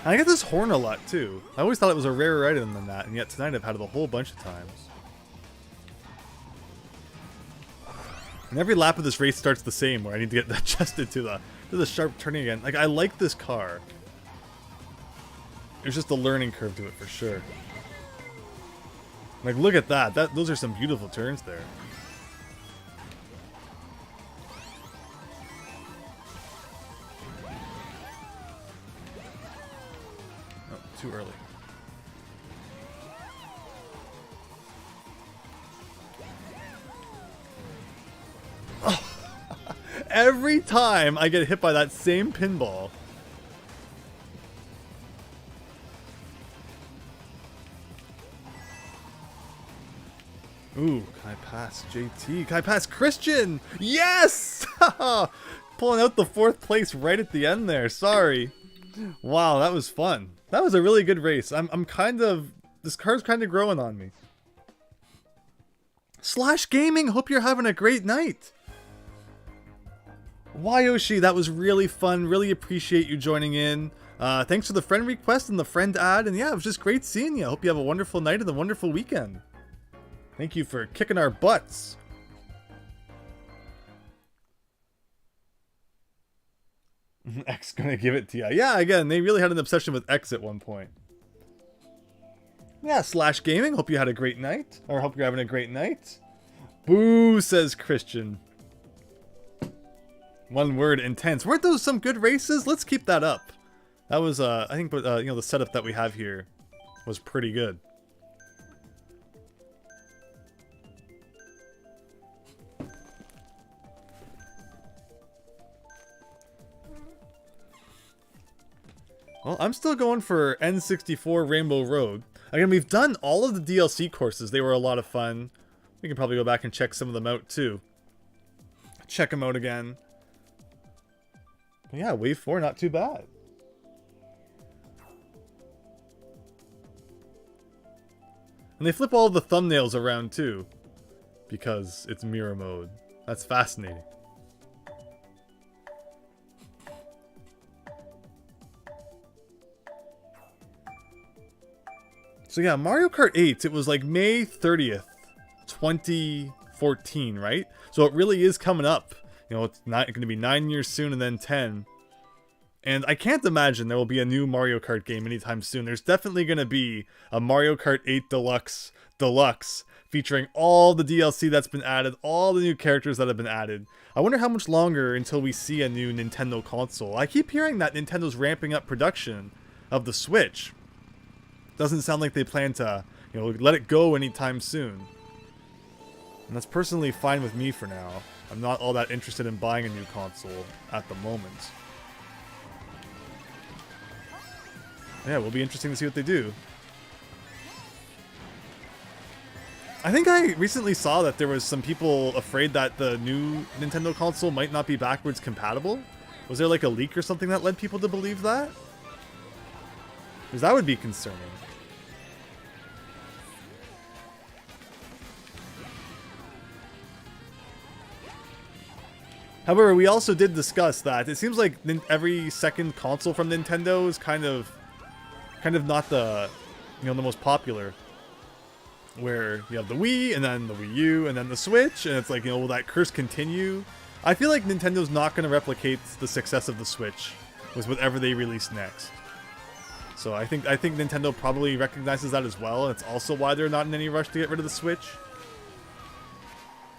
I get this horn a lot too. I always thought it was a rarer item than that, and yet tonight I've had it a whole bunch of times. And every lap of this race starts the same, where I need to get adjusted to the sharp turning again. Like, I like this car. There's just a learning curve to it for sure. Like, look at that. Those are some beautiful turns there. Too early. Oh. Every time I get hit by that same pinball. Ooh, can I pass JT? Can I pass Christian? Yes! Pulling out the 4th place right at the end there. Sorry. Wow, that was fun. That was a really good race. I'm kind of... This car's kind of growing on me. Slash Gaming, hope you're having a great night. Wayoshi, that was really fun. Really appreciate you joining in. Thanks for the friend request and the friend ad. And yeah, it was just great seeing you. I hope you have a wonderful night and a wonderful weekend. Thank you for kicking our butts. X gonna give it to ya. Yeah, again, they really had an obsession with X at one point. Yeah, Slash Gaming, hope you had a great night. Or hope you're having a great night. Boo, says Christian. One word, intense. Weren't those some good races? Let's keep that up. That was, I think, you know, the setup that we have here was pretty good. Well, I'm still going for N64 Rainbow Road. Again, we've done all of the DLC courses. They were a lot of fun. We can probably go back and check some of them out, too. Check them out again. But yeah, Wave 4, not too bad. And they flip all the thumbnails around, too. Because it's mirror mode. That's fascinating. So yeah, Mario Kart 8, it was like May 30th, 2014, right? So it really is coming up. You know, it's not going to be 9 years soon and then 10. And I can't imagine there will be a new Mario Kart game anytime soon. There's definitely going to be a Mario Kart 8 Deluxe featuring all the DLC that's been added, all the new characters that have been added. I wonder how much longer until we see a new Nintendo console. I keep hearing that Nintendo's ramping up production of the Switch. Doesn't sound like they plan to, you know, let it go anytime soon. And that's personally fine with me for now. I'm not all that interested in buying a new console at the moment. Yeah, it will be interesting to see what they do. I think I recently saw that there was some people afraid that the new Nintendo console might not be backwards compatible. Was there like a leak or something that led people to believe that? Because that would be concerning. However, we also did discuss that it seems like every second console from Nintendo is kind of not the, you know, the most popular. Where you have the Wii, and then the Wii U, and then the Switch, and it's like, you know, will that curse continue? I feel like Nintendo's not going to replicate the success of the Switch with whatever they release next. So I think Nintendo probably recognizes that as well, and it's also why they're not in any rush to get rid of the Switch.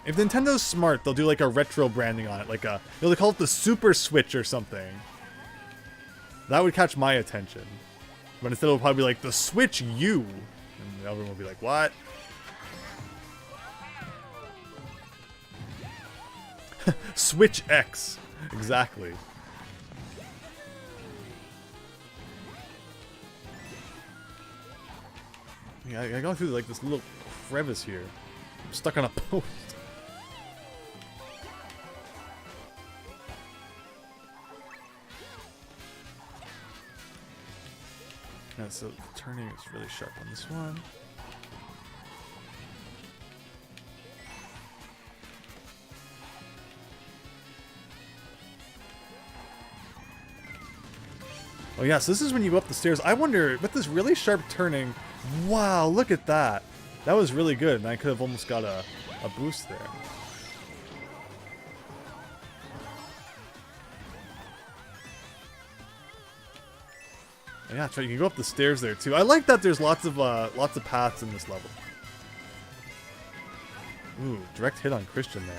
If Nintendo's smart, they'll do like a retro branding on it, like a, they'll call it the Super Switch or something. That would catch my attention. But instead it'll probably be like the Switch U, and everyone will be like, what? Switch X, exactly. Yeah, I go through like this little crevice here. I'm stuck on a post. Yeah, so the turning is really sharp on this one. Oh yeah, so this is when you go up the stairs. I wonder, with this really sharp turning, wow, look at that. That was really good, and I could have almost got a boost there. Yeah, that's right, you can go up the stairs there too. I like that there's lots of paths in this level. Ooh, direct hit on Christian there.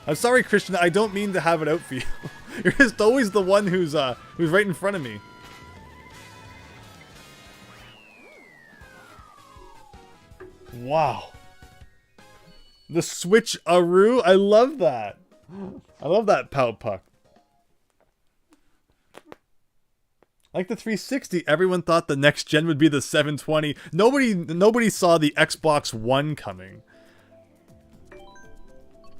I'm sorry, Christian, I don't mean to have it out for you. You're just always the one who's right in front of me. Wow. The Switch-aroo? I love that. I love that pout puck. Like the 360, everyone thought the next gen would be the 720. Nobody saw the Xbox One coming.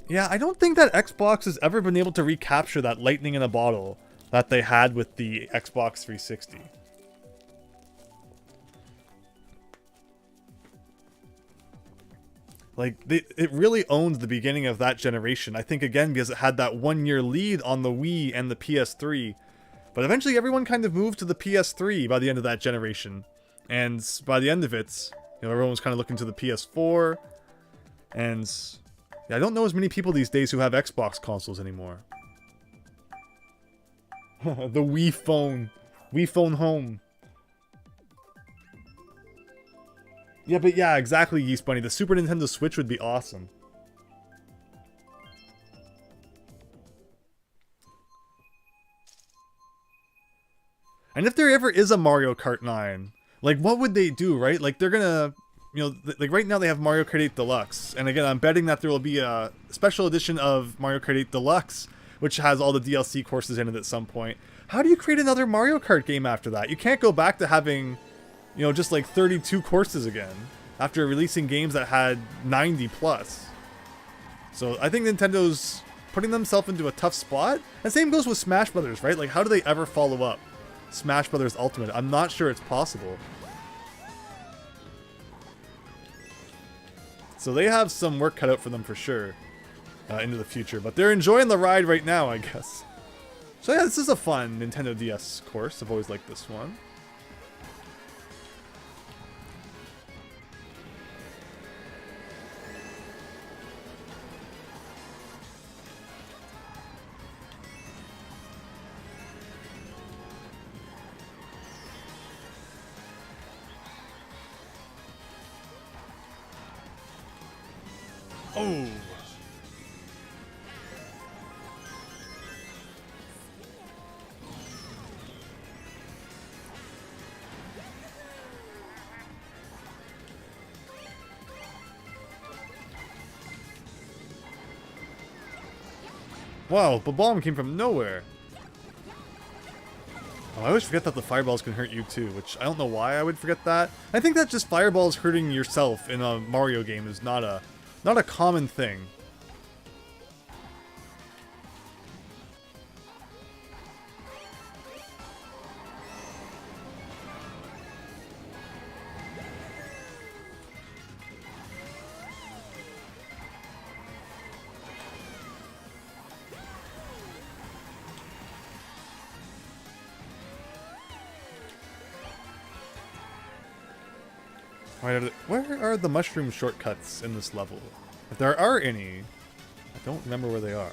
Yeah, I don't think that Xbox has ever been able to recapture that lightning in a bottle that they had with the Xbox 360. Like, it really owned the beginning of that generation. I think, again, because it had that 1 year lead on the Wii and the PS3. But eventually everyone kind of moved to the PS3 by the end of that generation. And by the end of it, you know, everyone was kind of looking to the PS4. And yeah, I don't know as many people these days who have Xbox consoles anymore. The Wii Phone. Wii Phone Home. Yeah, but yeah, exactly, Yeast Bunny. The Super Nintendo Switch would be awesome. And if there ever is a Mario Kart 9, like, what would they do, right? Like, they're gonna, you know, like, right now they have Mario Kart 8 Deluxe. And again, I'm betting that there will be a special edition of Mario Kart 8 Deluxe, which has all the DLC courses in it at some point. How do you create another Mario Kart game after that? You can't go back to having, you know, just like 32 courses again after releasing games that had 90 plus. So I think Nintendo's putting themselves into a tough spot. And same goes with Smash Brothers, right? Like, how do they ever follow up Smash Brothers Ultimate? I'm not sure it's possible. So they have some work cut out for them for sure into the future. But they're enjoying the ride right now, I guess. So yeah, this is a fun Nintendo DS course. I've always liked this one. Oh! Wow, the bomb came from nowhere. Oh, I always forget that the fireballs can hurt you too, which I don't know why I would forget that. I think that just fireballs hurting yourself in a Mario game is not a common thing. Alright, where are the mushroom shortcuts in this level? If there are any, I don't remember where they are.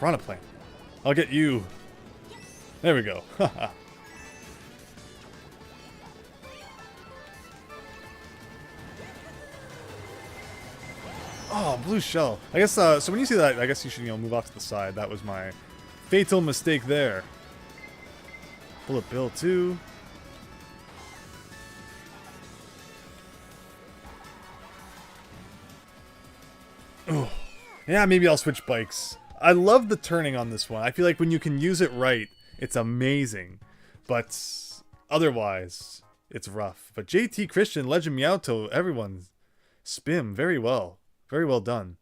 Piranha Plant. I'll get you. There we go. Oh, blue shell. I guess, so when you see that, I guess you should, move off to the side. That was my fatal mistake there. Bullet bill, too. Oh, yeah, maybe I'll switch bikes. I love the turning on this one. I feel like when you can use it right, it's amazing. But otherwise, it's rough. But JT, Christian, Legend Meowto, everyone, Spim, very well. Very well done.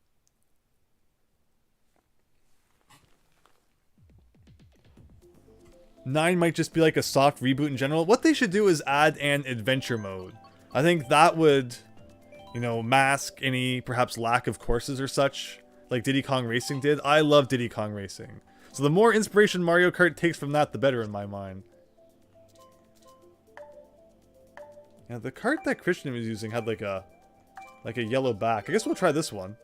Nine might just be like a soft reboot in general. What they should do is add an adventure mode. I think that would, mask any perhaps lack of courses or such, like Diddy Kong Racing did. I love Diddy Kong Racing. So the more inspiration Mario Kart takes from that, the better in my mind. Yeah, the cart that Christian was using had like a yellow back. I guess we'll try this one.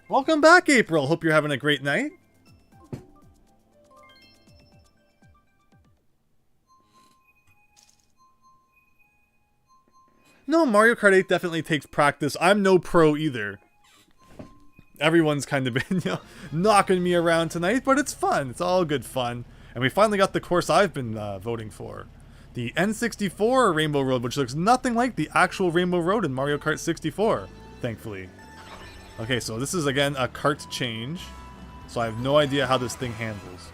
Welcome back, April. Hope you're having a great night. No, Mario Kart 8 definitely takes practice. I'm no pro either. Everyone's kind of been, knocking me around tonight, but it's fun. It's all good fun. And we finally got the course I've been voting for. The N64 Rainbow Road, which looks nothing like the actual Rainbow Road in Mario Kart 64, thankfully. Okay, so this is, again, a cart change. So I have no idea how this thing handles.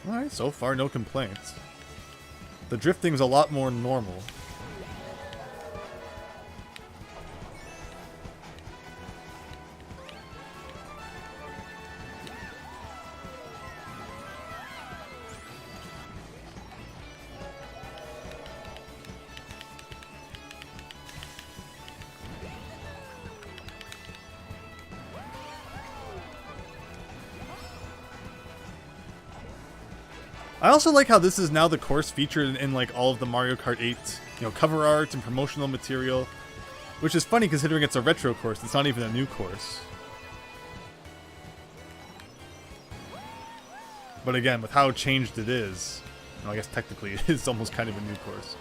Alright, so far no complaints. The drifting's a lot more normal. I also like how this is now the course featured in like all of the Mario Kart 8, cover art and promotional material, which is funny considering it's a retro course. It's not even a new course. But again, with how changed it is, I guess technically it is almost kind of a new course.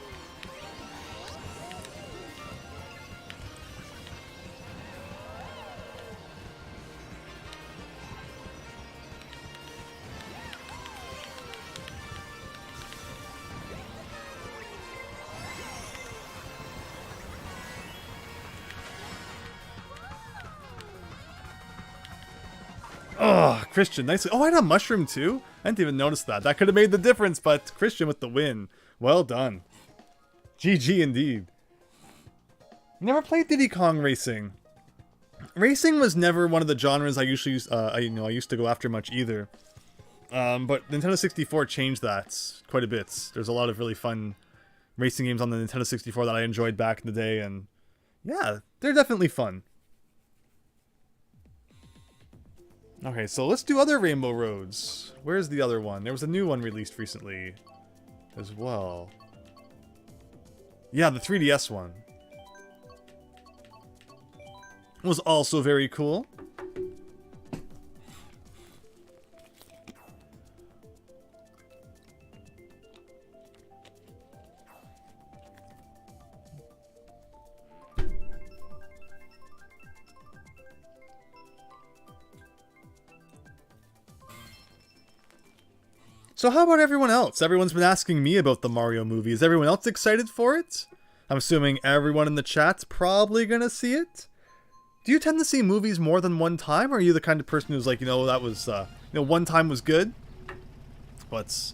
Oh, Christian, nicely. Oh, I had a mushroom too? I didn't even notice that. That could have made the difference, but Christian with the win. Well done. GG indeed. Never played Diddy Kong Racing. Racing was never one of the genres I usually used, I used to go after much either. But Nintendo 64 changed that quite a bit. There's a lot of really fun racing games on the Nintendo 64 that I enjoyed back in the day, and yeah, they're definitely fun. Okay, so let's do other Rainbow Roads. Where's the other one? There was a new one released recently as well. Yeah, the 3DS one. Was also very cool. So how about everyone else? Everyone's been asking me about the Mario movie. Is everyone else excited for it? I'm assuming everyone in the chat's probably gonna see it. Do you tend to see movies more than one time, or are you the kind of person who's like, that was, one time was good, but,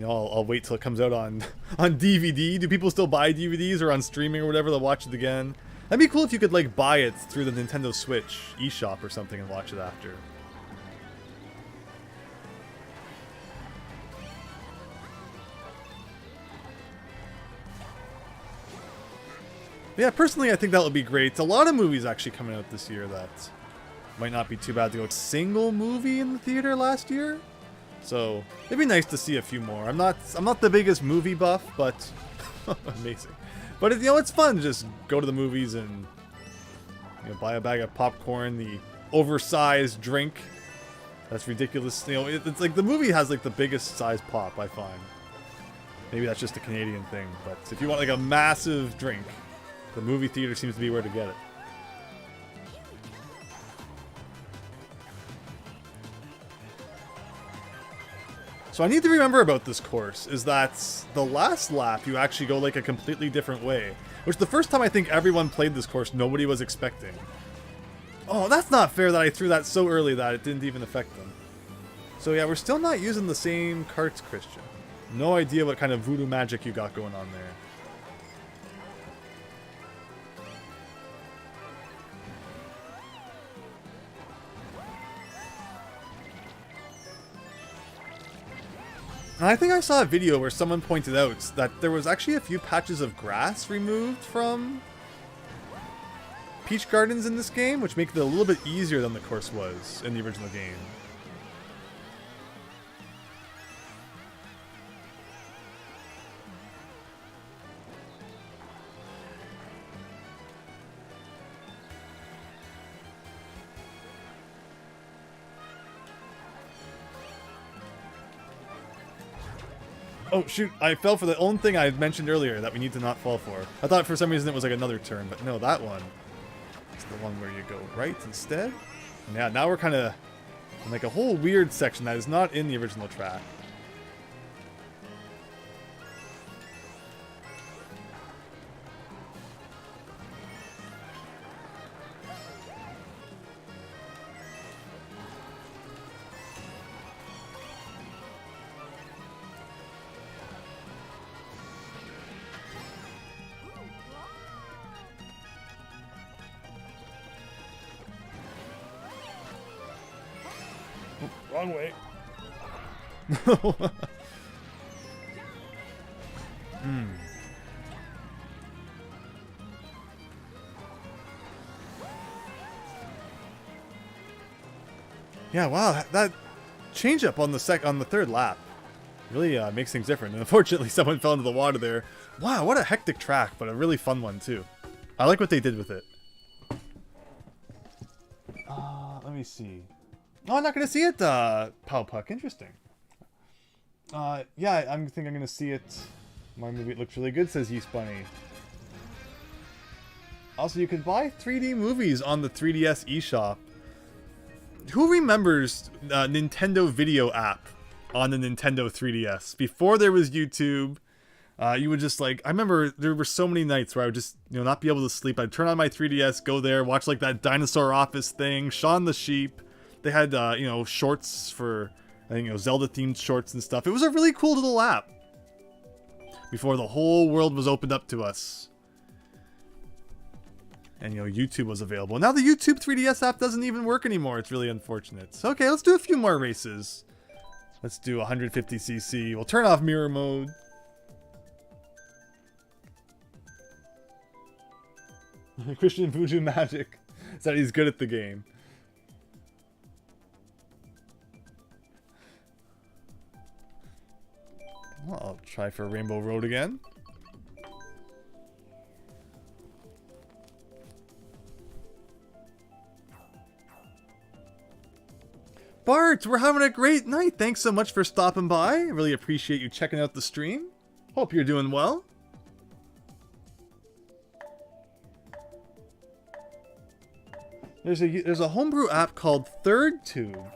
I'll wait till it comes out on DVD. Do people still buy DVDs or on streaming or whatever? They'll watch it again. That'd be cool if you could, like, buy it through the Nintendo Switch eShop or something and watch it after. Yeah, personally, I think that would be great. A lot of movies actually coming out this year that might not be too bad to go single movie in the theater last year. So it'd be nice to see a few more. I'm not the biggest movie buff, but amazing. But it's fun to just go to the movies and buy a bag of popcorn, the oversized drink. That's ridiculous. It's like the movie has like the biggest size pop, I find. Maybe that's just a Canadian thing, but if you want like a massive drink, the movie theater seems to be where to get it. So I need to remember about this course is that the last lap you actually go like a completely different way. Which the first time I think everyone played this course, nobody was expecting. Oh, that's not fair that I threw that so early that it didn't even affect them. So yeah, we're still not using the same carts, Christian. No idea what kind of voodoo magic you got going on there. And I think I saw a video where someone pointed out that there was actually a few patches of grass removed from Peach Gardens in this game, which make it a little bit easier than the course was in the original game. Oh shoot, I fell for the own thing I mentioned earlier that we need to not fall for. I thought for some reason it was like another turn, but no, that one. It's the one where you go right instead. And yeah, now we're kind of in like a whole weird section that is not in the original track. Wrong way. Yeah, wow, that change up on the third lap really makes things different. And unfortunately, someone fell into the water there. Wow, what a hectic track, but a really fun one too. I like what they did with it. Let me see. Oh, I'm not going to see it, Pow Puck. Interesting. Yeah, I think I'm going to see it. My movie looks really good, says Yeast Bunny. Also, you can buy 3D movies on the 3DS eShop. Who remembers Nintendo Video app on the Nintendo 3DS? Before there was YouTube, you would just like... I remember there were so many nights where I would just, not be able to sleep. I'd turn on my 3DS, go there, watch like that Dinosaur Office thing, Shaun the Sheep. They had, shorts for, I think, Zelda-themed shorts and stuff. It was a really cool little app. Before the whole world was opened up to us. And, YouTube was available. Now the YouTube 3DS app doesn't even work anymore. It's really unfortunate. So, okay, let's do a few more races. Let's do 150cc. We'll turn off mirror mode. Christian Voodoo Magic said he's good at the game. Well, I'll try for Rainbow Road again. Bart, we're having a great night. Thanks so much for stopping by. I really appreciate you checking out the stream. Hope you're doing well. There's a homebrew app called ThirdTube,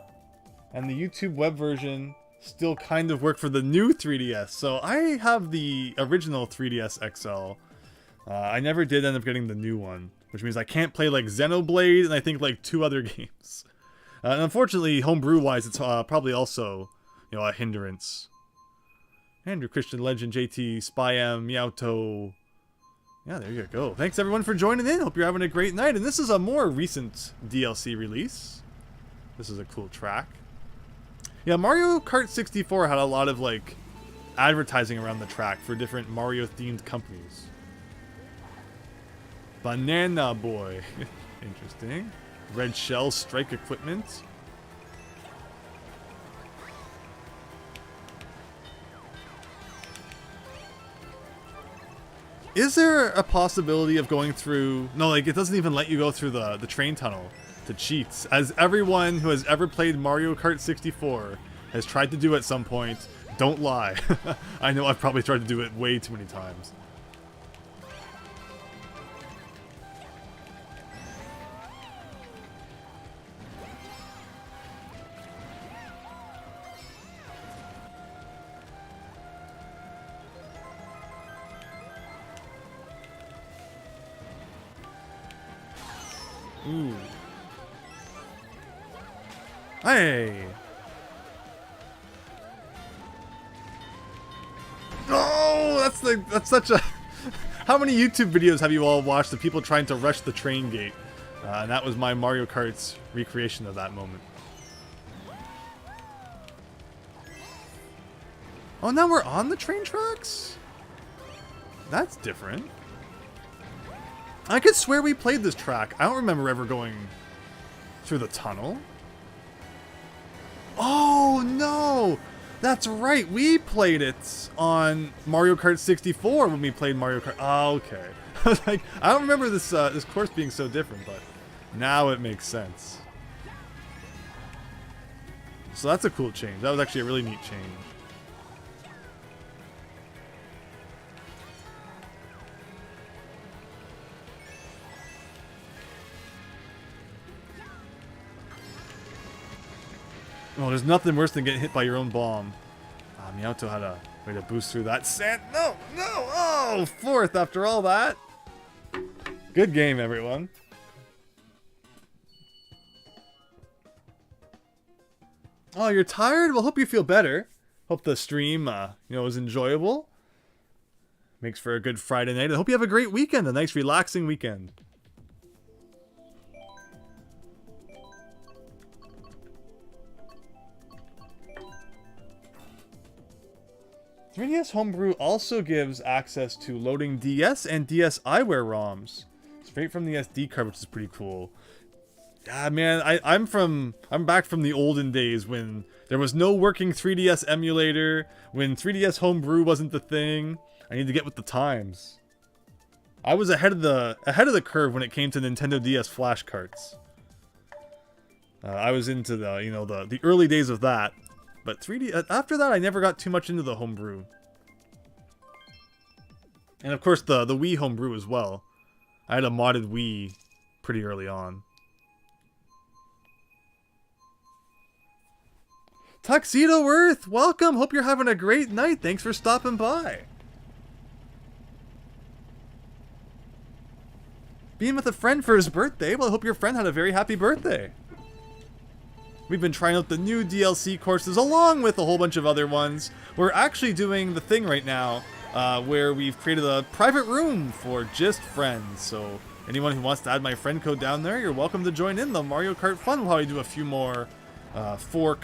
and the YouTube web version still kind of work for the new 3DS. So I have the original 3DS XL. I never did end up getting the new one, which means I can't play like Xenoblade and I think like 2 other games. And unfortunately, homebrew wise, it's probably also a hindrance. Andrew, Christian Legend, JT, Spyam, Meowto. Yeah, there you go. Thanks everyone for joining in. Hope you're having a great night. And this is a more recent DLC release. This is a cool track. Yeah, Mario Kart 64 had a lot of, like, advertising around the track for different Mario-themed companies. Banana boy. Interesting. Red shell strike equipment. Is there a possibility of going through... No, like, it doesn't even let you go through the train tunnel to cheats. As everyone who has ever played Mario Kart 64 has tried to do at some point. Don't lie. I know I've probably tried to do it way too many times. Ooh. Hey! Oh, that's such a... How many YouTube videos have you all watched of people trying to rush the train gate? And that was my Mario Kart's recreation of that moment. Oh, now we're on the train tracks? That's different. I could swear we played this track. I don't remember ever going through the tunnel. Oh, no! That's right, we played it on Mario Kart 64 when we played Mario Kart. Oh, okay. I was like, I don't remember this this course being so different, but now it makes sense. So that's a cool change. That was actually a really neat change. Oh, there's nothing worse than getting hit by your own bomb. Ah, Miyamoto had a way to boost through that sand. No, no! Oh, fourth after all that. Good game, everyone. Oh, you're tired? Well, hope you feel better. Hope the stream, was enjoyable. Makes for a good Friday night. I hope you have a great weekend, a nice relaxing weekend. 3DS Homebrew also gives access to loading DS and DS iWare ROMs straight from the SD card, which is pretty cool. Ah, man, I'm back from the olden days when there was no working 3DS emulator, when 3DS Homebrew wasn't the thing. I need to get with the times. I was ahead of the curve when it came to Nintendo DS flash carts. I was into the early days of that. But 3D after that, I never got too much into the homebrew. And of course, the Wii homebrew as well. I had a modded Wii pretty early on. Tuxedo Earth, welcome! Hope you're having a great night. Thanks for stopping by. Being with a friend for his birthday? Well, I hope your friend had a very happy birthday. We've been trying out the new DLC courses along with a whole bunch of other ones. We're actually doing the thing right now where we've created a private room for just friends. So anyone who wants to add my friend code down there, you're welcome to join in the Mario Kart fun while we do a few more 4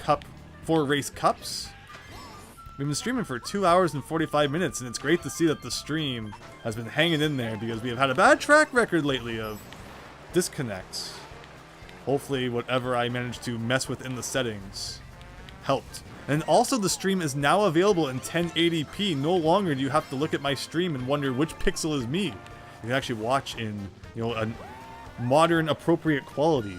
race cups. We've been streaming for 2 hours and 45 minutes, and it's great to see that the stream has been hanging in there because we have had a bad track record lately of disconnects. Hopefully whatever I managed to mess with in the settings helped. And also the stream is now available in 1080p. No longer do you have to look at my stream and wonder which pixel is me. You can actually watch in, a modern appropriate quality.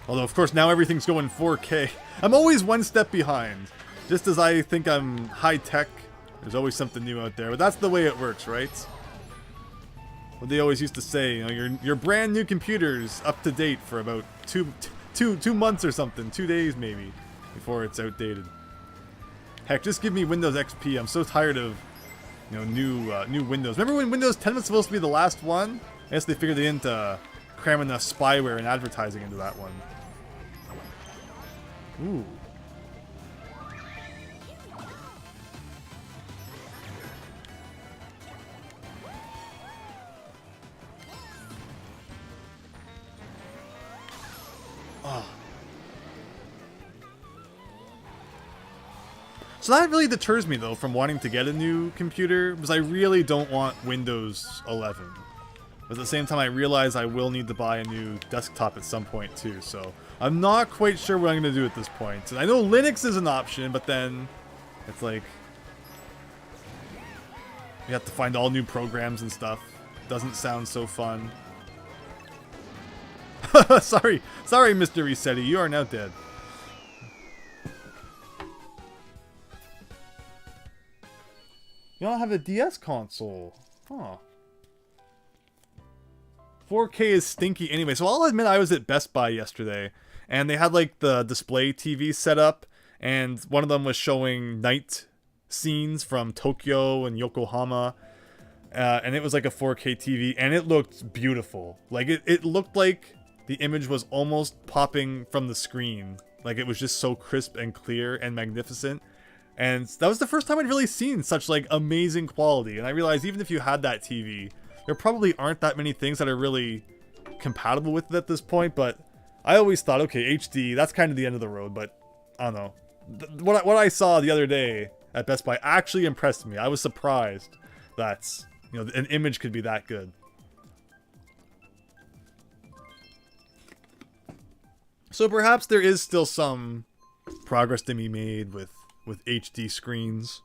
Although of course now everything's going 4K. I'm always one step behind. Just as I think I'm high-tech, there's always something new out there. But that's the way it works, right? What they always used to say, your brand new computer's up to date for about two months or something. 2 days, maybe, before it's outdated. Heck, just give me Windows XP. I'm so tired of, new Windows. Remember when Windows 10 was supposed to be the last one? I guess they figured they didn't cram enough spyware and advertising into that one. Ooh. So that really deters me, though, from wanting to get a new computer, because I really don't want Windows 11. But at the same time, I realize I will need to buy a new desktop at some point, too, so I'm not quite sure what I'm going to do at this point. And I know Linux is an option, but then it's like you have to find all new programs and stuff. Doesn't sound so fun. Sorry, Mr. Resetti, you are now dead. You don't have a DS console. Huh. 4K is stinky anyway. So I'll admit I was at Best Buy yesterday, and they had like the display TV set up, and one of them was showing night scenes from Tokyo and Yokohama, and it was like a 4K TV, and it looked beautiful. Like it looked like the image was almost popping from the screen. Like it was just so crisp and clear and magnificent. And that was the first time I'd really seen such like amazing quality. And I realized even if you had that TV, there probably aren't that many things that are really compatible with it at this point. But I always thought, okay, HD, that's kind of the end of the road. But I don't know. What I saw the other day at Best Buy actually impressed me. I was surprised that, you know, an image could be that good. So perhaps there is still some progress to be made with HD screens.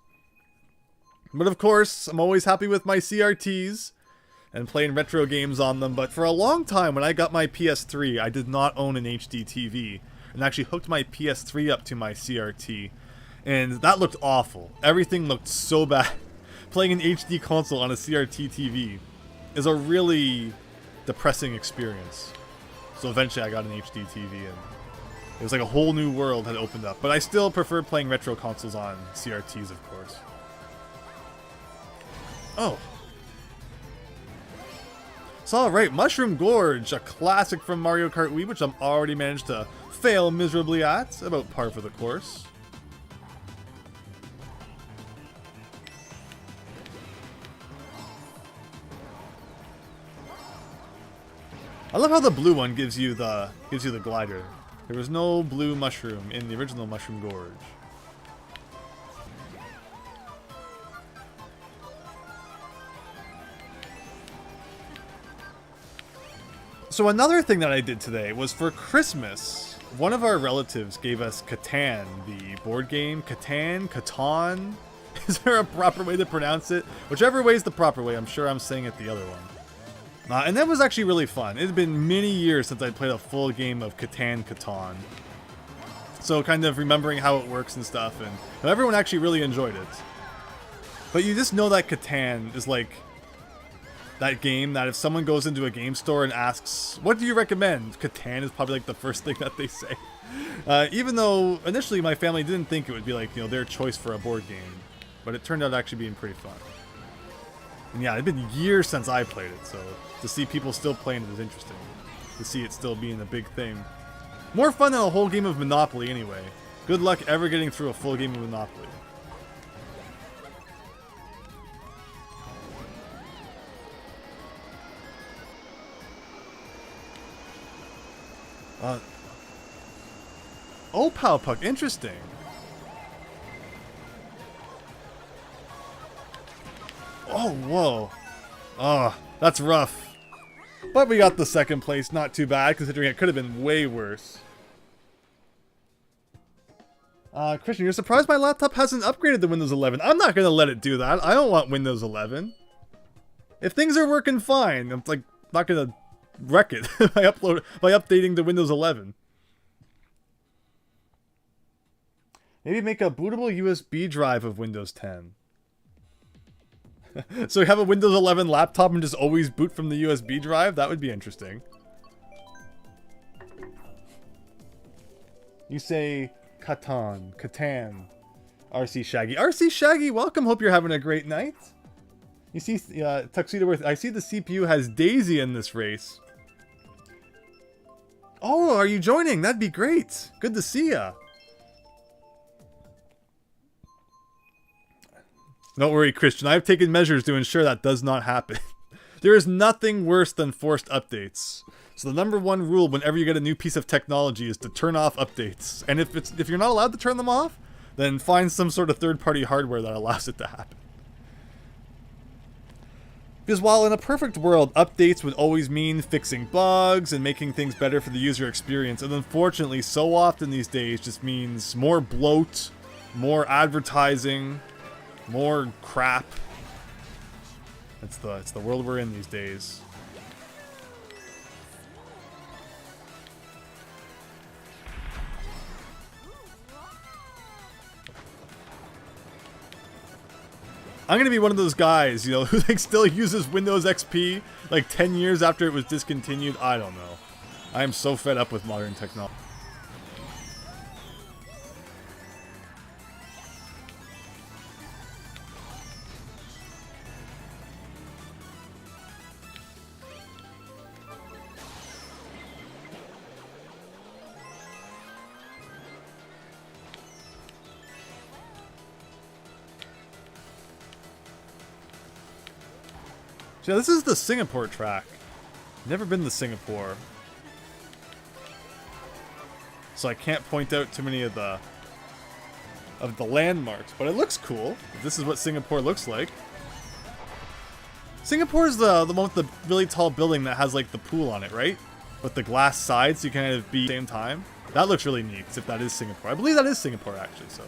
But of course, I'm always happy with my CRTs and playing retro games on them. But for a long time, when I got my PS3, I did not own an HD TV. And actually hooked my PS3 up to my CRT. And that looked awful. Everything looked so bad. Playing an HD console on a CRT TV is a really depressing experience. So eventually I got an HD TV, and it was like a whole new world had opened up. But I still prefer playing retro consoles on CRTs, of course. Oh. So alright, Mushroom Gorge, a classic from Mario Kart Wii, which I'm already managed to fail miserably at. About par for the course. I love how the blue one gives you the glider. There was no blue mushroom in the original Mushroom Gorge. So another thing that I did today was for Christmas, one of our relatives gave us Catan, the board game. Catan? Is there a proper way to pronounce it? Whichever way is the proper way, I'm sure I'm saying it the other one. And that was actually really fun. It had been many years since I played a full game of Catan. So kind of remembering how it works and stuff, and everyone actually really enjoyed it. But you just know that Catan is like that game that if someone goes into a game store and asks, what do you recommend? Catan is probably like the first thing that they say. Even though initially my family didn't think it would be like, you know, their choice for a board game. But it turned out actually being pretty fun. And yeah, it's been years since I played it, so to see people still playing it is interesting. To see it still being a big thing. More fun than a whole game of Monopoly anyway. Good luck ever getting through a full game of Monopoly. Oh, Puck, interesting. Oh, whoa. Oh, that's rough. But we got the second place, not too bad, considering it could have been way worse. Christian, you're surprised my laptop hasn't upgraded to Windows 11. I'm not going to let it do that. I don't want Windows 11. If things are working fine, I'm like not going to wreck it by updating to Windows 11. Maybe make a bootable USB drive of Windows 10. So you have a Windows 11 laptop and just always boot from the USB drive? That would be interesting. You say Catan, RC Shaggy. RC Shaggy, welcome. Hope you're having a great night. You see, Tuxedo Worth, I see the CPU has Daisy in this race. Oh, are you joining? That'd be great. Good to see ya. Don't worry, Christian. I've taken measures to ensure that does not happen. There is nothing worse than forced updates. So the number one rule whenever you get a new piece of technology is to turn off updates. And if you're not allowed to turn them off, then find some sort of third-party hardware that allows it to happen. Because while in a perfect world, updates would always mean fixing bugs and making things better for the user experience, and unfortunately, so often these days just means more bloat, more advertising, more crap. It's the world we're in these days. I'm gonna be one of those guys, you know, who like still uses Windows XP like 10 years after it was discontinued. I don't know. I am so fed up with modern technology. Yeah, this is the Singapore track. Never been to Singapore. So I can't point out too many of the landmarks, but it looks cool. This is what Singapore looks like. Singapore is the one with the really tall building that has like the pool on it, right? With the glass sides, so you can kind of be at the same time. That looks really neat, if that is Singapore. I believe that is Singapore, actually, so.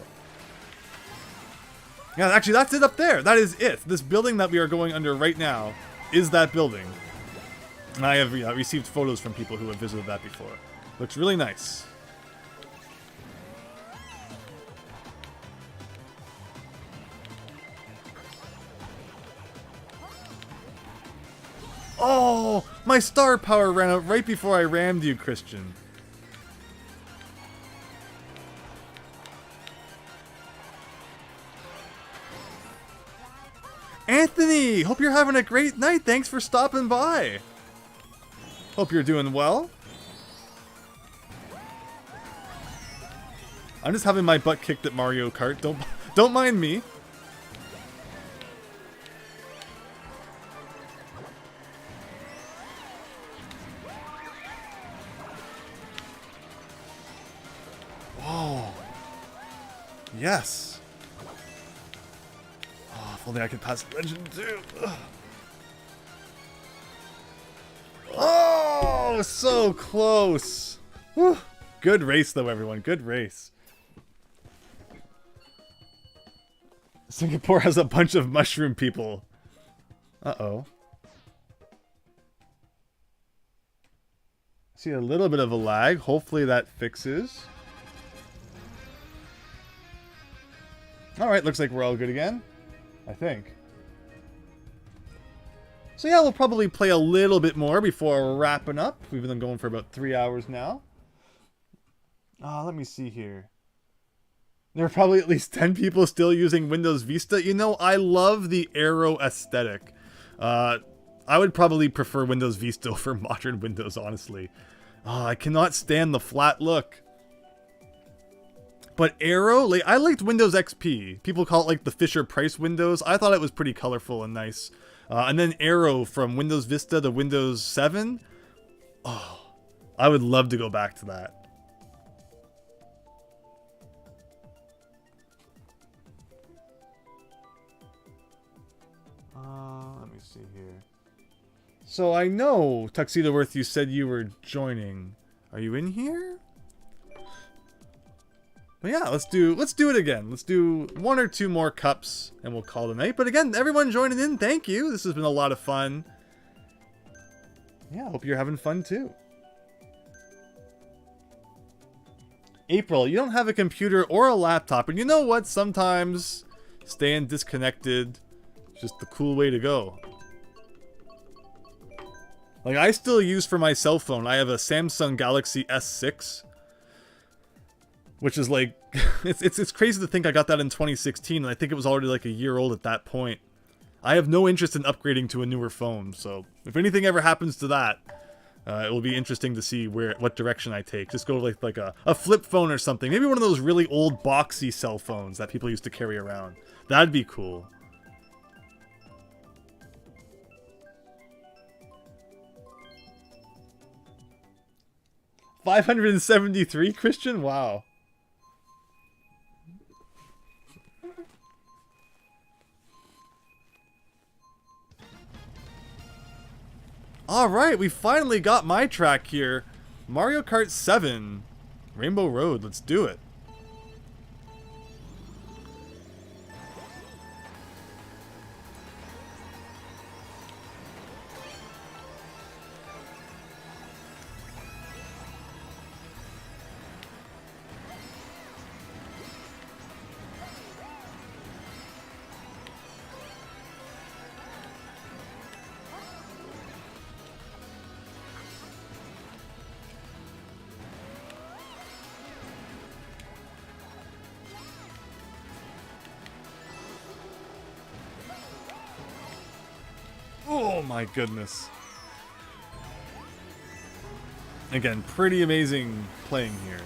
Yeah, actually, that's it up there. That is it. This building that we are going under right now is that building. And I have received photos from people who have visited that before. Looks really nice. Oh, my star power ran out right before I rammed you, Christian. Anthony, hope you're having a great night. Thanks for stopping by. Hope you're doing well. I'm just having my butt kicked at Mario Kart. Don't mind me. Whoa. Yes. If only I could pass legend too. Ugh. Oh, so close. Whew. Good race though, everyone. Good race. Singapore has a bunch of mushroom people. Uh-oh. See a little bit of a lag. Hopefully that fixes. Alright, looks like we're all good again. I think. So yeah, we'll probably play a little bit more before wrapping up. We've been going for about 3 hours now. Let me see here. There are probably at least 10 people still using Windows Vista. You know, I love the arrow aesthetic. I would probably prefer Windows Vista over modern Windows, honestly. I cannot stand the flat look. But Arrow, like, I liked Windows XP. People call it like the Fisher-Price Windows. I thought it was pretty colorful and nice. And then Arrow from Windows Vista to Windows 7. Oh, I would love to go back to that. Let me see here. So I know, Tuxedo Worth, you said you were joining. Are you in here? But yeah, let's do it again. Let's do 1 or 2 more cups and we'll call it a night. But again, everyone joining in, thank you. This has been a lot of fun. Yeah, I hope you're having fun too. April, you don't have a computer or a laptop, and you know what? Sometimes staying disconnected is just the cool way to go. Like, I still use for my cell phone, I have a Samsung Galaxy S6. Which is like, it's crazy to think I got that in 2016, and I think it was already like a year old at that point. I have no interest in upgrading to a newer phone, so if anything ever happens to that, it will be interesting to see what direction I take. Just go like a flip phone or something. Maybe one of those really old boxy cell phones that people used to carry around. That'd be cool. $573, Christian? Wow. Alright, we finally got my track here. Mario Kart 7. Rainbow Road, let's do it. Oh my goodness. Again, pretty amazing playing here.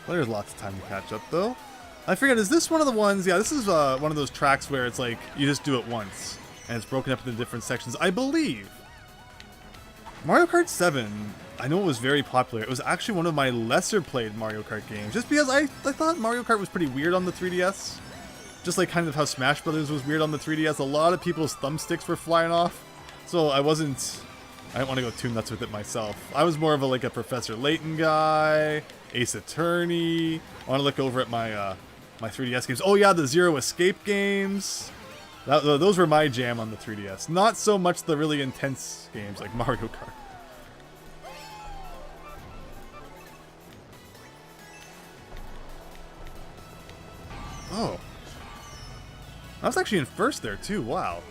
Well, there's lots of time to catch up though. I forget, is this one of the ones? Yeah, this is one of those tracks where it's like you just do it once and it's broken up into different sections, I believe. Mario Kart 7, I know it was very popular. It was actually one of my lesser played Mario Kart games, just because I thought Mario Kart was pretty weird on the 3DS. Just like kind of how Smash Brothers was weird on the 3DS, a lot of people's thumbsticks were flying off. So I didn't want to go too nuts with it myself. I was more of a Professor Layton guy, Ace Attorney. I want to look over at my my 3DS games. Oh yeah, the Zero Escape games. Those were my jam on the 3DS. Not so much the really intense games like Mario Kart. Oh. I was actually in first there too, wow.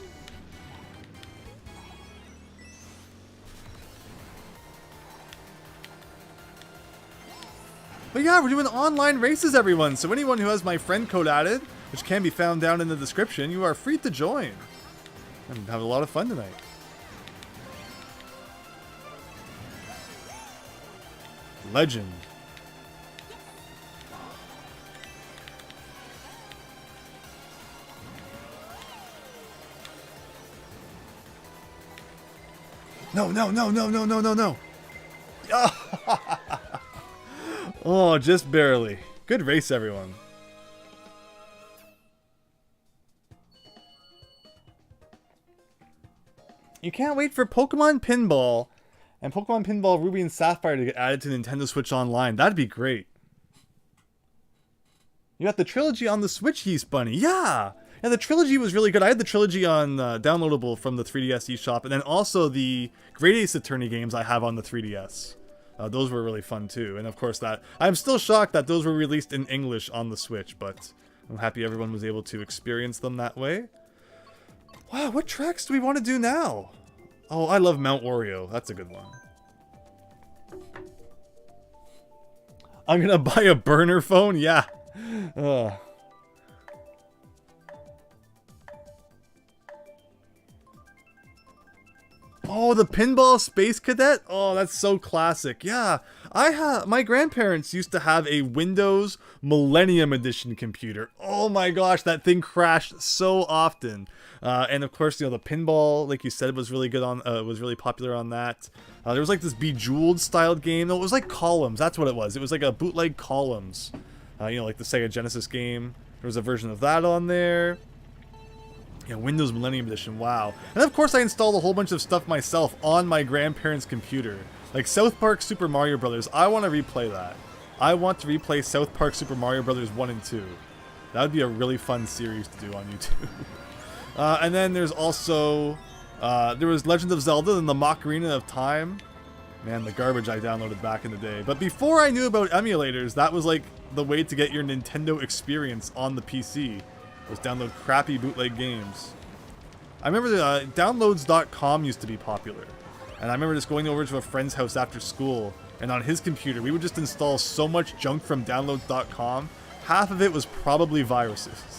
But yeah, we're doing online races, everyone, so anyone who has my friend code added, which can be found down in the description, you are free to join. And have a lot of fun tonight. Legend. No, no, no, no, no, no, no, no. Oh, just barely. Good race, everyone. You can't wait for Pokemon Pinball and Pokemon Pinball Ruby and Sapphire to get added to Nintendo Switch Online. That'd be great. You got the trilogy on the Switch, Yeast Bunny. Yeah! Yeah, the trilogy was really good. I had the trilogy on downloadable from the 3DS eShop, and then also the Great Ace Attorney games I have on the 3DS. Those were really fun too, and of course I'm still shocked that those were released in English on the Switch, but I'm happy everyone was able to experience them that way. Wow, what tracks do we want to do now? Oh, I love Mount Oreo. That's a good one. I'm gonna buy a burner phone? Yeah. Oh, the Pinball Space Cadet? Oh, that's so classic. Yeah, my grandparents used to have a Windows Millennium Edition computer. Oh my gosh, that thing crashed so often. And of course, you know, the pinball, like you said, was really good on, was really popular on that. There was like this Bejeweled styled game. No, it was like Columns. That's what it was. It was like a bootleg Columns. You know, like the Sega Genesis game. There was a version of that on there. Yeah, Windows Millennium Edition, wow. And of course I installed a whole bunch of stuff myself on my grandparents' computer. Like South Park Super Mario Brothers. I want to replay that. I want to replay South Park Super Mario Brothers 1 and 2. That would be a really fun series to do on YouTube. And then there's also, there was Legend of Zelda and the Ocarina of Time. Man, the garbage I downloaded back in the day. But before I knew about emulators, that was like the way to get your Nintendo experience on the PC. Was download crappy bootleg games. I remember the downloads.com used to be popular. And I remember just going over to a friend's house after school, and on his computer, we would just install so much junk from downloads.com. Half of it was probably viruses.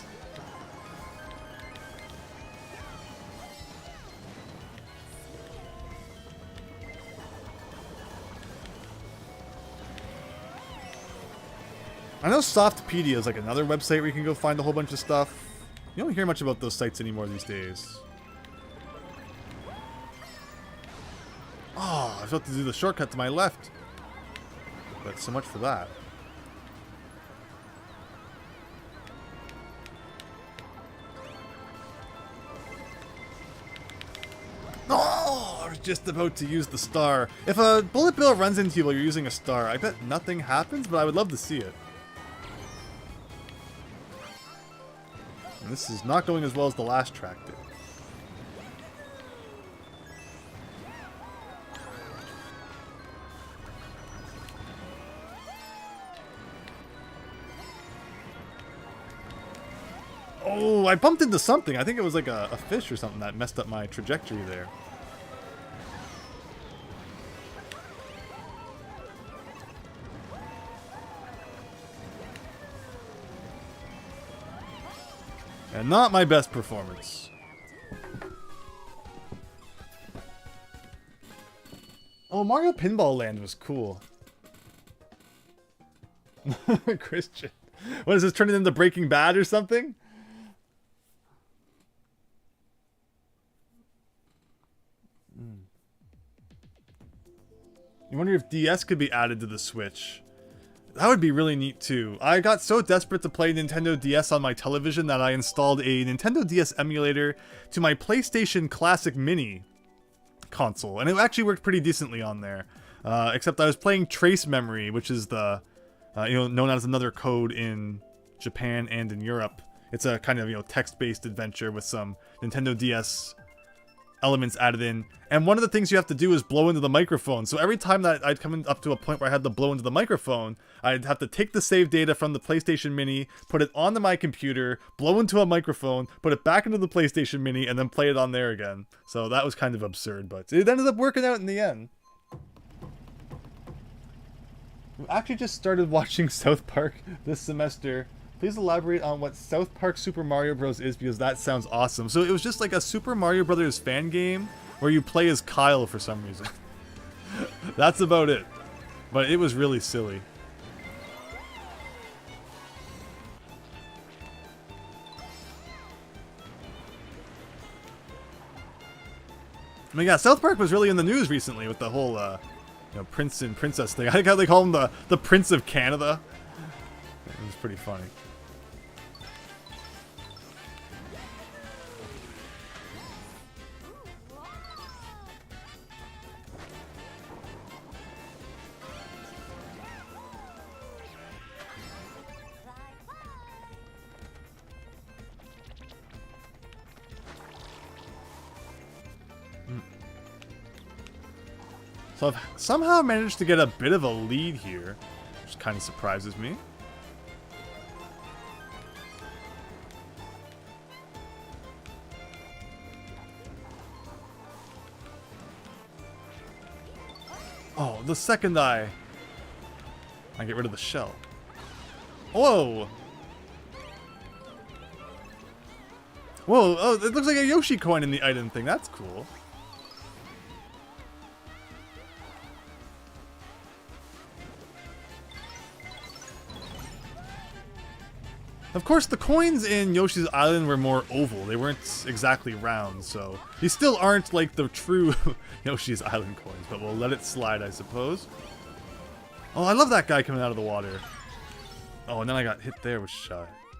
I know Softpedia is like another website where you can go find a whole bunch of stuff. You don't hear much about those sites anymore these days. Oh, I forgot to do the shortcut to my left. But so much for that. Oh! just about to use the star. If a bullet bill runs into you while you're using a star, I bet nothing happens, but I would love to see it. And this is not going as well as the last track did. Oh, I bumped into something. I think it was like a fish or something that messed up my trajectory there. And not my best performance. Oh, Mario Pinball Land was cool. Christian. What is this, turning into Breaking Bad or something? You wonder if DS could be added to the Switch. That would be really neat too. I got so desperate to play Nintendo DS on my television that I installed a Nintendo DS emulator to my PlayStation Classic Mini console, and it actually worked pretty decently on there. Except I was playing Trace Memory, which is the known as another code in Japan and in Europe. It's a kind of text-based adventure with some Nintendo DS elements added in, and one of the things you have to do is blow into the microphone. So every time that I'd come up to a point where I had to blow into the microphone, I'd have to take the save data from the PlayStation Mini, put it onto my computer, blow into a microphone, put it back into the PlayStation Mini, and then play it on there again. So that was kind of absurd, but it ended up working out in the end. We actually just started watching South Park this semester. Please elaborate on what South Park Super Mario Bros. Is, because that sounds awesome. So it was just like a Super Mario Brothers fan game where you play as Kyle for some reason. That's about it. But it was really silly. I mean, yeah, South Park was really in the news recently with the whole, prince and princess thing. I think how they call him the Prince of Canada. It was pretty funny. So I've somehow managed to get a bit of a lead here, which kind of surprises me. Oh, the second I get rid of the shell. Whoa! Whoa, oh, it looks like a Yoshi coin in the item thing. That's cool. Of course, the coins in Yoshi's Island were more oval. They weren't exactly round, so these still aren't like the true Yoshi's Island coins, but we'll let it slide, I suppose. Oh, I love that guy coming out of the water. Oh, and then I got hit there, which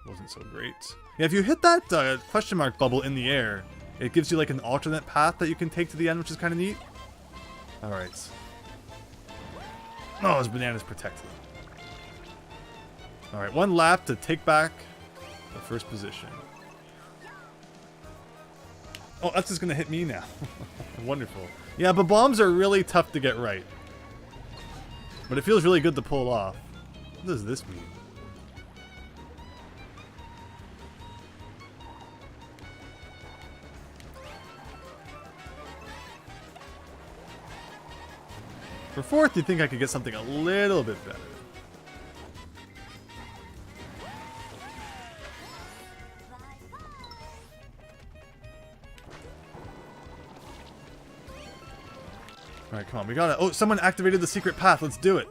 wasn't so great. Yeah, if you hit that question mark bubble in the air, it gives you like an alternate path that you can take to the end, which is kind of neat. Alright. Oh, his banana's protected. Alright, one lap to take back the first position. Oh, that's just gonna hit me now. Wonderful. Yeah, but bombs are really tough to get right. But it feels really good to pull off. What does this mean? For fourth, you'd think I could get something a little bit better. Alright, come on, we gotta... Oh, someone activated the secret path. Let's do it.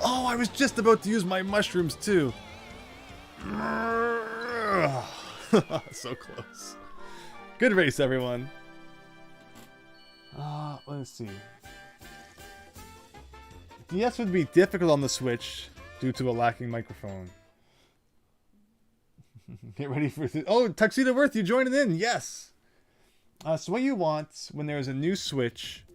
Oh, I was just about to use my mushrooms, too. So close. Good race, everyone. Let's see. DS would be difficult on the Switch due to a lacking microphone. Get ready for this. Oh, Tuxedo Worth, you joining in? Yes. So what you want when there's a new Switch,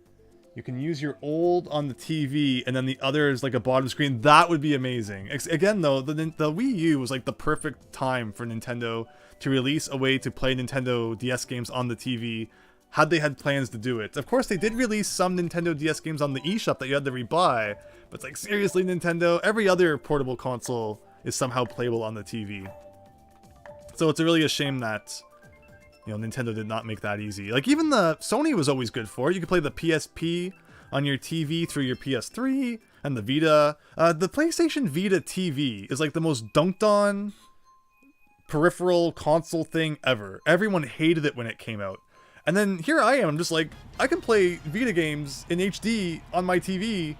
you can use your old on the TV, and then the other is like a bottom screen. That would be amazing. Again, though, the Wii U was like the perfect time for Nintendo to release a way to play Nintendo DS games on the TV, had they had plans to do it. Of course, they did release some Nintendo DS games on the eShop that you had to rebuy, but it's like, seriously, Nintendo, every other portable console is somehow playable on the TV. So it's really a shame that, you know, Nintendo did not make that easy. Like, even the Sony was always good for it. You could play the PSP on your TV through your PS3 and the Vita. The PlayStation Vita TV is like the most dunked on peripheral console thing ever. Everyone hated it when it came out. And then here I am, I'm just like, I can play Vita games in HD on my TV.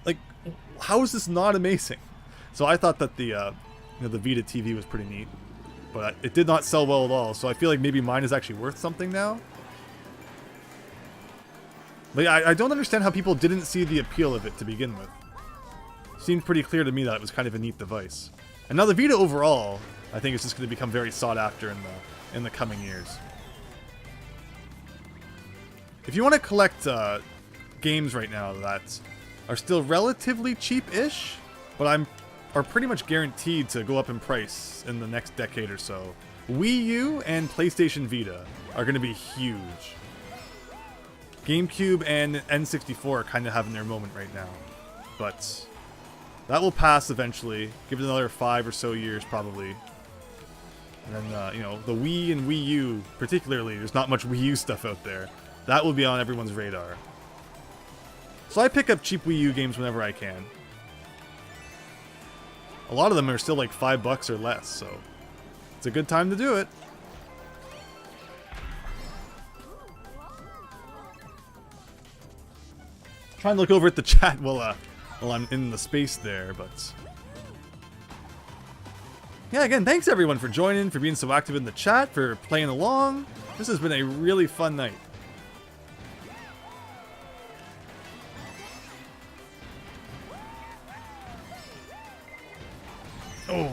Like, how is this not amazing? So I thought that the, you know, the Vita TV was pretty neat. But it did not sell well at all, so I feel like maybe mine is actually worth something now. But yeah, I don't understand how people didn't see the appeal of it to begin with. Seemed pretty clear to me that it was kind of a neat device. And now the Vita overall, I think it's just going to become very sought after in the coming years. If you want to collect games right now that are still relatively cheap-ish, but are pretty much guaranteed to go up in price in the next decade or so, Wii U and PlayStation Vita are going to be huge. GameCube and N64 are kind of having their moment right now, but that will pass eventually. Give it another 5 or so years probably. And then, you know, the Wii and Wii U, particularly, there's not much Wii U stuff out there. That will be on everyone's radar. So I pick up cheap Wii U games whenever I can. A lot of them are still like $5 or less, so it's a good time to do it. Trying to look over at the chat while I'm in the space there, but yeah, again, thanks everyone for joining, for being so active in the chat, for playing along. This has been a really fun night. Oh.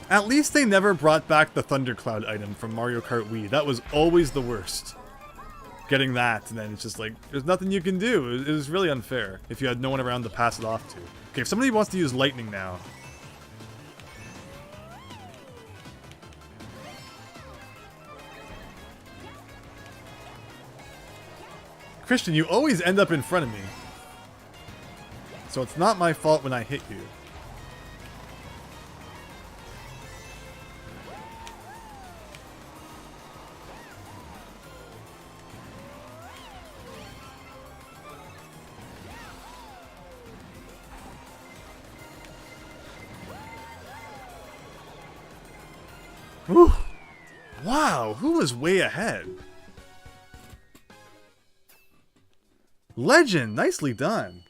At least they never brought back the Thundercloud item from Mario Kart Wii. That was always the worst. Getting that, and then it's just like, there's nothing you can do. It was really unfair if you had no one around to pass it off to. Okay, if somebody wants to use lightning now. Christian, you always end up in front of me. So it's not my fault when I hit you. Whew. Wow, who was way ahead? Legend, nicely done.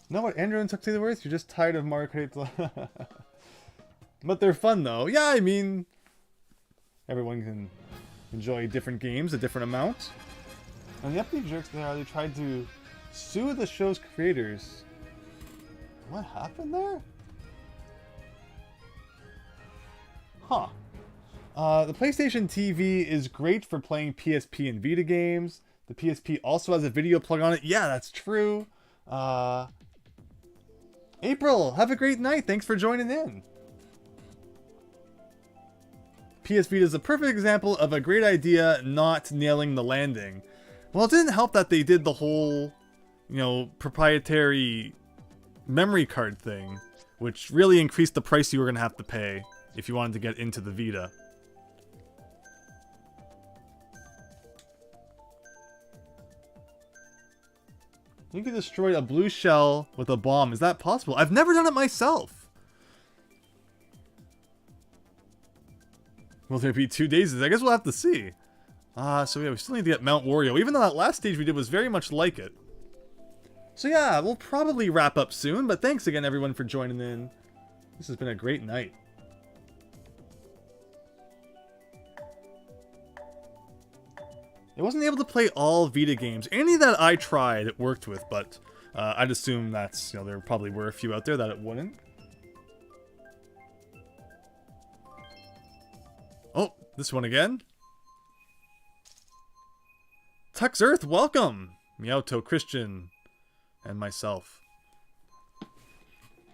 You know what, Andrew and Tuxedo Worth, you're just tired of Mario Kart. But they're fun though. Yeah, I mean, everyone can enjoy different games a different amount. And the upbeat jerks there, they tried to sue the show's creators. What happened there? Huh. The PlayStation TV is great for playing PSP and Vita games. The PSP also has a video plug on it. Yeah, that's true. April, have a great night. Thanks for joining in. PS Vita is a perfect example of a great idea not nailing the landing. Well, it didn't help that they did the whole, you know, proprietary memory card thing, which really increased the price you were going to have to pay if you wanted to get into the Vita. You can destroy a blue shell with a bomb. Is that possible? I've never done it myself. Will there be 2 days? I guess we'll have to see. So yeah, we still need to get Mount Wario, even though that last stage we did was very much like it. So yeah, we'll probably wrap up soon, but thanks again everyone for joining in. This has been a great night. I wasn't able to play all Vita games. Any that I tried it worked with, but I'd assume that's, you know, there probably were a few out there that it wouldn't. Oh, this one again. Tux Earth, welcome! Meowto, Christian, and myself.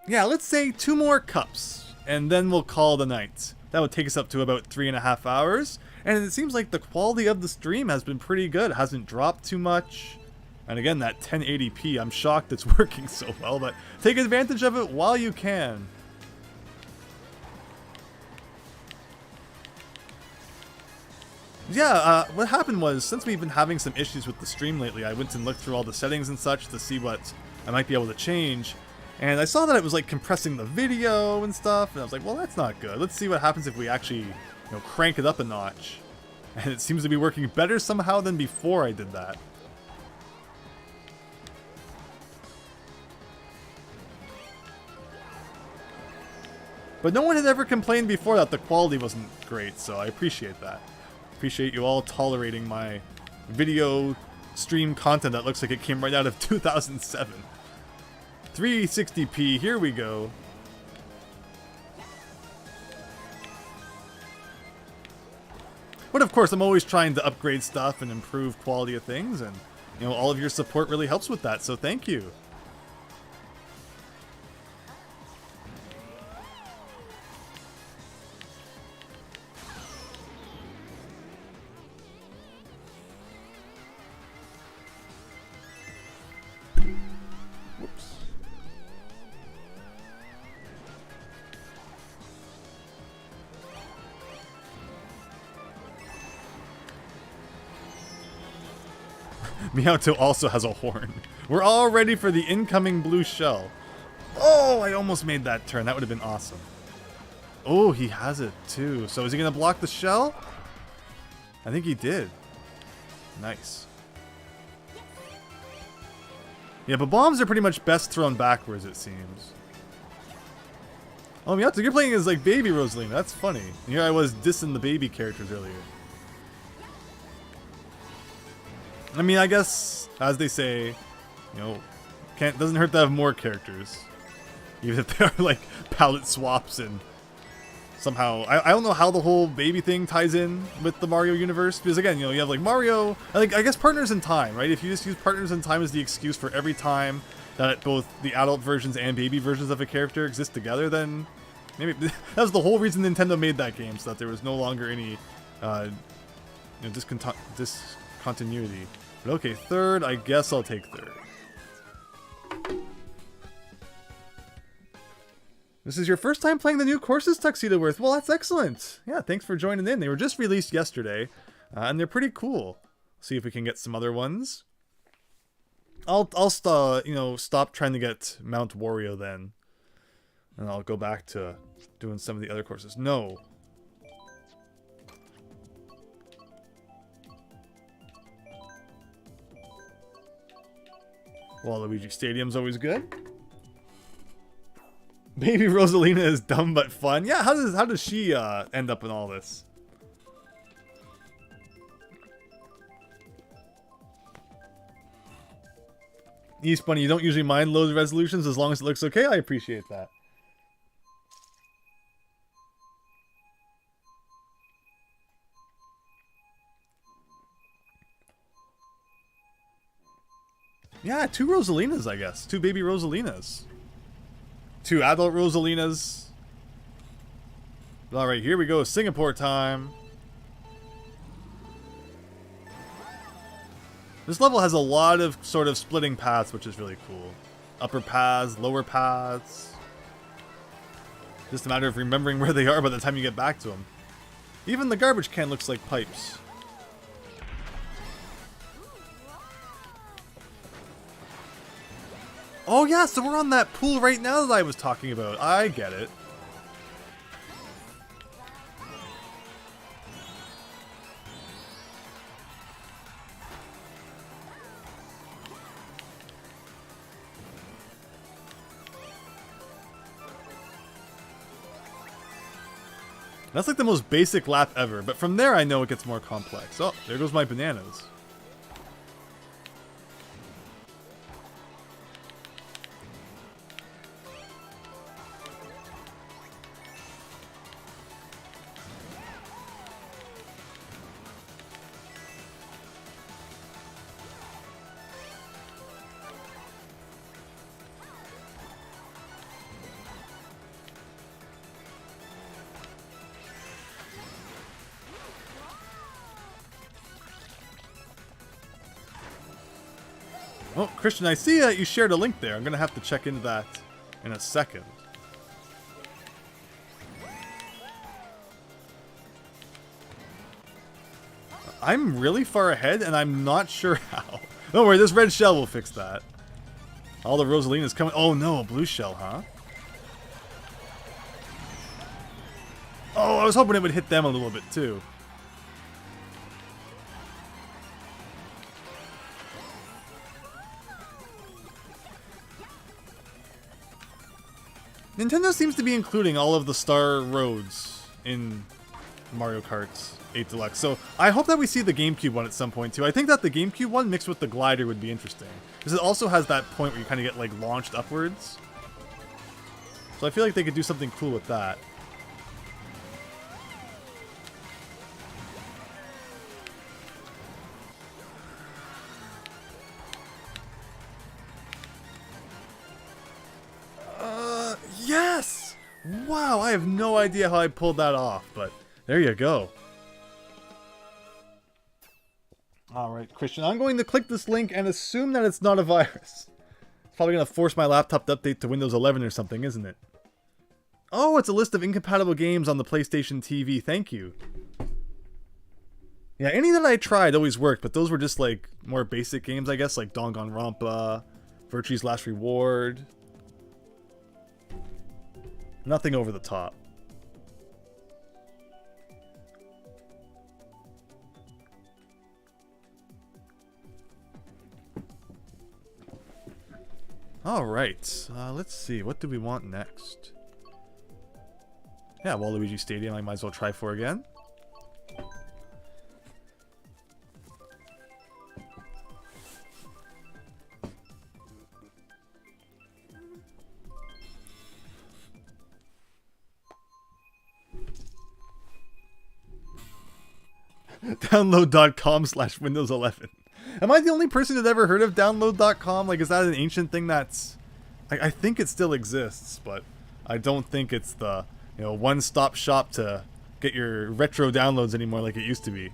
Yeah, let's say 2 more cups, and then we'll call the night. That would take us up to about 3.5 hours, and it seems like the quality of the stream has been pretty good. It hasn't dropped too much. And again, that 1080p, I'm shocked it's working so well, but take advantage of it while you can. Yeah, what happened was, since we've been having some issues with the stream lately, I went and looked through all the settings and such to see what I might be able to change. And I saw that it was like compressing the video and stuff, and I was like, well, that's not good. Let's see what happens if we actually, you know, crank it up a notch. And it seems to be working better somehow than before I did that. But no one had ever complained before that the quality wasn't great, so I appreciate that. Appreciate you all tolerating my video stream content that looks like it came right out of 2007. 360p, here we go. But of course, I'm always trying to upgrade stuff and improve quality of things, and you know, all of your support really helps with that, so thank you. Meowto also has a horn. We're all ready for the incoming blue shell. Oh, I almost made that turn. That would have been awesome. Oh, he has it too. So is he going to block the shell? I think he did. Nice. Yeah, but bombs are pretty much best thrown backwards, it seems. Oh, Meowto, you're playing as like baby Rosalina. That's funny. Here I was dissing the baby characters earlier. I mean, I guess, as they say, you know, doesn't hurt to have more characters. Even if they are, like, palette swaps and somehow... I don't know how the whole baby thing ties in with the Mario universe. Because, again, you know, you have, like, Mario... Like, I guess Partners in Time, right? If you just use Partners in Time as the excuse for every time that both the adult versions and baby versions of a character exist together, then... Maybe... that was the whole reason Nintendo made that game, so that there was no longer any, you know, discontinuity. But okay, third, I guess I'll take third. This is your first time playing the new courses, Tuxedo Worth. Well, that's excellent. Yeah, thanks for joining in. They were just released yesterday, and they're pretty cool. See if we can get some other ones. I'll you know, stop trying to get Mount Wario then, and I'll go back to doing some of the other courses. No. Waluigi Stadium's always good. Baby Rosalina is dumb but fun. Yeah, how does she end up in all this? East Bunny, you don't usually mind low resolutions as long as it looks okay. I appreciate that. Yeah, 2 Rosalinas, I guess. 2 baby Rosalinas. 2 adult Rosalinas. Alright, here we go. Singapore time. This level has a lot of sort of splitting paths, which is really cool. Upper paths, lower paths. Just a matter of remembering where they are by the time you get back to them. Even the garbage can looks like pipes. Oh yeah, so we're on that pool right now that I was talking about. I get it. That's like the most basic lap ever, but from there I know it gets more complex. Oh, there goes my bananas. Oh, Christian, I see that you shared a link there. I'm going to have to check into that in a second. I'm really far ahead, and I'm not sure how. Don't worry, this red shell will fix that. All the Rosalina's coming. Oh no, a blue shell, huh? Oh, I was hoping it would hit them a little bit, too. Nintendo seems to be including all of the star roads in Mario Kart 8 Deluxe, so I hope that we see the GameCube one at some point too. I think that the GameCube one mixed with the glider would be interesting, because it also has that point where you kind of get like launched upwards. So I feel like they could do something cool with that. Yes! Wow, I have no idea how I pulled that off, but there you go. Alright, Christian, I'm going to click this link and assume that it's not a virus. It's probably going to force my laptop to update to Windows 11 or something, isn't it? Oh, it's a list of incompatible games on the PlayStation TV. Thank you. Yeah, any that I tried always worked, but those were just like more basic games, I guess, like Danganronpa, Virtue's Last Reward. Nothing over the top. Alright, let's see. What do we want next? Yeah, Waluigi Stadium I might as well try for again. Download.com/Windows 11. Am I the only person that ever heard of download.com? Like, is that an ancient thing that's... I think it still exists, but I don't think it's the, you know, one-stop shop to get your retro downloads anymore like it used to be.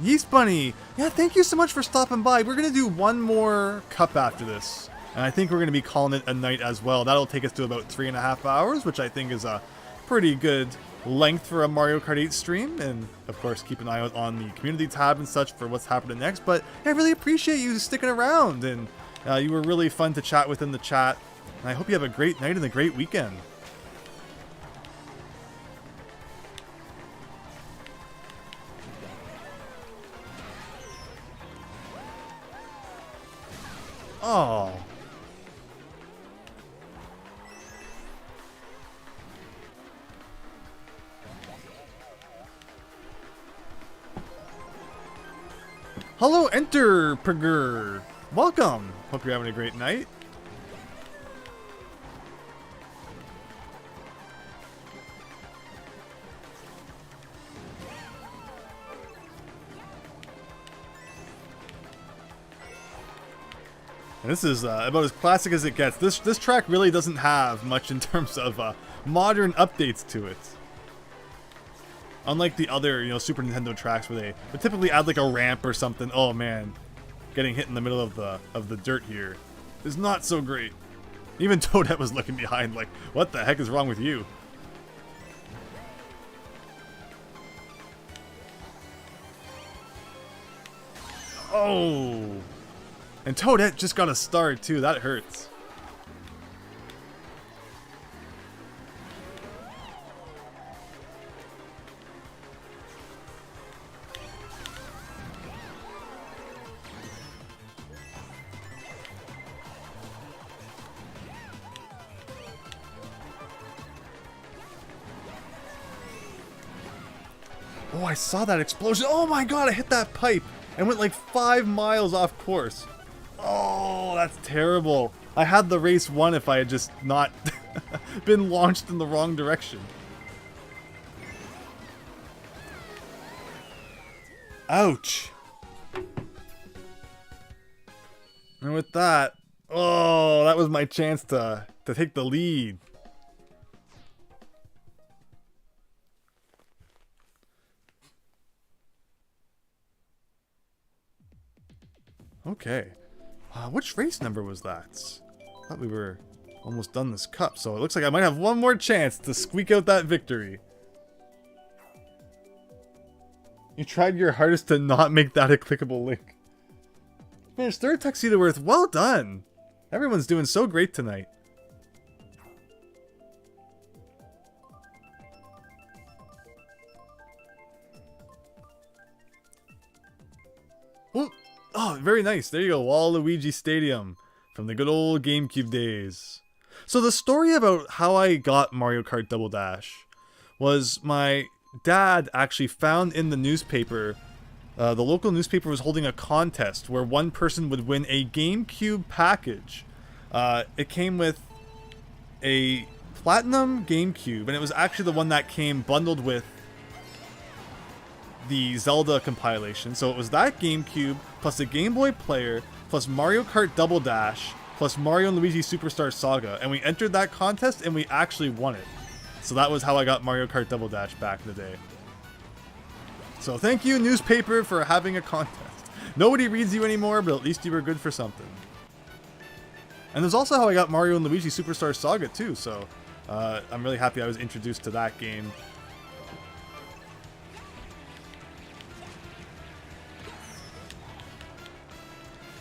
Yeast Bunny! Yeah, thank you so much for stopping by. We're going to do one more cup after this. And I think we're going to be calling it a night as well. That'll take us to about 3.5 hours, which I think is a pretty good length for a Mario Kart 8 stream. And of course, keep an eye out on the community tab and such for what's happening next. But I really appreciate you sticking around, and you were really fun to chat with in the chat. And I hope you have a great night and a great weekend. Oh. Hello, Enterpreneur. Welcome. Hope you're having a great night. And this is about as classic as it gets. This track really doesn't have much in terms of modern updates to it. Unlike the other, you know, Super Nintendo tracks where they would typically add like a ramp or something. Oh man, getting hit in the middle of the dirt here is not so great. Even Toadette was looking behind like, what the heck is wrong with you? Oh. And Toadette just got a star too. That hurts. Oh, I saw that explosion. Oh my god, I hit that pipe and went like 5 miles off course. Oh, that's terrible. I had the race won if I had just not been launched in the wrong direction. Ouch. And with that, oh, that was my chance to take the lead. Okay. Which race number was that? I thought we were almost done this cup, so it looks like I might have one more chance to squeak out that victory. You tried your hardest to not make that a clickable link. Finished 3rd Tuxedo Worth. Well done! Everyone's doing so great tonight. Oh, very nice. There you go. Waluigi Stadium from the good old GameCube days. So the story about how I got Mario Kart Double Dash was my dad actually found in the newspaper, the local newspaper was holding a contest where one person would win a GameCube package. It came with a Platinum GameCube, and it was actually the one that came bundled with the Zelda compilation. So it was that GameCube plus a Game Boy player plus Mario Kart Double Dash plus Mario and Luigi Superstar Saga, and we entered that contest and we actually won it. So that was how I got Mario Kart Double Dash back in the day. So thank you, newspaper, for having a contest. Nobody reads you anymore, but at least you were good for something. And there's also how I got Mario and Luigi Superstar Saga too, so I'm really happy I was introduced to that game.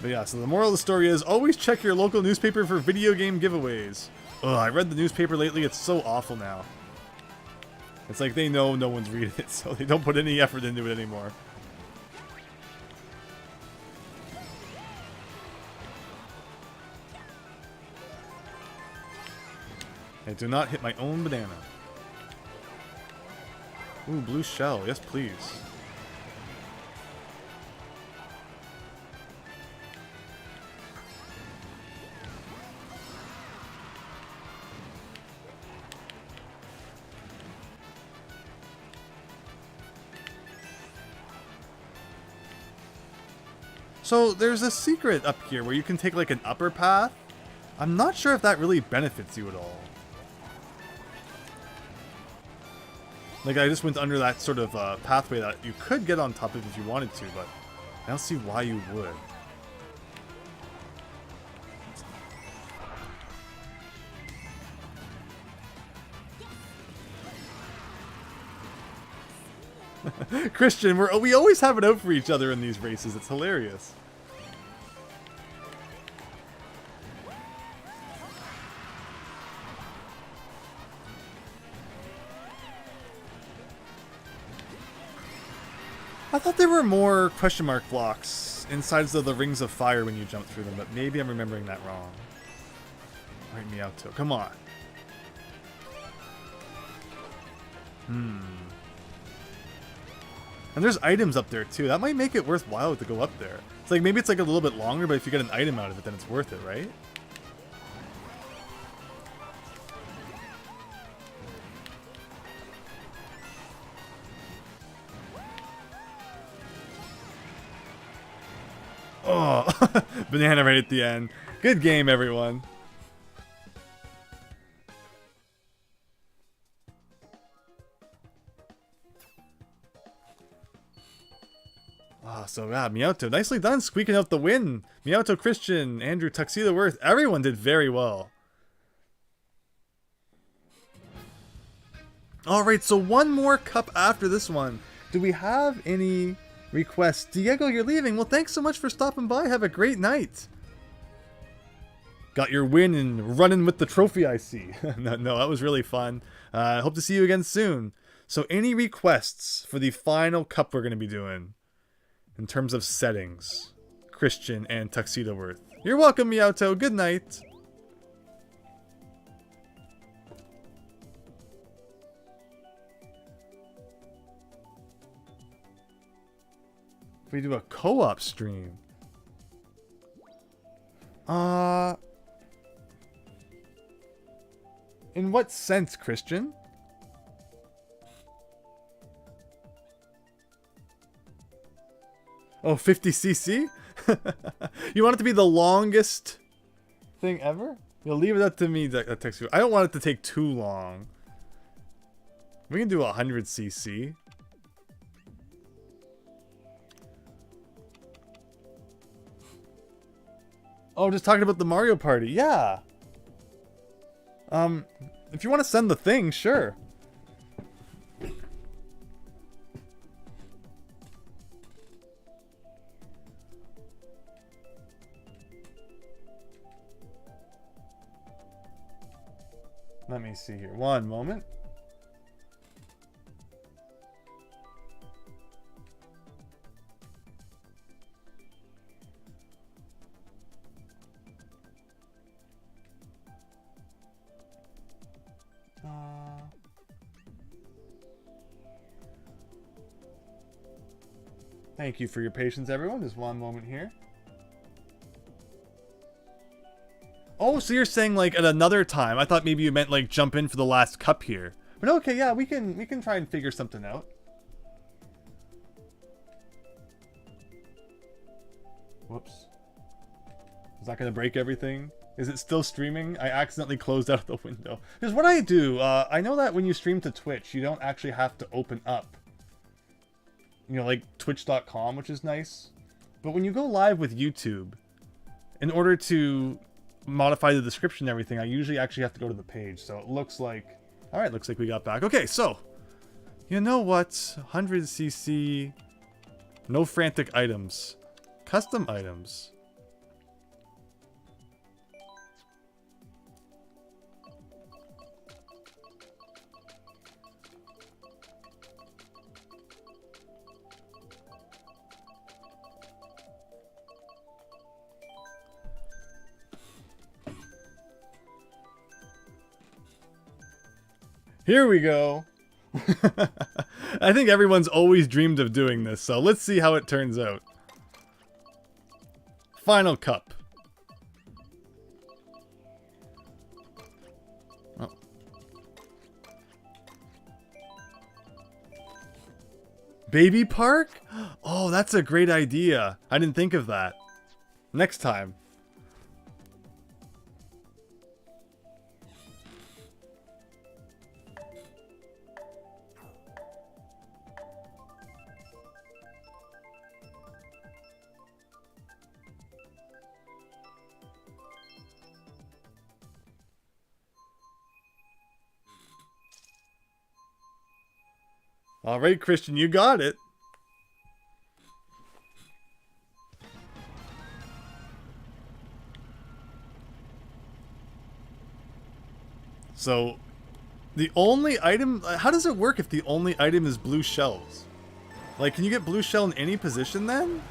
But yeah, so the moral of the story is always check your local newspaper for video game giveaways. Ugh, I read the newspaper lately, it's so awful now. It's like they know no one's reading it, so they don't put any effort into it anymore. I do not hit my own banana. Ooh, blue shell. Yes, please. So there's a secret up here where you can take like an upper path. I'm not sure if that really benefits you at all. Like I just went under that sort of pathway that you could get on top of if you wanted to, but I don't see why you would. Christian, we always have it out for each other in these races. It's hilarious. I thought there were more question mark blocks inside of the rings of fire when you jump through them, but maybe I'm remembering that wrong. Right, Meowto, come on. And there's items up there too. That might make it worthwhile to go up there. It's like maybe it's like a little bit longer, but if you get an item out of it, then it's worth it, right? Oh, banana right at the end. Good game, everyone. So yeah, Meowto, nicely done, squeaking out the win. Meowto, Christian, Andrew, Tuxedo Worth, everyone did very well. Alright, so one more cup after this one. Do we have any requests? Diego, you're leaving. Well, thanks so much for stopping by. Have a great night. Got your win and running with the trophy, I see. No, that was really fun. Hope to see you again soon. So any requests for the final cup we're going to be doing? In terms of settings, Christian and Tuxedo Worth. You're welcome, Meowto. Good night. we do a co-op stream. In what sense, Christian? Oh, 50cc? You want it to be the longest thing ever? You'll leave it up to me that text you. I don't want it to take too long. We can do 100cc. Oh, just talking about the Mario Party. Yeah. If you want to send the thing, sure. Let me see here. One moment. Thank you for your patience, everyone. Just one moment here. Oh, so you're saying like at another time. I thought maybe you meant like jump in for the last cup here. But okay, yeah, we can try and figure something out. Whoops. Is that gonna break everything? Is it still streaming? I accidentally closed out the window. Because what I do, I know that when you stream to Twitch, you don't actually have to open up, you know, like twitch.com, which is nice. But when you go live with YouTube, in order to modify the description and everything, I usually actually have to go to the page. So it looks like, all right, looks like we got back. Okay, so, you know what? 100cc, no frantic items, custom items. Here we go. I think everyone's always dreamed of doing this, so let's see how it turns out. Final cup. Oh. Baby park? Oh, that's a great idea. I didn't think of that. Next time. All right, Christian, you got it. So, the only item... How does it work if the only item is blue shells? Like, can you get blue shell in any position then?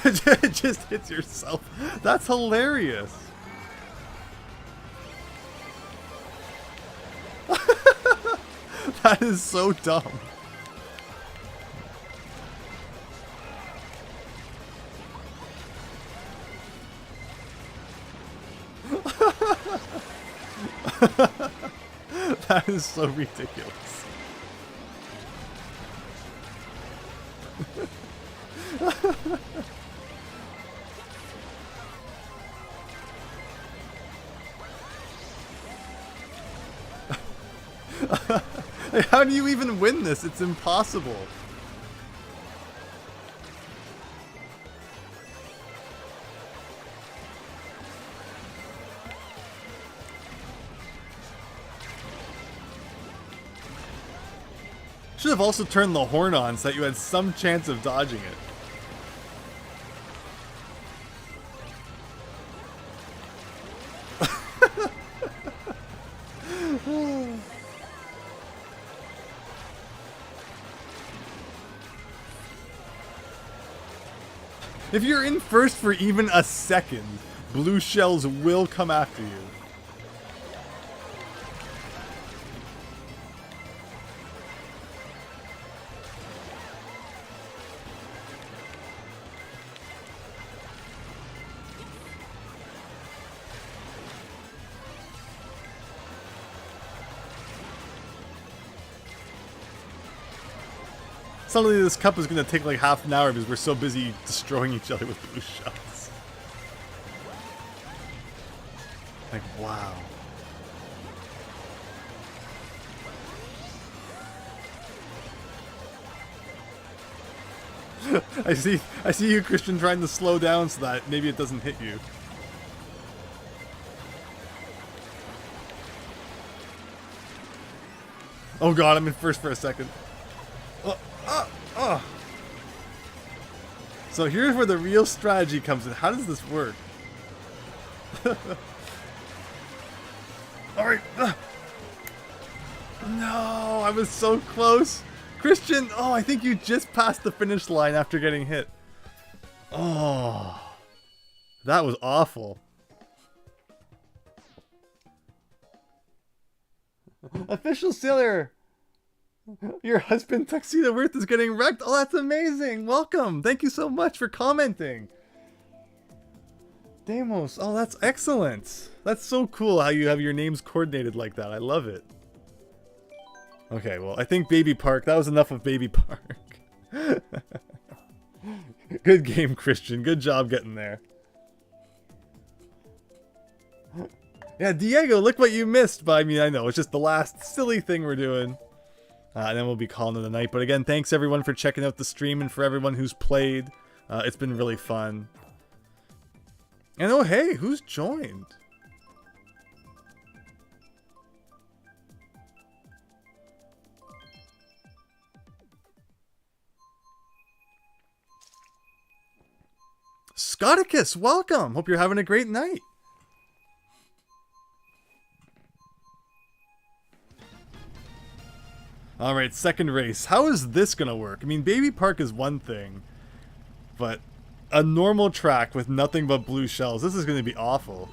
It just hits yourself. That's hilarious. That is so dumb. That is so ridiculous. How do you even win this? It's impossible. Should have also turned the horn on so that you had some chance of dodging it. If you're in first for even a second, blue shells will come after you. Suddenly this cup is going to take like half an hour because we're so busy destroying each other with blue shells. Like, wow. I see you, Christian, trying to slow down so that maybe it doesn't hit you. Oh god, I'm in first for a second. So here's where the real strategy comes in. How does this work? Alright. No, I was so close. Christian, oh, I think you just passed the finish line after getting hit. Oh, that was awful. Official Sailor, your husband Tuxedo Worth is getting wrecked. Oh, that's amazing. Welcome. Thank you so much for commenting. Deimos, oh, that's excellent. That's so cool how you have your names coordinated like that. I love it. Okay, well, I think Baby Park, that was enough of Baby Park. Good game, Christian. Good job getting there. Yeah, Diego, look what you missed. But I mean, I know, it's just the last silly thing we're doing. And then we'll be calling it a night. But again, thanks everyone for checking out the stream and for everyone who's played. It's been really fun. And oh, hey, who's joined? Scotticus, welcome. Hope you're having a great night. Alright, second race. How is this gonna work? I mean, Baby Park is one thing, but a normal track with nothing but blue shells, this is gonna be awful.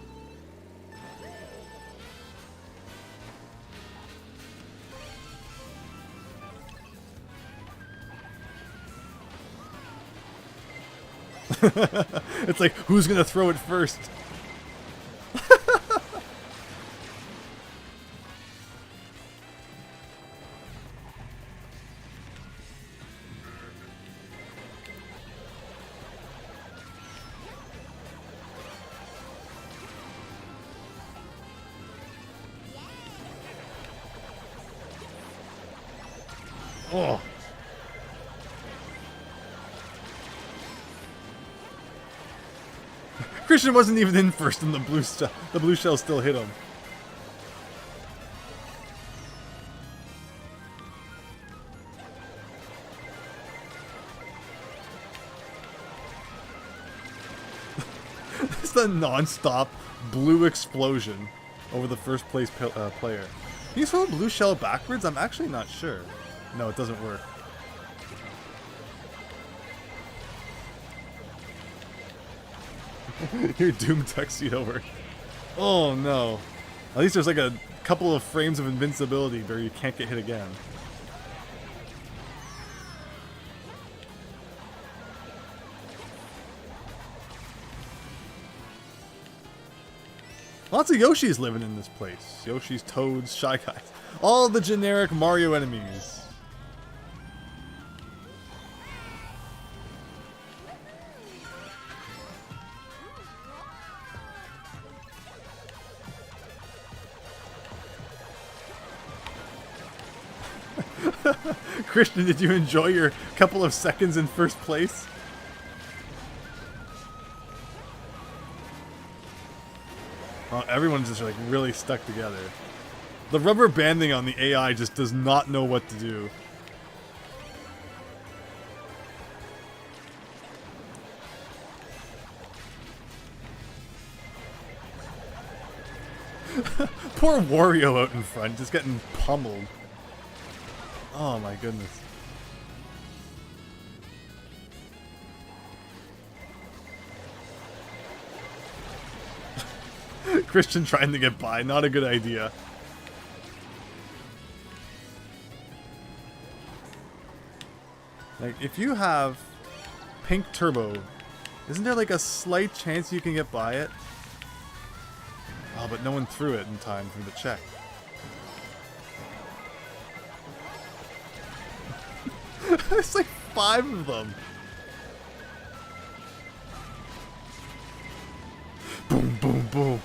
It's like, who's gonna throw it first? Oh. Christian wasn't even in first and the blue shell still hit him. It's a non-stop blue explosion over the first place player. Can you throw a blue shell backwards? I'm actually not sure. No, it doesn't work. Your Doom Tuxedo work. Oh no. At least there's like a couple of frames of invincibility where you can't get hit again. Lots of Yoshis living in this place. Yoshis, Toads, Shy Guys. All the generic Mario enemies. Christian, did you enjoy your couple of seconds in first place? Oh, everyone's just like really stuck together. The rubber banding on the AI just does not know what to do. Poor Wario out in front, just getting pummeled. Oh my goodness. Christian trying to get by, not a good idea. Like, if you have pink turbo, isn't there like a slight chance you can get by it? Oh, but no one threw it in time for the check. There's like 5 of them. Boom, boom, boom.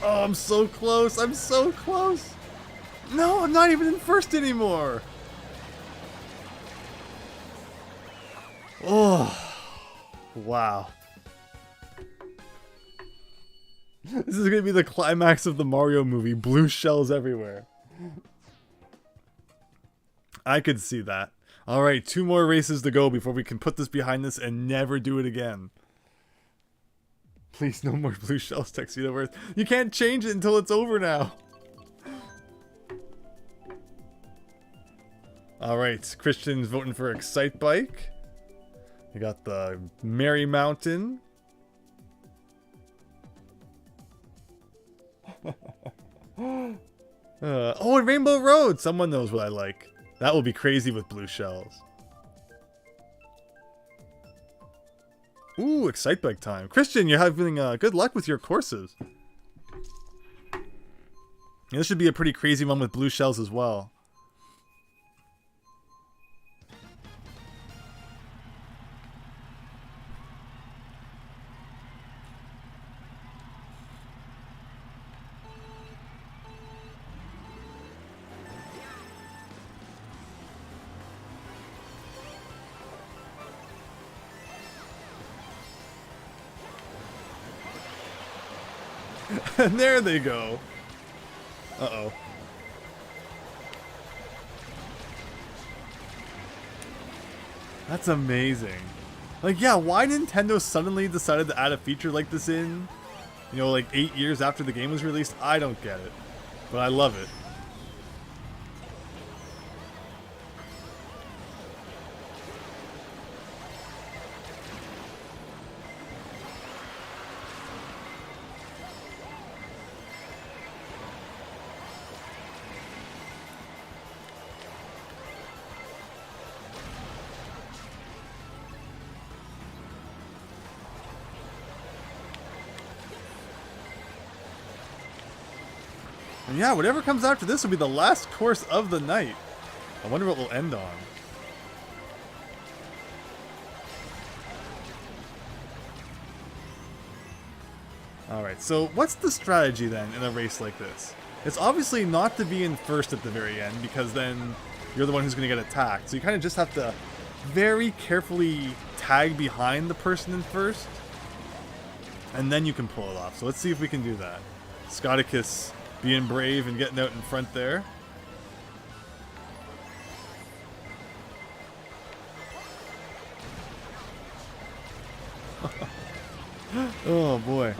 Oh, I'm so close. I'm so close. No, I'm not even in first anymore. Oh, wow. This is going to be the climax of the Mario movie. Blue shells everywhere. I could see that. All right, 2 more races to go before we can put this behind us and never do it again. Please, no more blue shells, Tuxedo Earth. You can't change it until it's over now. All right, Christian's voting for Excite Bike. You got the Merry Mountain. Oh, and Rainbow Road. Someone knows what I like. That will be crazy with blue shells. Ooh, Excite Bike time. Christian, you're having good luck with your courses. Yeah, this should be a pretty crazy one with blue shells as well. And there they go. Uh-oh. That's amazing. Like, yeah, why Nintendo suddenly decided to add a feature like this in, you know, like 8 years after the game was released, I don't get it. But I love it. And yeah, whatever comes after this will be the last course of the night. I wonder what we'll end on. Alright, so what's the strategy then in a race like this? It's obviously not to be in first at the very end, because then you're the one who's going to get attacked. So you kind of just have to very carefully tag behind the person in first, and then you can pull it off. So let's see if we can do that. Scotticus being brave and getting out in front there. Oh boy.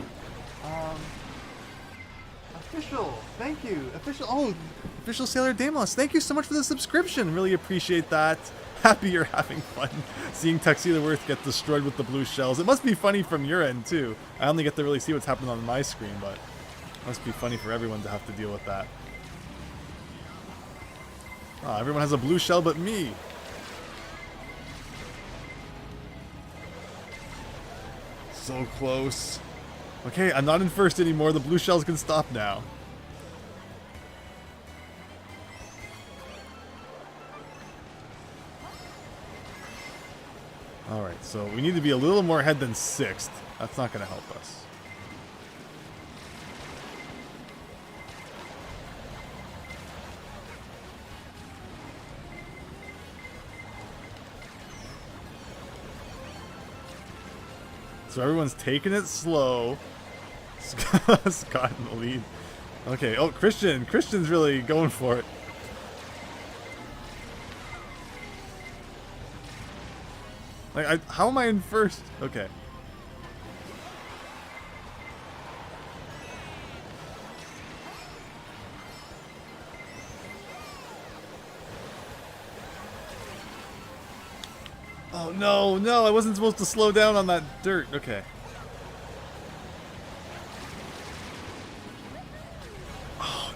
Official, thank you. Official Sailor Damos, thank you so much for the subscription. Really appreciate that. Happy you're having fun seeing Tuxedo Earth get destroyed with the blue shells. It must be funny from your end too. I only get to really see what's happening on my screen, but it must be funny for everyone to have to deal with that. Oh, everyone has a blue shell but me. So close. Okay, I'm not in first anymore. The blue shells can stop now. Alright, so we need to be a little more ahead than 6th. That's not going to help us. So everyone's taking it slow. Scott in the lead. Okay, oh, Christian's really going for it. Like, how am I in first? Okay. Oh no, no, I wasn't supposed to slow down on that dirt. Okay. Oh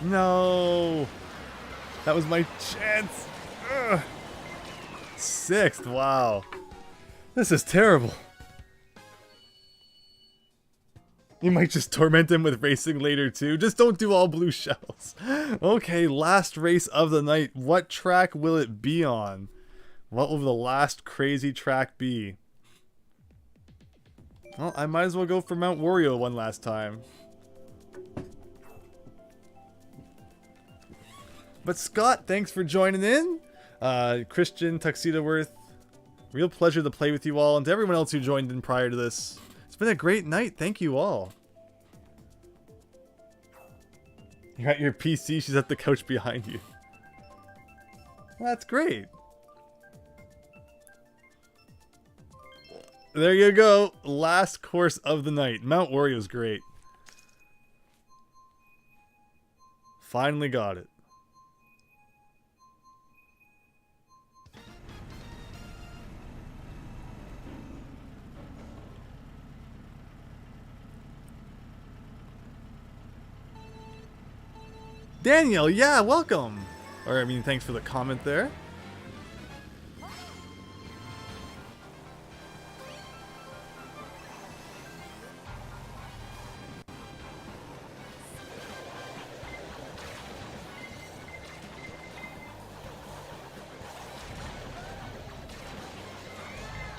no. No. That was my chance. Ugh. 6th, wow. This is terrible. You might just torment him with racing later too. Just don't do all blue shells. Okay, last race of the night. What track will it be on? What will the last crazy track be? Well, I might as well go for Mount Wario one last time. But Scott, thanks for joining in. Christian, Tuxedo Worth, real pleasure to play with you all, and to everyone else who joined in prior to this. It's been a great night. Thank you all. You're at your PC. She's at the couch behind you. That's great. There you go. Last course of the night. Mount Wario's great. Finally got it. Daniel, yeah, welcome. Or, I mean, thanks for the comment there.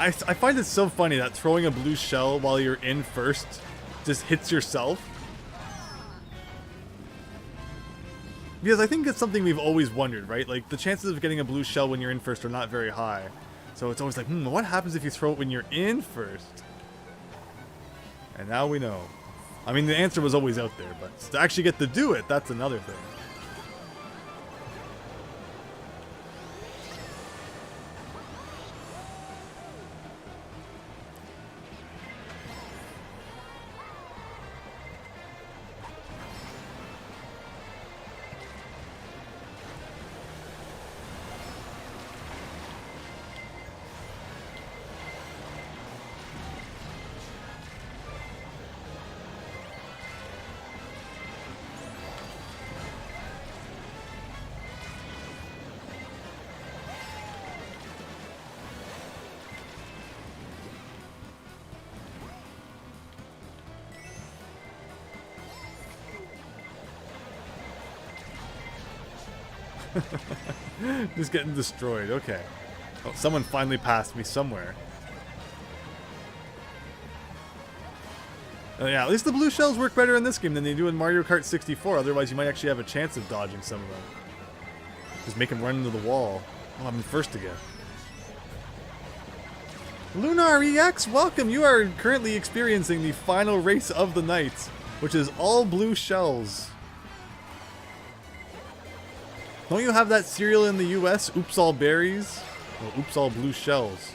I find it so funny that throwing a blue shell while you're in first just hits yourself. Because I think it's something we've always wondered, right? Like, the chances of getting a blue shell when you're in first are not very high. So it's always like, what happens if you throw it when you're in first? And now we know. I mean, the answer was always out there, but to actually get to do it, that's another thing. Just getting destroyed. Okay. Oh, someone finally passed me somewhere. Oh, yeah, at least the blue shells work better in this game than they do in Mario Kart 64. Otherwise, you might actually have a chance of dodging some of them. Just make them run into the wall. Oh, I'm in first again. Lunar EX, welcome! You are currently experiencing the final race of the night, which is all blue shells. Don't you have that cereal in the US? Oops all berries? Well, oops all blue shells.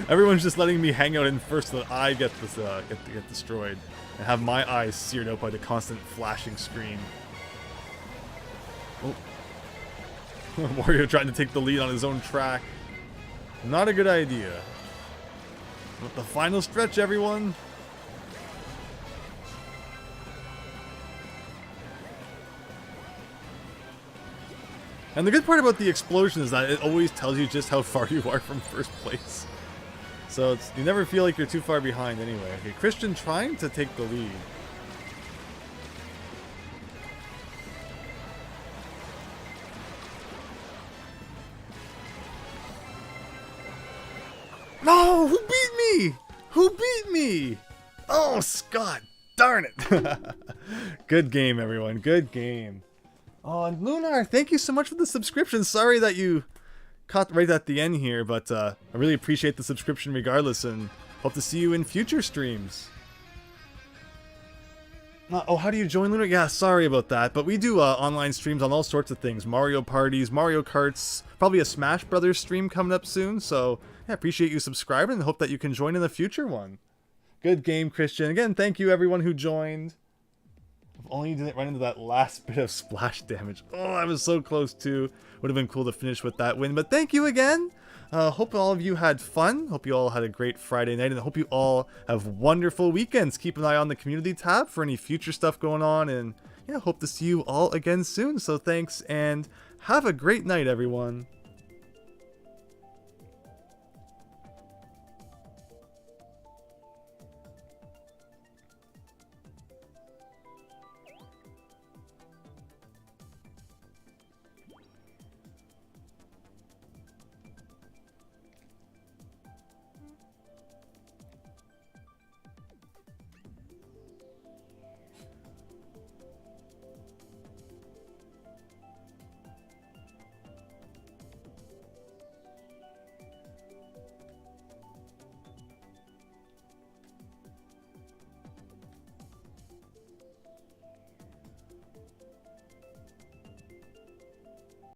Everyone's just letting me hang out in first so that I get this get destroyed and have my eyes seared out by the constant flashing screen. Oh. Wario trying to take the lead on his own track. Not a good idea. But the final stretch, everyone. And the good part about the explosion is that it always tells you just how far you are from first place. So you never feel like you're too far behind anyway. Okay, Christian trying to take the lead. No! Who beat me? Who beat me? Oh, Scott! Darn it! Good game, everyone. Good game. Oh, and Lunar, thank you so much for the subscription. Sorry that you caught right at the end here, but I really appreciate the subscription regardless, and hope to see you in future streams. Oh, how do you join, Lunar? Yeah, sorry about that, but we do online streams on all sorts of things. Mario parties, Mario Karts, probably a Smash Brothers stream coming up soon, so yeah, appreciate you subscribing and hope that you can join in the future one. Good game, Christian. Again, thank you everyone who joined. If only you didn't run into that last bit of splash damage. Oh, I was so close too. Would have been cool to finish with that win, but thank you again. Hope all of you had fun. Hope you all had a great Friday night, and I hope you all have wonderful weekends. Keep an eye on the community tab for any future stuff going on, and yeah, hope to see you all again soon. So thanks, and have a great night, everyone.